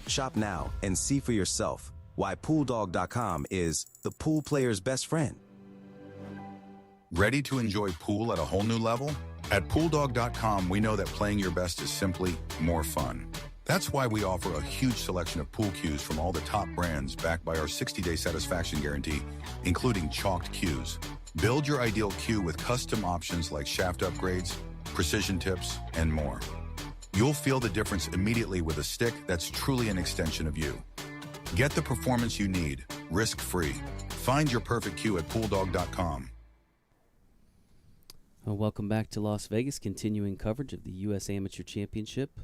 Shop now and see for yourself why PoolDog.com is the pool player's best friend. Ready to enjoy pool at a whole new level? At PoolDog.com, we know that playing your best is simply more fun. That's why we offer a huge selection of pool cues from all the top brands backed by our 60-day satisfaction guarantee, including chalked cues. Build your ideal cue with custom options like shaft upgrades, precision tips, and more. You'll feel the difference immediately with a stick that's truly an extension of you. Get the performance you need, risk-free. Find your perfect cue at PoolDog.com. Well, welcome back to Las Vegas, continuing coverage of the U.S. Amateur Championship.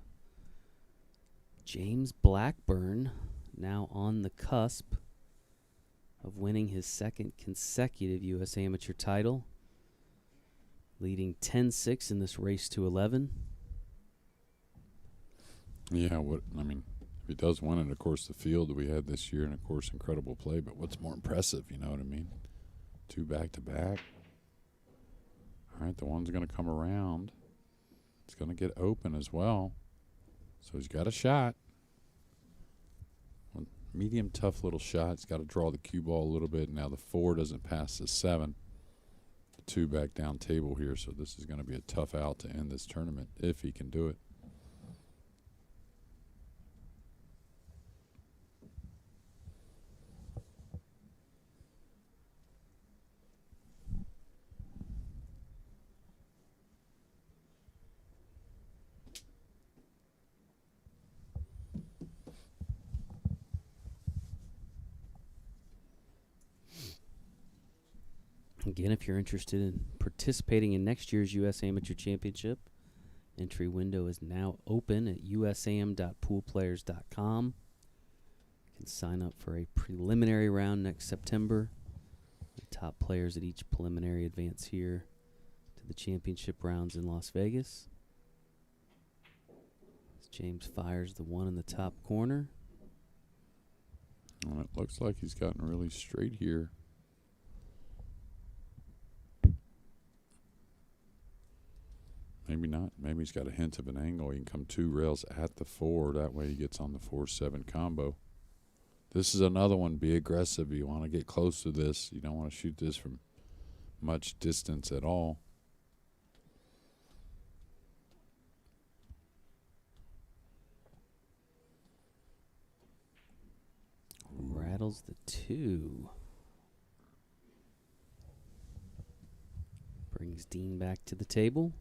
James Blackburn now on the cusp of winning his second consecutive U.S. Amateur title, leading 10-6 in this race to 11. Yeah, if he does win it, of course, the field that we had this year, and of course, incredible play. But what's more impressive, you know what I mean? 2 back-to-back. All right, the one's going to come around. It's going to get open as well. So he's got a shot. One medium, tough little shot. He's got to draw the cue ball a little bit. Now the 4 doesn't pass the 7. The 2 back down table here. So this is going to be a tough out to end this tournament if he can do it. Again, if you're interested in participating in next year's U.S. Amateur Championship, entry window is now open at usam.poolplayers.com. You can sign up for a preliminary round next September. The top players at each preliminary advance here to the championship rounds in Las Vegas. As James fires the 1 in the top corner. Well, it looks like he's gotten really straight here. Maybe not. Maybe he's got a hint of an angle. He can come 2 rails at the 4. That way he gets on the 4-7 combo. This is another one. Be aggressive. You want to get close to this. You don't want to shoot this from much distance at all. Rattles the 2. Brings Dean back to the table.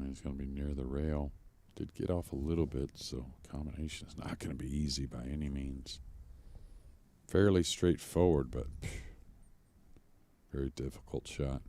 He's going to be near the rail. Did get off a little bit, so combination is not going to be easy by any means. Fairly straightforward, but very difficult shot.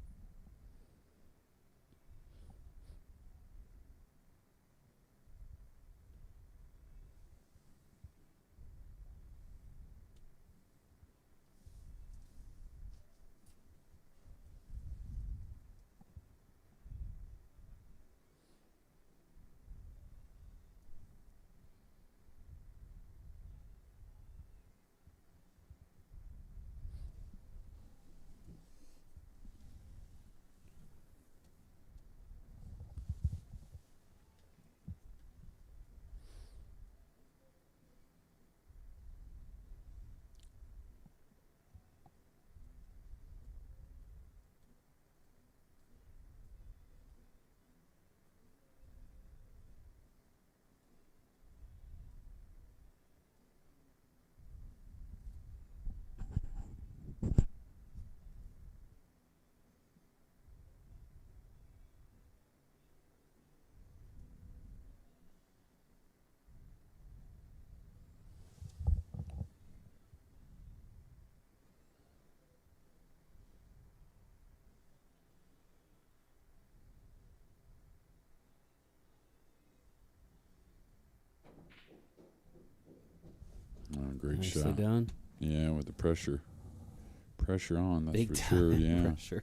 Oh, great Nicely shot. done. Yeah, with the pressure on, that's Big for time sure. Yeah. pressure.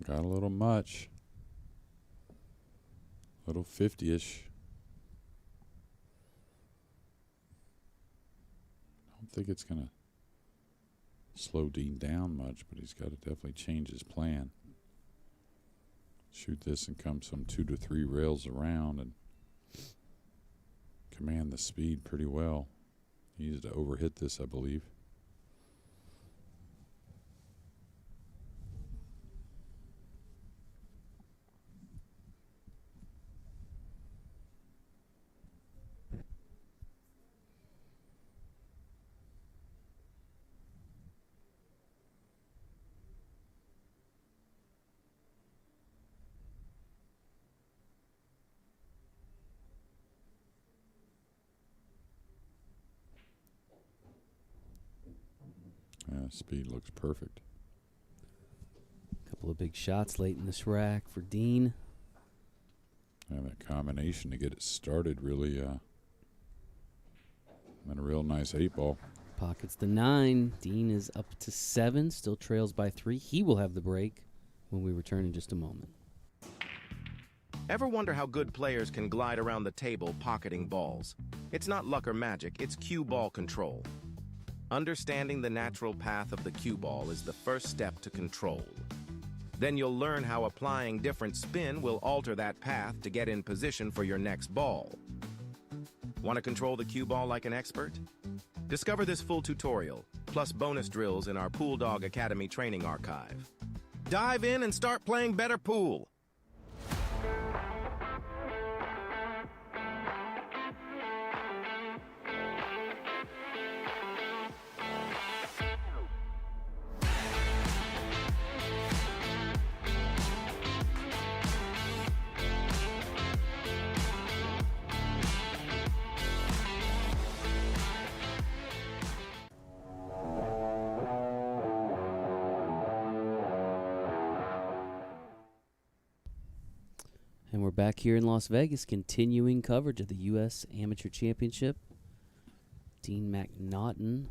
Got a little much. Little 50-ish. I don't think it's going to slow Dean down much, but he's got to definitely change his plan. Shoot this and come some 2 to 3 rails around and command the speed pretty well. He needs to overhit this, I believe. Yeah, speed looks perfect. Couple of big shots late in this rack for Dean. Yeah, that combination to get it started really and a real nice 8-ball. Pockets the 9. Dean is up to 7, still trails by 3. He will have the break when we return in just a moment. Ever wonder how good players can glide around the table pocketing balls? It's not luck or magic, it's cue ball control. Understanding the natural path of the cue ball is the first step to control. Then you'll learn how applying different spin will alter that path to get in position for your next ball. Want to control the cue ball like an expert? Discover this full tutorial, plus bonus drills in our Pool Dog Academy training archive. Dive in and start playing better pool. And we're back here in Las Vegas, continuing coverage of the U.S. Amateur Championship. Dean Macnaughton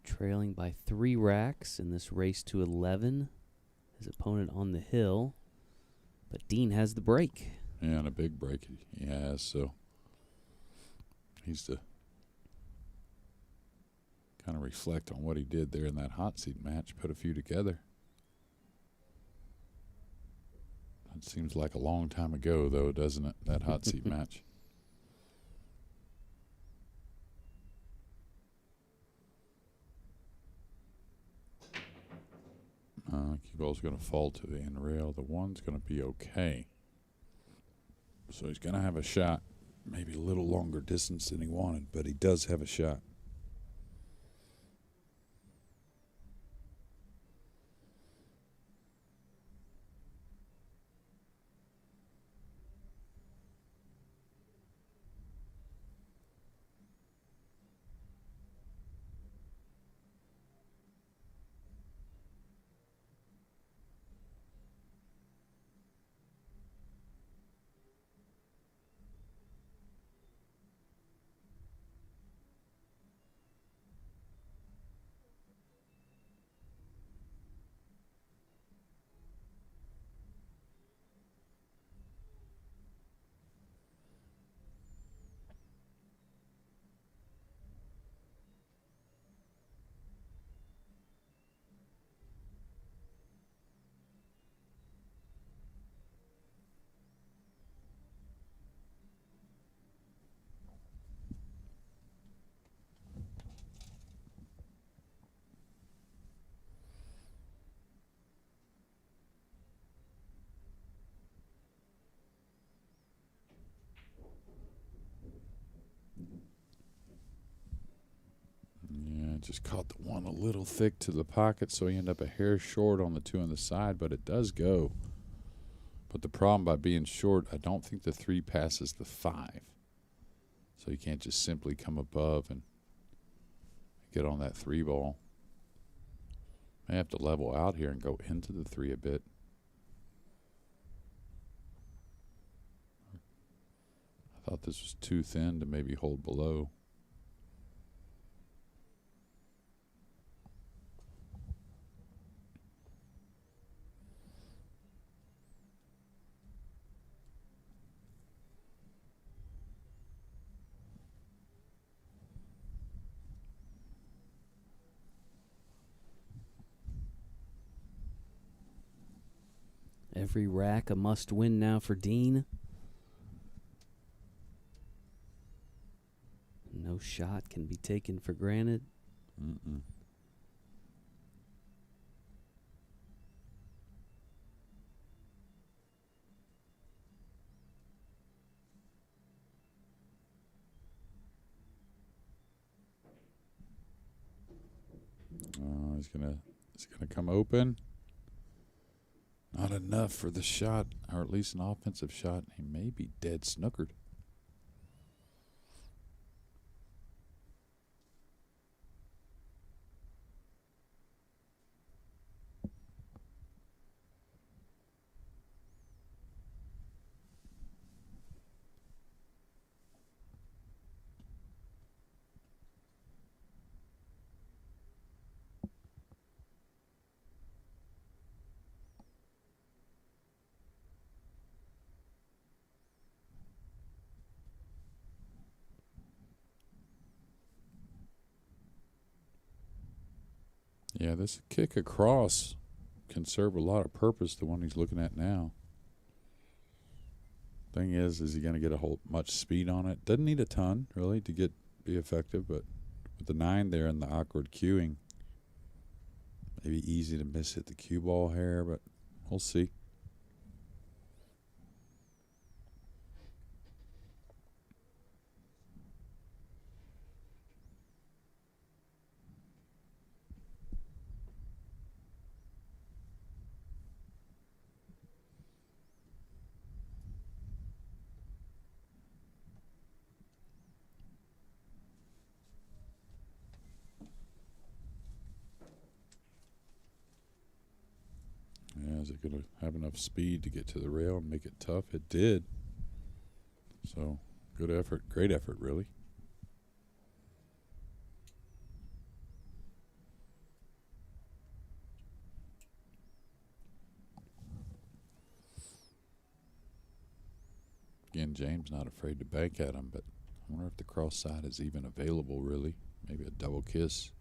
trailing by 3 racks in this race to 11. His opponent on the hill. But Dean has the break. Yeah, and a big break he has, so he's to kind of reflect on what he did there in that hot seat match, put a few together. It seems like a long time ago, though, doesn't it, that hot seat match? Cue ball's going to fall to the end rail. The one's going to be okay. So he's going to have a shot. Maybe a little longer distance than he wanted, but he does have a shot. Just caught the one a little thick to the pocket, so he ended up a hair short on the two on the side, but it does go. But the problem by being short, I don't think the 3 passes the 5. So you can't just simply come above and get on that 3 ball. May have to level out here and go into the 3 a bit. I thought this was too thin to maybe hold below. Every rack a must-win now for Dean. No shot can be taken for granted. Mm-mm. He's gonna come open. Not enough for the shot, or at least an offensive shot. He may be dead snookered. Yeah, this kick across can serve a lot of purpose, the one he's looking at now. Thing is he going to get a whole much speed on it? Doesn't need a ton, really, to be effective, but with the 9 there and the awkward cueing, maybe easy to miss hit the cue ball hair, but we'll see. Yeah, is it going to have enough speed to get to the rail and make it tough? It did. So, good effort. Great effort, really. Again, James not afraid to bank at him, but I wonder if the cross side is even available, really. Maybe a double kiss.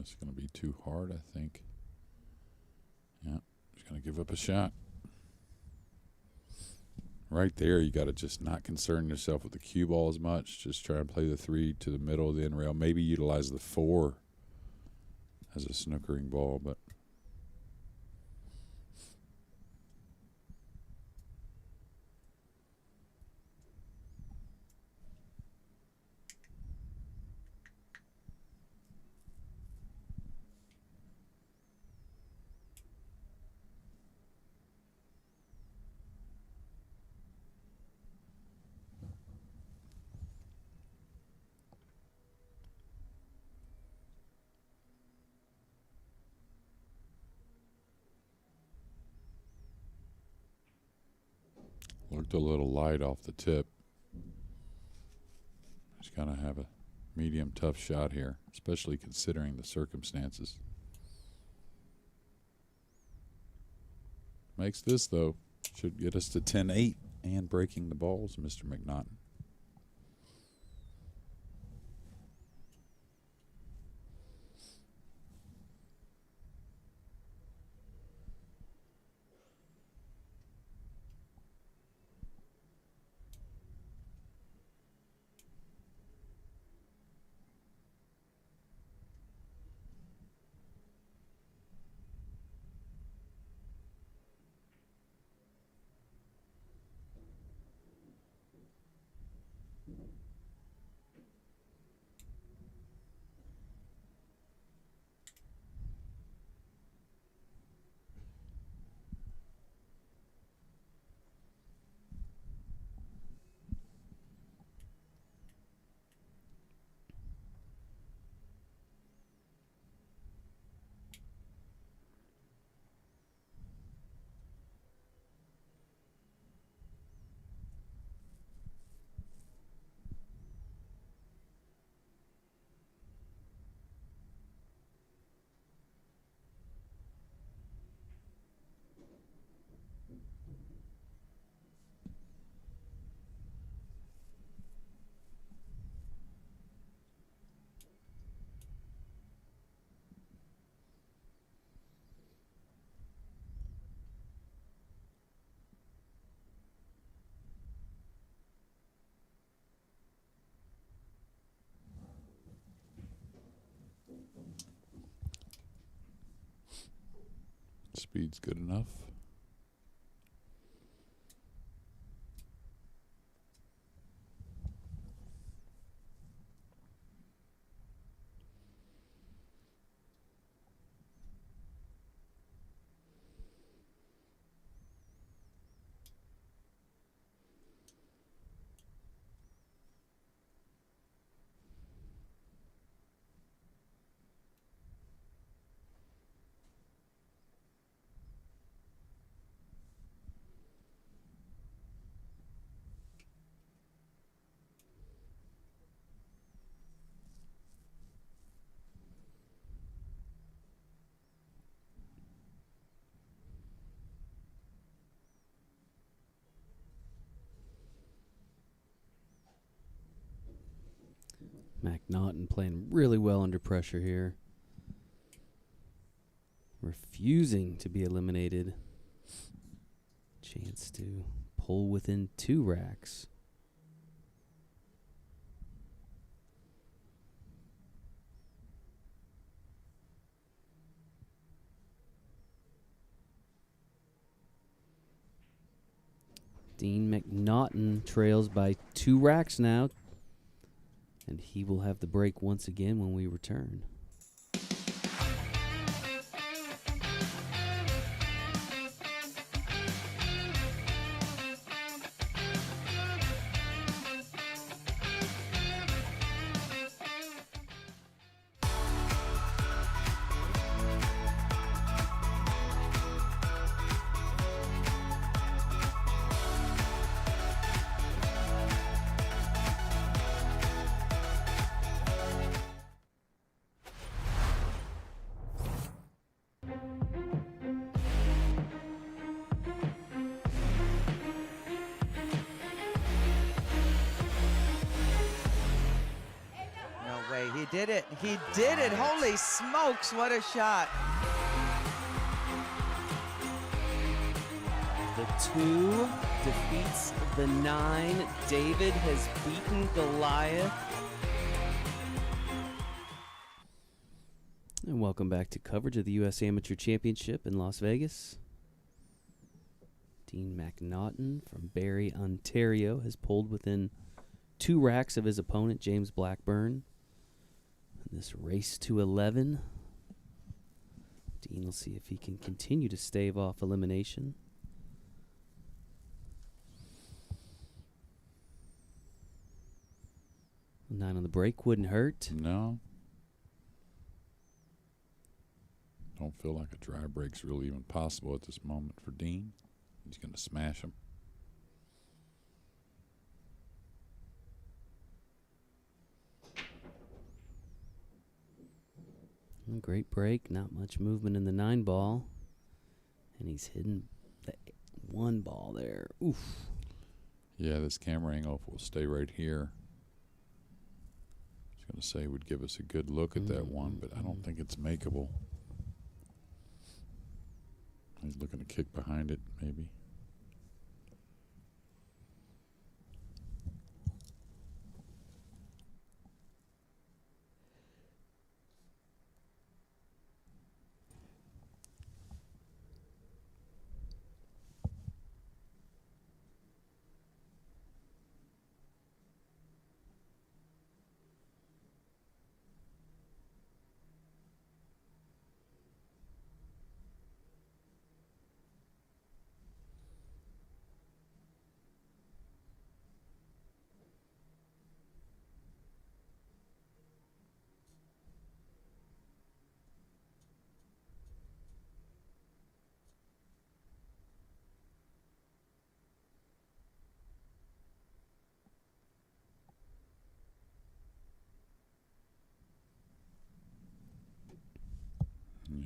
It's going to be too hard, I think. Yeah, he's going to give up a shot. Right there, you got to just not concern yourself with the cue ball as much. Just try and play the 3 to the middle of the end rail. Maybe utilize the 4 as a snookering ball, but looked a little light off the tip. He's going to have a medium tough shot here, especially considering the circumstances. Makes this, though. Should get us to 10-8 and breaking the balls, Mr. Macnaughton. Speed's good enough. Macnaughton playing really well under pressure here. Refusing to be eliminated. Chance to pull within 2 racks. Dean Macnaughton trails by 2 racks now. And he will have the break once again when we return. he did it. He did it. Holy smokes, what a shot. The 2 defeats the 9. David has beaten Goliath. And welcome back to coverage of the U.S. Amateur Championship in Las Vegas. Dean Macnaughton from Barrie, Ontario, has pulled within 2 racks of his opponent, James Blackburn. In this race to 11, Dean will see if he can continue to stave off elimination. 9 on the break wouldn't hurt. No. Don't feel like a dry break's really even possible at this moment for Dean. He's going to smash him. Great break. Not much movement in the 9 ball. And he's hidden the 1 ball there. Oof. Yeah, this camera angle, if we'll stay right here, I was going to say would give us a good look at that one, but I don't think it's makeable. He's looking to kick behind it, maybe.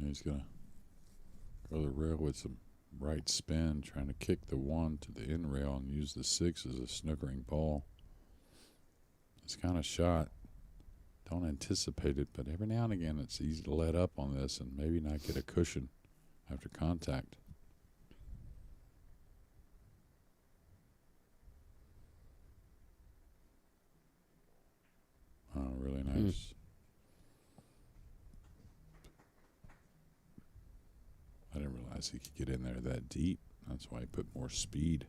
He's going to go to the rail with some right spin, trying to kick the 1 to the end rail and use the 6 as a snookering ball. This kind of shot, don't anticipate it, but every now and again it's easy to let up on this and maybe not get a cushion after contact. Oh, really nice. I didn't realize he could get in there that deep. That's why he put more speed.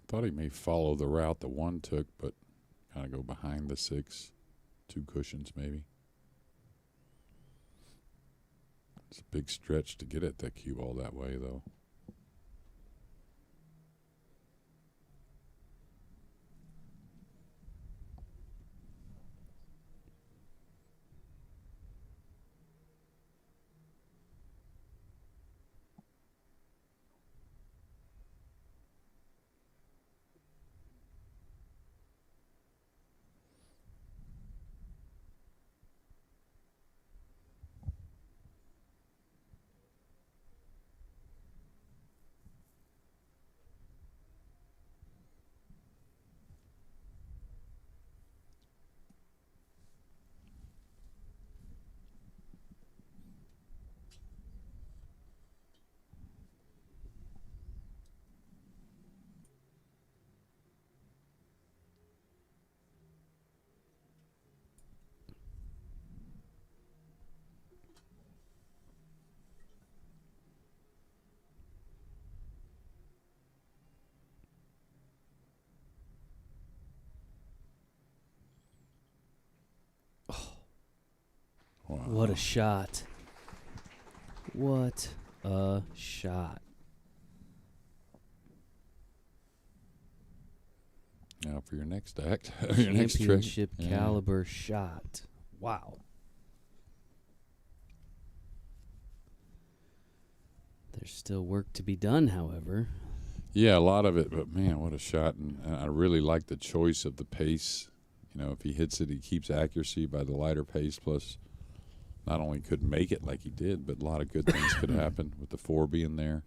Thought he may follow the route the 1 took, but kind of go behind the 6. 2 cushions, maybe. It's a big stretch to get at that cue ball that way, though. Wow. What a shot. What a shot. Now for your next act. Your next trick. Championship caliber shot. Wow. There's still work to be done, however. Yeah, a lot of it, but man, what a shot. And I really like the choice of the pace. You know, if he hits it, he keeps accuracy by the lighter pace, plus not only could make it like he did, but a lot of good things could happen with the 4 being there.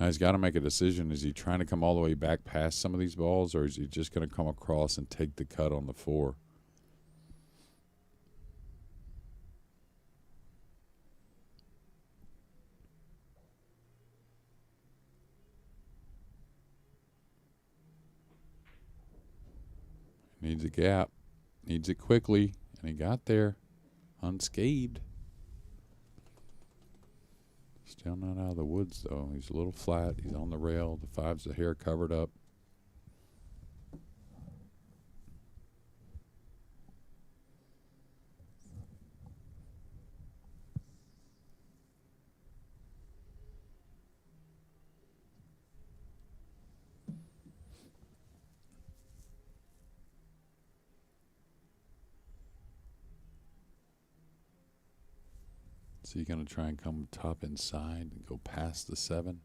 Now he's got to make a decision. Is he trying to come all the way back past some of these balls, or is he just going to come across and take the cut on the 4? Needs a gap. Needs it quickly. And he got there unscathed. Still not out of the woods, though. He's a little flat. He's on the rail. The 5's the hair covered up. So you're going to try and come top inside and go past the 7?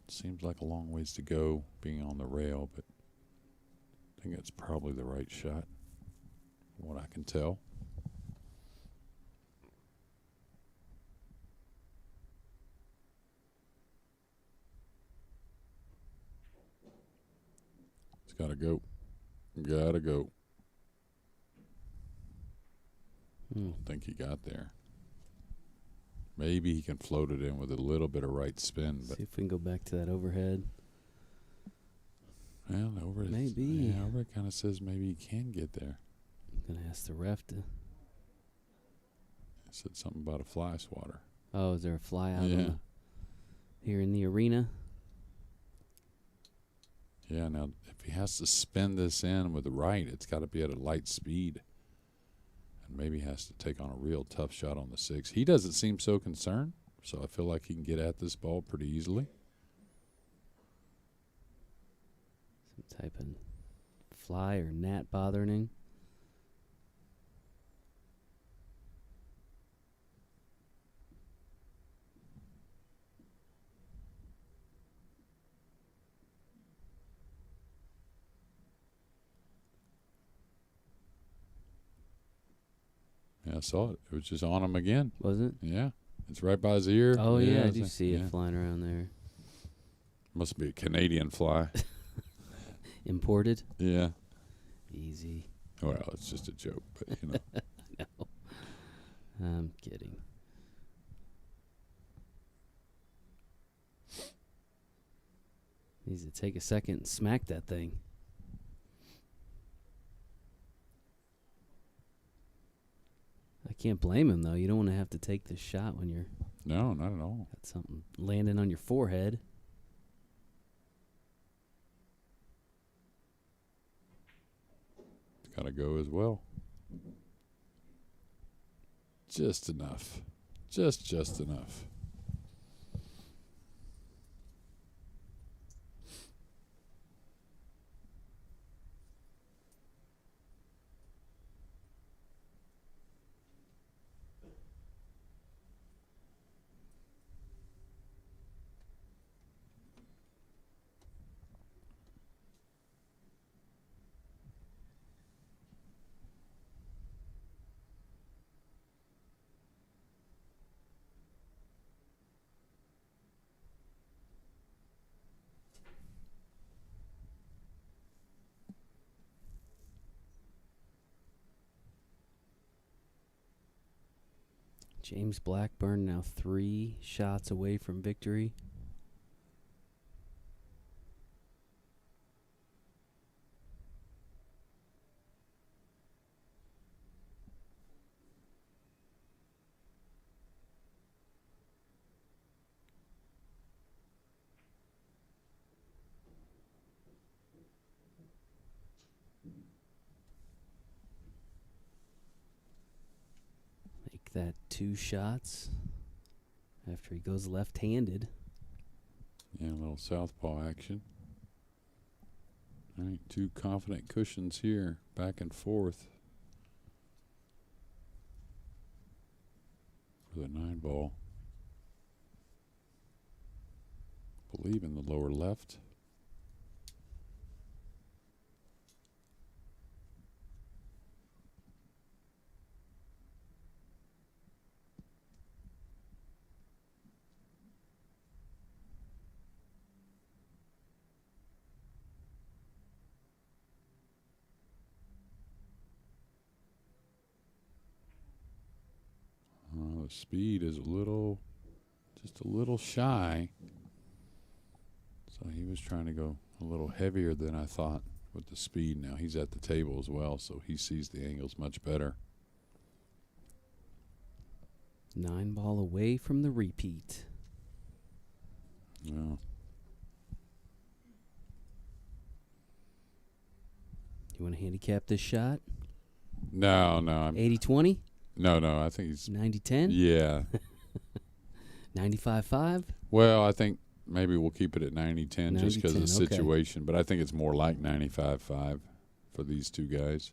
Seems like a long ways to go being on the rail, but I think it's probably the right shot from what I can tell. It's got to go. Got to go. I don't think he got there. Maybe he can float it in with a little bit of right spin. But see if we can go back to that overhead. Well, over maybe. Yeah, over kind of says maybe he can get there. I'm going to ask the ref to. It said something about a fly swatter. Oh, is there a fly out Yeah. here in the arena? Yeah, now if he has to spin this in with the right, it's got to be at a light speed. And maybe has to take on a real tough shot on the 6. He doesn't seem so concerned, so I feel like he can get at this ball pretty easily. Some type of fly or gnat bothering him. Yeah, I saw it. It was just on him again. Was it? Yeah. It's right by his ear. Oh, yeah, I do it's- see it flying around there. Must be a Canadian fly. Imported? Yeah. Easy. Well, it's just a joke, but, you know. No. I'm kidding. Needs to take a second and smack that thing. I can't blame him, though. You don't want to have to take this shot when you're No, not at all. got something landing on your forehead. It's got to go as well. Just enough. Just enough. James Blackburn now 3 shots away from victory. That 2 shots after he goes left-handed. Yeah, a little southpaw action. All right, 2 confident cushions here, back and forth. for the 9-ball. Believe in the lower left. The speed is just a little shy. So he was trying to go a little heavier than I thought with the speed. Now he's at the table as well, so he sees the angles much better. 9-ball away from the repeat. Yeah. You want to handicap this shot? No. 80-20? No, I think he's 90-10? Yeah. 95-5? Well, I think maybe we'll keep it at 90-10 just because of the 90-10, okay. situation. But I think it's more like 95-5 for these two guys.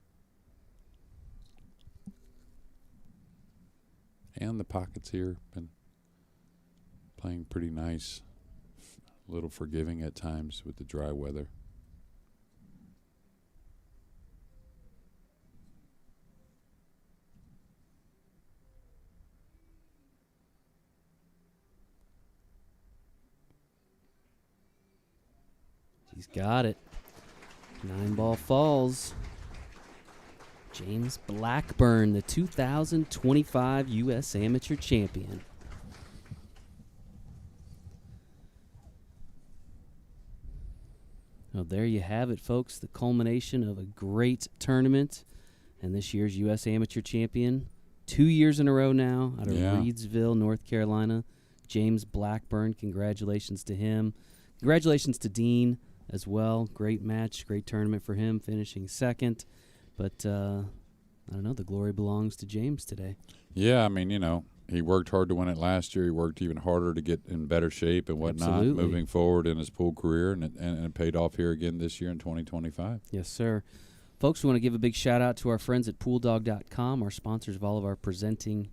And the pockets here been playing pretty nice. A little forgiving at times with the dry weather. He's got it. 9-ball falls. James Blackburn, the 2025 U.S. Amateur Champion. Well, there you have it, folks. The culmination of a great tournament. And this year's U.S. Amateur Champion, 2 years in a row now, out of Reidsville, North Carolina. James Blackburn, congratulations to him. Congratulations to Dean as well. Great match, great tournament for him, finishing second. But, I don't know, the glory belongs to James today. Yeah, I mean, he worked hard to win it last year. He worked even harder to get in better shape and whatnot. Absolutely. Moving forward in his pool career, and it paid off here again this year in 2025. Yes, sir. Folks, we want to give a big shout-out to our friends at PoolDog.com, our sponsors of all of our presenting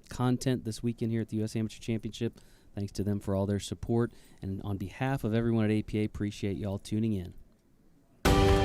content this weekend here at the U.S. Amateur Championship. Thanks to them for all their support. And on behalf of everyone at APA, appreciate y'all tuning in.